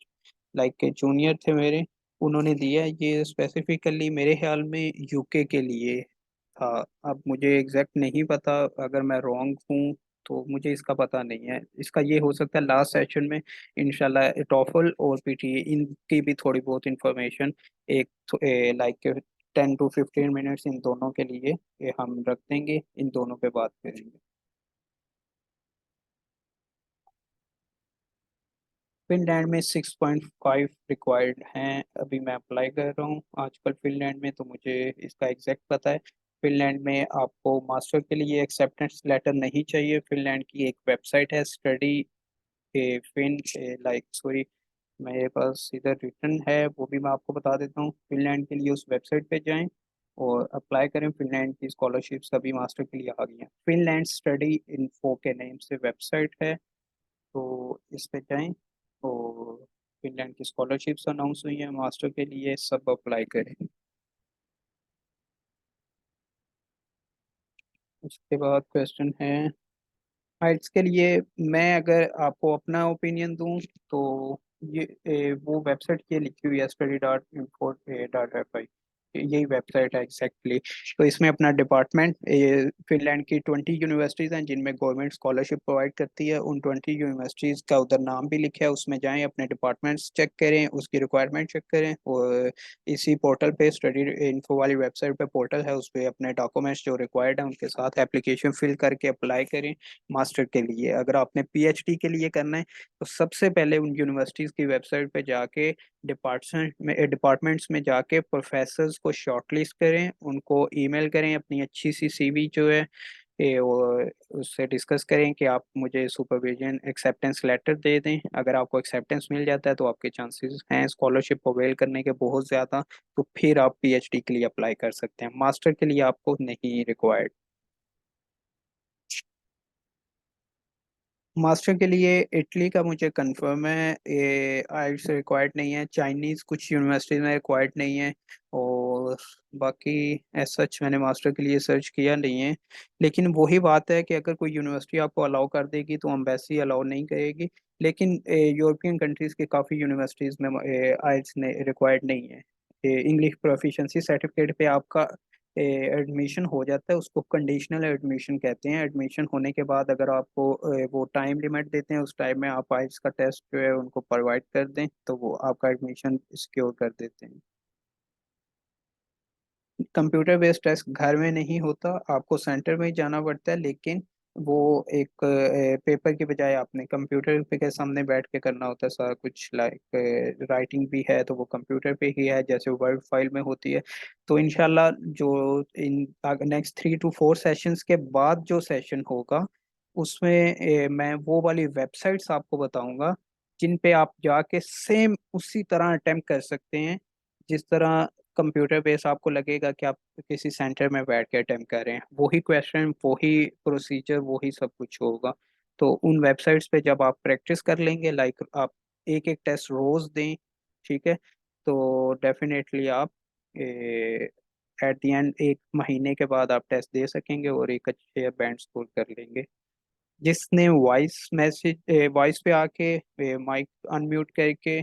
लाइक जूनियर थे मेरे, उन्होंने दिया है। ये स्पेसिफिकली मेरे ख्याल में UK के लिए था। अब मुझे एग्जैक्ट नहीं पता, अगर मैं रॉन्ग हूँ तो मुझे इसका पता नहीं है। इसका ये हो सकता है लास्ट सेशन में इंशाल्लाह टॉफल और पीटीए इनकी भी थोड़ी बहुत इंफॉर्मेशन एक लाइक 10 to 15 मिनट्स इन दोनों के लिए हम रख देंगे, इन दोनों पे बात करेंगे। फिनलैंड में 6.5 रिक्वायर्ड हैं। अभी मैं अप्लाई कर रहा हूँ आजकल फिनलैंड में, तो मुझे इसका एग्जैक्ट पता है। फिनलैंड में आपको मास्टर के लिए एक्सेप्टेंस लेटर नहीं चाहिए। फिनलैंड की एक वेबसाइट है स्टडी फिन लाइक सॉरी, मेरे पास इधर रिटर्न है, वो भी मैं आपको बता देता हूँ। फिनलैंड के लिए उस वेबसाइट पे जाएं और अप्लाई करें। फिनलैंड की स्कॉलरशिप्स अभी मास्टर के लिए आ गई हैं। फिनलैंड स्टडी इन्फो के नेम से वेबसाइट है, तो इस पे जाएं और फिनलैंड की स्कॉलरशिप्स अनाउंस हुई हैं मास्टर के लिए, सब अप्लाई करें। उसके बाद क्वेश्चन है हाइट्स के लिए। मैं अगर आपको अपना ओपिनियन दूं तो ये वो वेबसाइट ये लिखी हुई है study.info.fi, यही वेबसाइट है एग्जैक्टली। तो इसमें अपना डिपार्टमेंट, फिनलैंड की 20 यूनिवर्सिटीज़ हैं जिनमें गवर्नमेंट स्कॉलरशिप प्रोवाइड करती है। उन 20 यूनिवर्सिटीज़ का उधर नाम भी लिखा है, उसमें जाएं, अपने डिपार्टमेंट्स चेक करें, उसकी रिक्वायरमेंट चेक करें। और इसी पोर्टल पे स्टडी इन्फो वाली वेबसाइट पे पोर्टल है, उस पर अपने डॉक्यूमेंट्स जो रिक्वायर्ड है उनके साथ एप्लीकेशन फिल करके अप्लाई करें मास्टर के लिए। अगर आपने पीएचडी के लिए करना है तो सबसे पहले उन यूनिवर्सिटीज़ की वेबसाइट पे जाके डिपार्टमेंट्स में जाके प्रोफेसर्स को शॉर्टलिस्ट करें, उनको ईमेल करें अपनी अच्छी सी सीवी जो है और उससे डिस्कस करें कि आप मुझे सुपरविजन एक्सेप्टेंस लेटर दे दें। अगर आपको एक्सेप्टेंस मिल जाता है तो आपके चांसेस हैं स्कॉलरशिप अवेल करने के बहुत ज़्यादा, तो फिर आप पीएचडी के लिए अप्लाई कर सकते हैं। मास्टर के लिए आपको नहीं रिक्वायर्ड। मास्टर के लिए इटली का मुझे कंफर्म है, ये आइल्स रिक्वायर्ड नहीं है। चाइनीज़ कुछ यूनिवर्सिटीज में रिक्वायर्ड नहीं है, और बाकी एज सच मैंने मास्टर के लिए सर्च किया नहीं है। लेकिन वही बात है कि अगर कोई यूनिवर्सिटी आपको अलाउ कर देगी तो एम्बेसी अलाउ नहीं करेगी। लेकिन यूरोपियन कंट्रीज़ के काफ़ी यूनिवर्सिटीज़ में आइल्स ने रिक्वायर्ड नहीं है। इंग्लिश प्रोफिशेंसी सर्टिफिकेट पे आपका एडमिशन हो जाता है, उसको कंडीशनल एडमिशन कहते हैं। एडमिशन होने के बाद अगर आपको वो टाइम लिमिट देते हैं, उस टाइम में आप आइल्स का टेस्ट जो है उनको प्रोवाइड कर दें तो वो आपका एडमिशन सिक्योर कर देते हैं। कंप्यूटर बेस्ड टेस्ट घर में नहीं होता, आपको सेंटर में ही जाना पड़ता है। लेकिन वो एक पेपर के बजाय आपने कंप्यूटर पे के सामने बैठ के करना होता है सारा कुछ। लाइक राइटिंग भी है तो वो कंप्यूटर पे ही है जैसे वर्ड फाइल में होती है। तो इंशाल्लाह जो इन नेक्स्ट 3 to 4 सेशंस के बाद जो सेशन होगा उसमें मैं वो वाली वेबसाइट्स आपको बताऊंगा जिन पे आप जाके सेम उसी तरह अटेम्प्ट कर सकते हैं जिस तरह कंप्यूटर बेस आपको लगेगा कि आप किसी सेंटर में बैठ के अटेम्प्ट कर रहे हैं। वही क्वेश्चन, वही प्रोसीजर, वही सब कुछ होगा। तो उन वेबसाइट्स पे जब आप प्रैक्टिस कर लेंगे, लाइक आप एक एक टेस्ट रोज दें, ठीक है, तो डेफिनेटली आप एट द एंड 1 महीने के बाद आप टेस्ट दे सकेंगे और एक अच्छे बैंड स्कोर कर लेंगे। जिसने वॉइस पे आके माइक अनम्यूट करके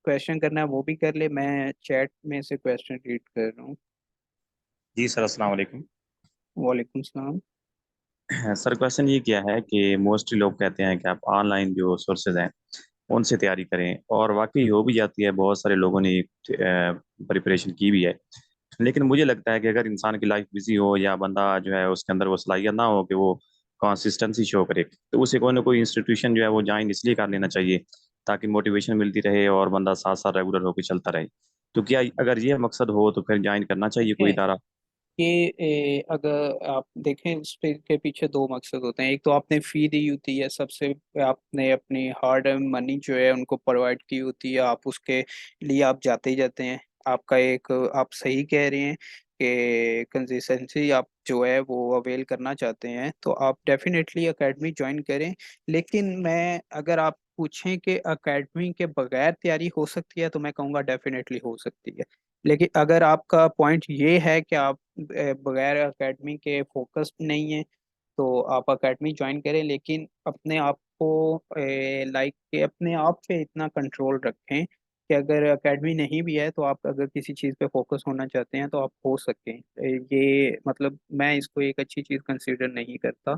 क्वेश्चन करना है वो भी कर ले। मैं चैट में से क्वेश्चन रीड कर रहा हूँ। जी सर, अस्सलाम वालेकुम। वालेकुम सलाम। सर क्वेश्चन ये क्या है कि मोस्टली लोग कहते हैं कि आप ऑनलाइन जो सोर्सेज हैं उनसे तैयारी करें, और वाकई हो भी जाती है, बहुत सारे लोगों ने प्रिपरेशन की भी है। लेकिन मुझे लगता है कि अगर इंसान की लाइफ बिजी हो या बंदा जो है उसके अंदर वो सलाहियत ना हो कि वो कंसिस्टेंसी शो करे, तो उसे कोई ना कोई इंस्टीट्यूशन जो है वो ज्वाइन इसलिए कर लेना चाहिए ताकि मोटिवेशन मिलती रहे और बंदा साथ साथ रेगुलर होकर चलता रहे। तो क्या अगर ये मकसद हो तो फिर ज्वाइन करना चाहिए कोई है इदारा? कि अगर आप देखें उसके के पीछे दो मकसद होते हैं। एक तो आपने फी दी होती है सबसे, आपने अपनी हार्ड अर्न मनी जो है उनको प्रोवाइड की होती है, आप उसके लिए आप जाते ही जाते हैं। आपका एक, आप सही कह रहे हैं कि कंसिस्टेंसी आप जो है वो अवेल करना चाहते हैं तो आप डेफिनेटली एकेडमी ज्वाइन करें। लेकिन मैं अगर आप पूछें कि एकेडमी के बगैर तैयारी हो सकती है तो मैं कहूँगा डेफिनेटली हो सकती है। लेकिन अगर आपका पॉइंट ये है कि आप बगैर एकेडमी के फोकस नहीं है तो आप एकेडमी ज्वाइन करें। लेकिन अपने आप को लाइक के अपने आप पे इतना कंट्रोल रखें कि अगर एकेडमी नहीं भी है तो आप अगर किसी चीज़ पे फोकस होना चाहते हैं तो आप हो सकें। ये मतलब मैं इसको एक अच्छी चीज़ कंसिडर नहीं करता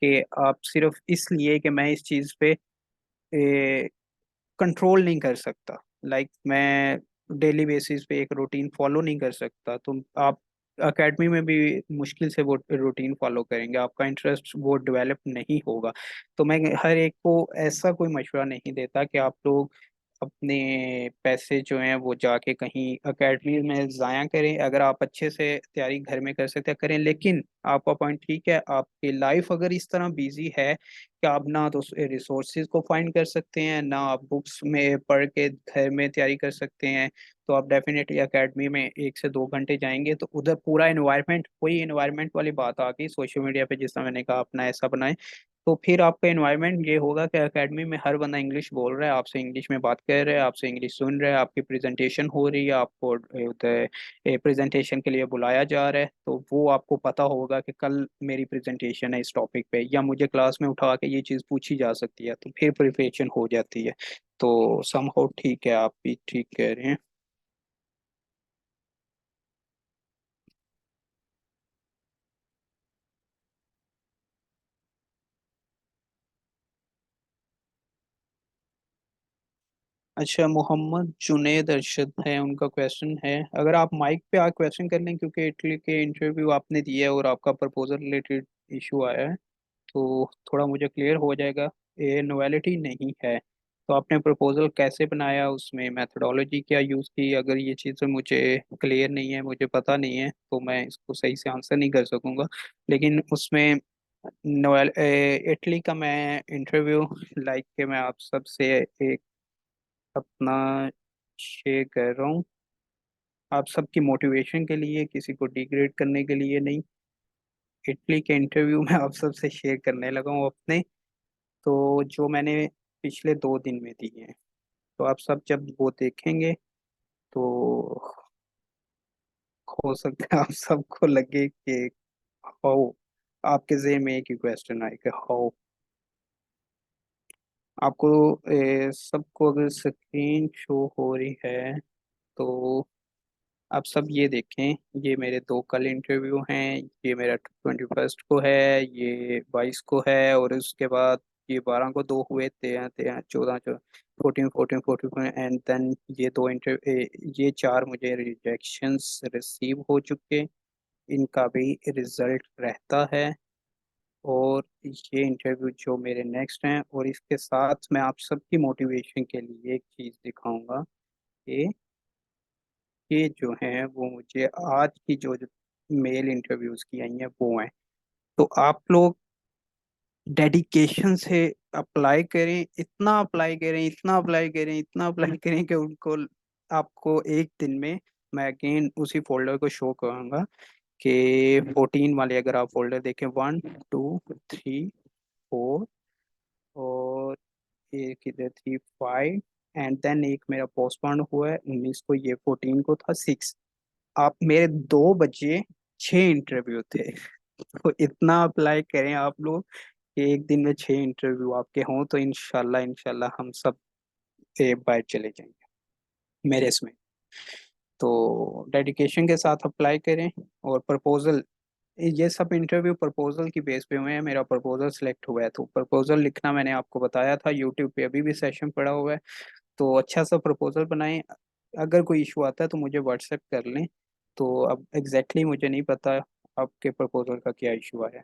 कि आप सिर्फ इसलिए कि मैं इस चीज़ पे कंट्रोल नहीं कर सकता, मैं डेली बेसिस पे एक रूटीन फॉलो नहीं कर सकता, तो आप एकेडमी में भी मुश्किल से वो रूटीन फॉलो करेंगे, आपका इंटरेस्ट वो डेवलप नहीं होगा। तो मैं हर एक को ऐसा कोई मशवरा नहीं देता कि आप लोग अपने पैसे जो हैं वो जाके कहीं एकेडमी में ज़ाया करें। अगर आप अच्छे से तैयारी घर में कर सकते हैं करें, लेकिन आपका पॉइंट ठीक है, आपकी लाइफ अगर इस तरह बिजी है कि आप ना तो रिसोर्सेज को फाइंड कर सकते हैं, ना आप बुक्स में पढ़ के घर में तैयारी कर सकते हैं, तो आप डेफिनेटली एकेडमी में 1 से 2 घंटे जाएंगे तो उधर पूरा इन्वायरमेंट, वही इन्वायरमेंट वाली बात आ गई सोशल मीडिया पे, जिस तरह मैंने कहा अपना ऐसा बनाए, तो फिर आपका इन्वायरमेंट ये होगा कि एकेडमी में हर बंदा इंग्लिश बोल रहा है, आपसे इंग्लिश में बात कर रहा है, आपसे इंग्लिश सुन रहा है, आपकी प्रेजेंटेशन हो रही है, आपको उधर प्रेजेंटेशन के लिए बुलाया जा रहा है, तो वो आपको पता होगा कि कल मेरी प्रेजेंटेशन है इस टॉपिक पे, या मुझे क्लास में उठा के ये चीज़ पूछी जा सकती है, तो फिर प्रिपरेशन हो जाती है। तो समहाउ ठीक है, आप भी ठीक कह रहे हैं। अच्छा, मोहम्मद जुनेद अरशद है, उनका क्वेश्चन है, अगर आप माइक पे आ क्वेश्चन कर लें, क्योंकि इटली के इंटरव्यू आपने दिया है और आपका प्रपोजल रिलेटेड इशू आया है, तो थोड़ा मुझे क्लियर हो जाएगा। ये नोवेलिटी नहीं है, तो आपने प्रपोजल कैसे बनाया, उसमें मेथोडोलॉजी क्या यूज़ की, अगर ये चीज़ें मुझे क्लियर नहीं है, मुझे पता नहीं है, तो मैं इसको सही से आंसर नहीं कर सकूंगा। लेकिन उसमें इटली का मैं इंटरव्यू के मैं आप सबसे एक अपना शेयर कर रहा हूँ, आप सबकी मोटिवेशन के लिए, किसी को डिग्रेड करने के लिए नहीं। इटली के इंटरव्यू में आप सबसे शेयर करने लगा हूँ अपने, तो जो मैंने पिछले 2 दिन में दिए हैं, तो आप सब जब वो देखेंगे तो हो सकता है आप सबको लगे कि हाउ, आपके ज़हन में एक ही क्वेश्चन आएगा, हाउ। आपको सबको अगर स्क्रीन शो हो रही है तो आप सब ये देखें, ये मेरे 2 कल इंटरव्यू हैं, ये मेरा 21 को है, ये 22 को है, और उसके बाद ये 12 को 2 हुए, 13 13 14 14 14 14 एंड देन ये 2 इंटरव्यू, ये 4 मुझे रिजेक्शंस रिसीव हो चुके, इनका भी रिजल्ट रहता है। और ये इंटरव्यू जो मेरे नेक्स्ट हैं, और इसके साथ मैं आप सबकी मोटिवेशन के लिए एक चीज़ दिखाऊंगा कि ये जो हैं वो मुझे आज की जो मेल इंटरव्यूज की आई हैं वो हैं, तो आप लोग डेडिकेशन से अप्लाई करें, इतना अप्लाई करें, इतना अप्लाई करें, इतना अप्लाई करें कि उनको, आपको एक दिन में मैं अगेन उसी फोल्डर को शो करूँगा कि 14 वाले अगर आप फोल्डर देखें, 1 2 3 4, और एक इधर 3 5, एंड देन एक मेरा पोस्टपोन हुआ है 19 को, ये 14 को था 6, आप मेरे 2 बजे 6 इंटरव्यू थे। तो इतना अप्लाई करें आप लोग कि एक दिन में 6 इंटरव्यू आपके हों, तो इनशाला इनशाला हम सब बाहर चले जाएंगे मेरे इसमें। तो डेडिकेशन के साथ अप्लाई करें, और प्रपोजल, ये सब इंटरव्यू प्रपोजल की बेस पे हुए हैं, मेरा प्रपोजल सिलेक्ट हुआ है, तो प्रपोजल लिखना मैंने आपको बताया था, यूट्यूब पे अभी भी सेशन पड़ा हुआ है, तो अच्छा सा प्रपोजल बनाएं। अगर कोई इशू आता है तो मुझे व्हाट्सएप कर लें। तो अब एग्जैक्टली मुझे नहीं पता आपके प्रपोजल का क्या इशू आया।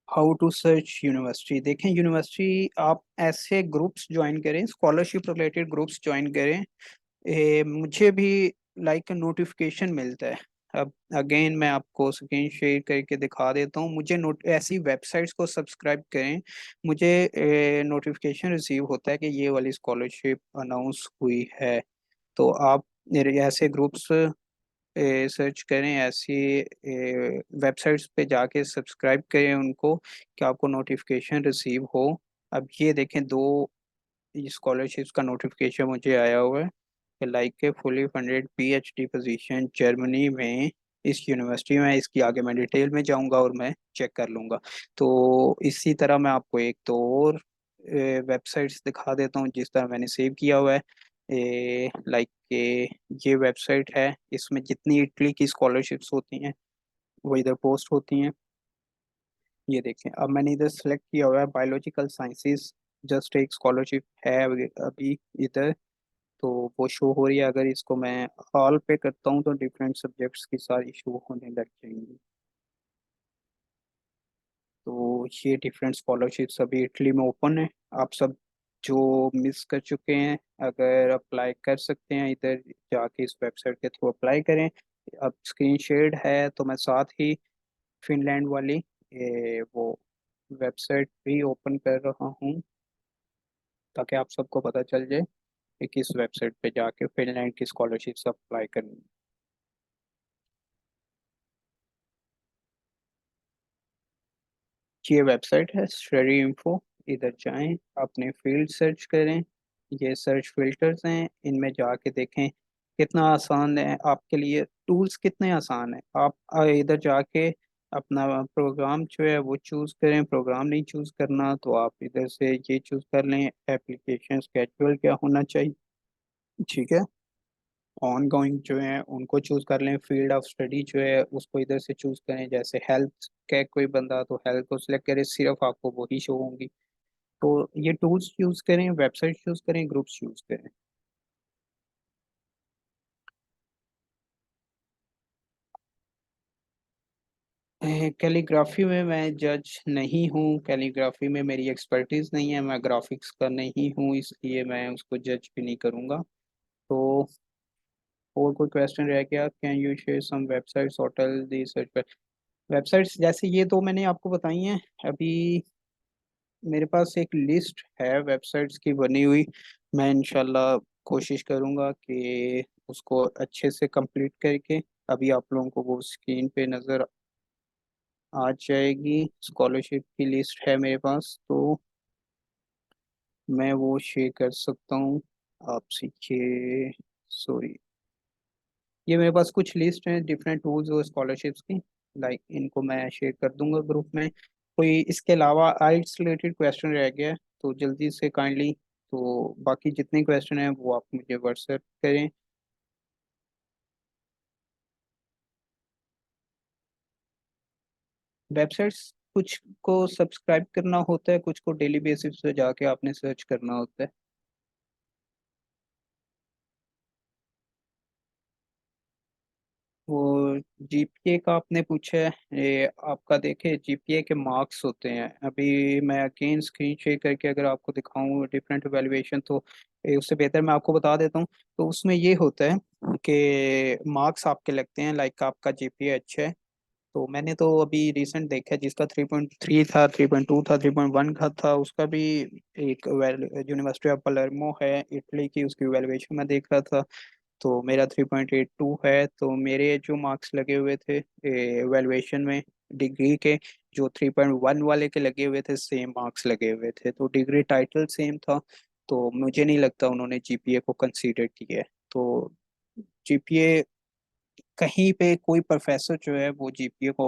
हाउ टू सर्च यूनिवर्सिटी, देखें यूनिवर्सिटी आप ऐसे ग्रुप्स ज्वाइन करें, स्कॉलरशिप रिलेटेड ग्रुप्स ज्वाइन करें। मुझे भी नोटिफिकेशन मिलता है। अब अगेन मैं आपको स्क्रीन शेयर करके दिखा देता हूँ, मुझे नोट ऐसी वेबसाइट्स को सब्सक्राइब करें, मुझे नोटिफिकेशन रिसीव होता है कि ये वाली स्कॉलरशिप अनाउंस हुई है। तो आप ऐसे ग्रुप्स सर्च करें, ऐसी वेबसाइट्स पे जाके सब्सक्राइब करें उनको, कि आपको नोटिफिकेशन रिसीव हो। अब ये देखें, 2 स्कॉलरशिप्स का नोटिफिकेशन मुझे आया हुआ है कि fully funded PhD position Germany में इस यूनिवर्सिटी में, इसकी आगे मैं डिटेल में जाऊंगा और मैं चेक कर लूंगा। तो इसी तरह मैं आपको एक तो और वेबसाइट्स दिखा देता हूँ जिस तरह मैंने सेव किया हुआ है। लाइक ये वेबसाइट है, इसमें जितनी इटली की स्कॉलरशिप्स होती हैं वो इधर पोस्ट होती हैं। ये देखें, अब मैंने इधर सेलेक्ट किया हुआ है बायोलॉजिकल साइंसेस, जस्ट एक स्कॉलरशिप है अभी अभी इधर, तो वो शो हो रही है। अगर इसको मैं ऑल पे करता हूँ तो डिफरेंट सब्जेक्ट्स की सारी शो होने लग जाएंगी। तो ये डिफरेंट स्कॉलरशिप्स अभी इटली में ओपन है। आप सब जो मिस कर चुके हैं अगर अप्लाई कर सकते हैं, इधर जाके इस वेबसाइट के थ्रू अप्लाई करें। अब स्क्रीन शेयर्ड है तो मैं साथ ही फिनलैंड वाली वो वेबसाइट भी ओपन कर रहा हूँ ताकि आप सबको पता चल जाए कि किस वेबसाइट पे जाके फिनलैंड की स्कॉलरशिप अप्लाई करनी है। ये वेबसाइट है स्टडी इन्फो, इधर जाएं, अपने फील्ड सर्च करें। ये सर्च फिल्टर्स हैं, इनमें जाके देखें कितना आसान है आपके लिए, टूल्स कितने आसान है। आप इधर जाके अपना प्रोग्राम जो है वो चूज़ करें। प्रोग्राम नहीं चूज़ करना तो आप इधर से ये चूज़ कर लें, एप्लीकेशन स्केड्यूल क्या होना चाहिए, ठीक है। ऑन गोइंग जो है उनको चूज कर लें। फील्ड ऑफ स्टडी जो है उसको इधर से चूज करें, जैसे हेल्थ का कोई बंदा तो हेल्थ को सिलेक्ट करें, सिर्फ आपको वही शो होंगी। तो ये टूल्स यूज करें, वेबसाइट यूज करें, ग्रुप्स यूज करें। कैलीग्राफी में मैं जज नहीं हूँ, कैलीग्राफी में मेरी एक्सपर्टीज नहीं है, मैं ग्राफिक्स का नहीं हूँ, इसलिए मैं उसको जज भी नहीं करूँगा। तो और कोई क्वेश्चन रह गया? Can you share some websites hotel the search websites? जैसे ये तो मैंने आपको बताई हैं। अभी मेरे पास एक लिस्ट है वेबसाइट्स की बनी हुई, मैं इंशाल्लाह कोशिश करूँगा कि उसको अच्छे से कंप्लीट करके अभी आप लोगों को वो स्क्रीन पे नज़र आ जाएगी। स्कॉलरशिप की लिस्ट है मेरे पास, तो मैं वो शेयर कर सकता हूँ आपसे। ये सॉरी, ये मेरे पास कुछ लिस्ट है डिफरेंट टूल्स और स्कॉलरशिप्स की, लाइक इनको मैं शेयर कर दूंगा ग्रुप में। कोई इसके अलावा आइल्स रिलेटेड क्वेश्चन रह गया है तो जल्दी से काइंडली, तो बाकी जितने क्वेश्चन हैं वो आप मुझे व्हाट्सएप करें। वेबसाइट्स कुछ को सब्सक्राइब करना होता है, कुछ को डेली बेसिस पे जाके आपने सर्च करना होता है। वो जीपीए का आपने पूछा है, ये आपका देखे जीपीए के मार्क्स होते हैं। अभी मैं अगेन स्क्रीन शेयर करके अगर आपको दिखाऊं डिफरेंट एवेल्युएशन, तो उससे बेहतर मैं आपको बता देता हूँ। तो उसमें ये होता है कि मार्क्स आपके लगते हैं, लाइक आपका जीपीए अच्छा है। तो मैंने तो अभी रिसेंट देखा है जिसका 3.3 था, 3.2 था, 3.1 का था, उसका भी एक यूनिवर्सिटी ऑफ पलर्मो है इटली की, उसकी वैल्यूएशन मैं देख रहा था तो मेरा 3.82 है। तो मेरे जो मार्क्स लगे हुए थे वैल्यूएशन में डिग्री के, जो 3.1 वाले के लगे हुए थे सेम मार्क्स लगे हुए थे, तो डिग्री टाइटल सेम था। तो मुझे नहीं लगता उन्होंने जीपीए को कंसीडर किया है। तो जीपीए कहीं पे कोई प्रोफेसर जो है वो जीपीए को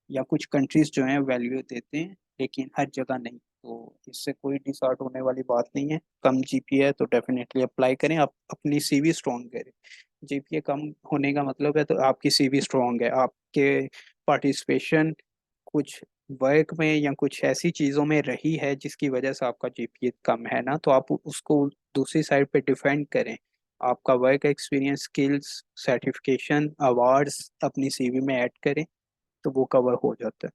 या कुछ कंट्रीज जो हैं वैल्यू देते हैं, लेकिन हर जगह नहीं। तो इससे कोई डिसऑर्ड होने वाली बात नहीं है। कम जीपीए है तो डेफिनेटली अप्लाई करें, आप अपनी सीवी स्ट्रॉन्ग करें। जीपीए कम होने का मतलब है तो आपकी सीवी स्ट्रॉन्ग है, आपके पार्टिसिपेशन कुछ वर्क में या कुछ ऐसी चीज़ों में रही है जिसकी वजह से आपका जीपीए कम है ना, तो आप उसको दूसरी साइड पे डिफेंड करें। आपका work experience, skills, certification, awards अपनी सीवी में ऐड करें तो वो कवर हो जाता है।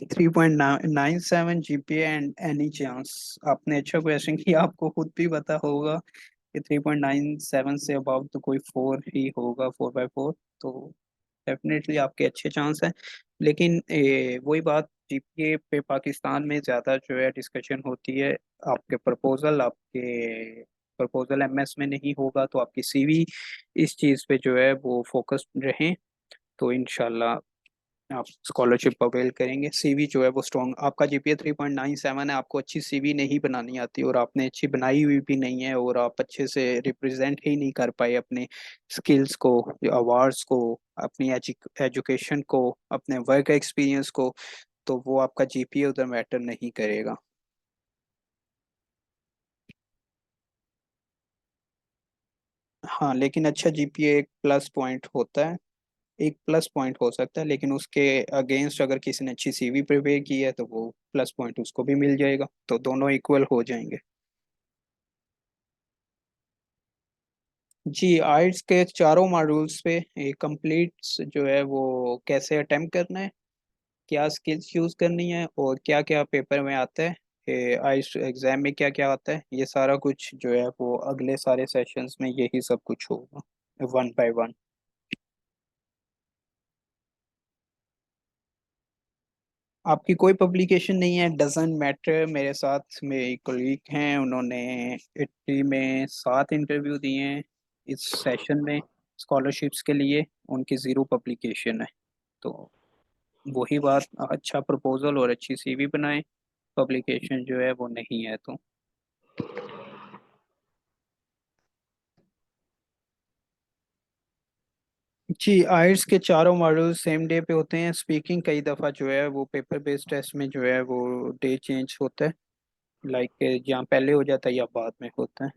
3.97 जीपीए एंड एनी चांस? आपने अच्छा क्वेश्चन किया, आपको खुद भी पता होगा कि 3.97 से अबव तो कोई 4 ही होगा, 4/4। तो डेफिनेटली आपके अच्छे चांस हैं। लेकिन वही बात, जीपीए पे पाकिस्तान में ज़्यादा जो है डिस्कशन होती है। आपके प्रपोजल एमएस में नहीं होगा तो आपकी सीवी इस चीज़ पे जो है वो फोकस्ड रहें, तो इंशाल्लाह आप स्कॉलरशिप अवेल करेंगे। सीवी जो है वो स्ट्रॉन्ग, आपका जीपीए 3.97 है, आपको अच्छी सीवी नहीं बनानी आती और आपने अच्छी बनाई हुई भी नहीं है और आप अच्छे से रिप्रेजेंट ही नहीं कर पाए अपने स्किल्स को, अवार्ड्स को, अपनी एजुकेशन को, अपने वर्क एक्सपीरियंस को, तो वो आपका जीपीए उधर मैटर नहीं करेगा। हाँ, लेकिन अच्छा जीपीए एक प्लस पॉइंट होता है, एक प्लस पॉइंट हो सकता है, लेकिन उसके अगेंस्ट अगर किसी ने अच्छी सीवी प्रिपेयर की है तो वो प्लस पॉइंट उसको भी मिल जाएगा, तो दोनों इक्वल हो जाएंगे। जी, आइट्स के चारों मॉड्यूल्स पे कंप्लीट जो है वो कैसे अटेम्प्ट करना है, क्या स्किल्स यूज करनी है और क्या क्या पेपर में आता है, आइट्स एग्जाम में क्या क्या आता है, ये सारा कुछ जो है वो अगले सारे सेशंस में यही सब कुछ होगा, वन बाय वन। आपकी कोई पब्लिकेशन नहीं है, डजेंट मैटर। मेरे साथ मेरे कोलीग हैं, उन्होंने इटली में 7 इंटरव्यू दिए हैं इस सेशन में स्कॉलरशिप्स के लिए, उनकी ज़ीरो पब्लिकेशन है। तो वही बात, अच्छा प्रपोजल और अच्छी सीवी बनाएं, पब्लिकेशन जो है वो नहीं है तो। जी, आइट्स के चारों मॉड्यूल सेम डे पे होते हैं। स्पीकिंग कई दफ़ा जो है वो पेपर बेस्ड टेस्ट में जो है वो डे चेंज होता है, लाइक यहाँ पहले हो जाता है या बाद में होता है।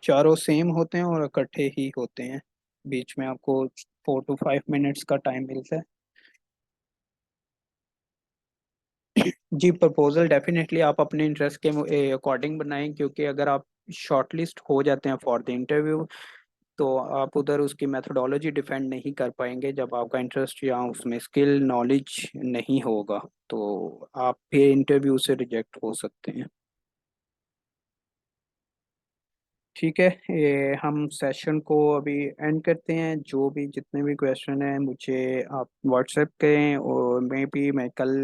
चारों सेम होते हैं और इकट्ठे ही होते हैं, बीच में आपको 4 to 5 मिनट्स का टाइम मिलता है। जी, प्रपोजल डेफिनेटली आप अपने इंटरेस्ट के अकॉर्डिंग बनाएं, क्योंकि अगर आप शॉर्टलिस्ट हो जाते हैं फॉर द इंटरव्यू तो आप उधर उसकी मेथोडोलॉजी डिफेंड नहीं कर पाएंगे, जब आपका इंटरेस्ट या उसमें स्किल नॉलेज नहीं होगा तो आप फिर इंटरव्यू से रिजेक्ट हो सकते हैं। ठीक है, ये हम सेशन को अभी एंड करते हैं। जो भी जितने भी क्वेश्चन हैं मुझे आप व्हाट्सएप करें, और मैं कल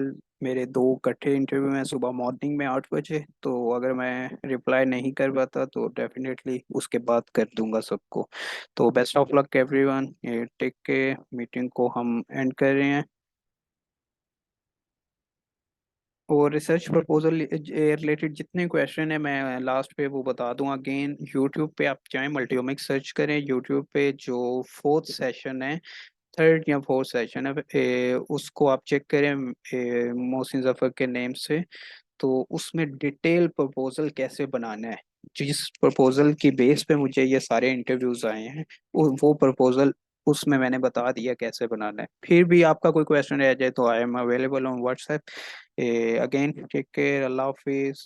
मेरे 2 इकट्ठे इंटरव्यू हैं सुबह मॉर्निंग में 8 बजे, तो अगर मैं रिप्लाई नहीं कर पाता तो डेफिनेटली उसके बाद कर दूंगा सबको। तो best of luck everyone, take के मीटिंग को हम एंड कर रहे हैं। और रिसर्च प्रपोजल रिलेटेड जितने क्वेश्चन है मैं लास्ट पे वो बता दूं अगेन। यूट्यूब पे आप चाहें मल्टीओमिक्स सर्च करें, यूट्यूब पे जो 4th सेशन है, 3rd या 4th सेशन है, उसको आप चेक करें मोहसिन जफर के नेम से। तो उसमें डिटेल प्रपोजल कैसे बनाना है, जिस प्रपोजल की बेस पे मुझे ये सारे इंटरव्यूज आए हैं, वो प्रपोजल उसमें मैंने बता दिया कैसे बनाना है। फिर भी आपका कोई क्वेश्चन रह जाए तो I am available on WhatsApp. Again take care, अल्लाह हाफिज।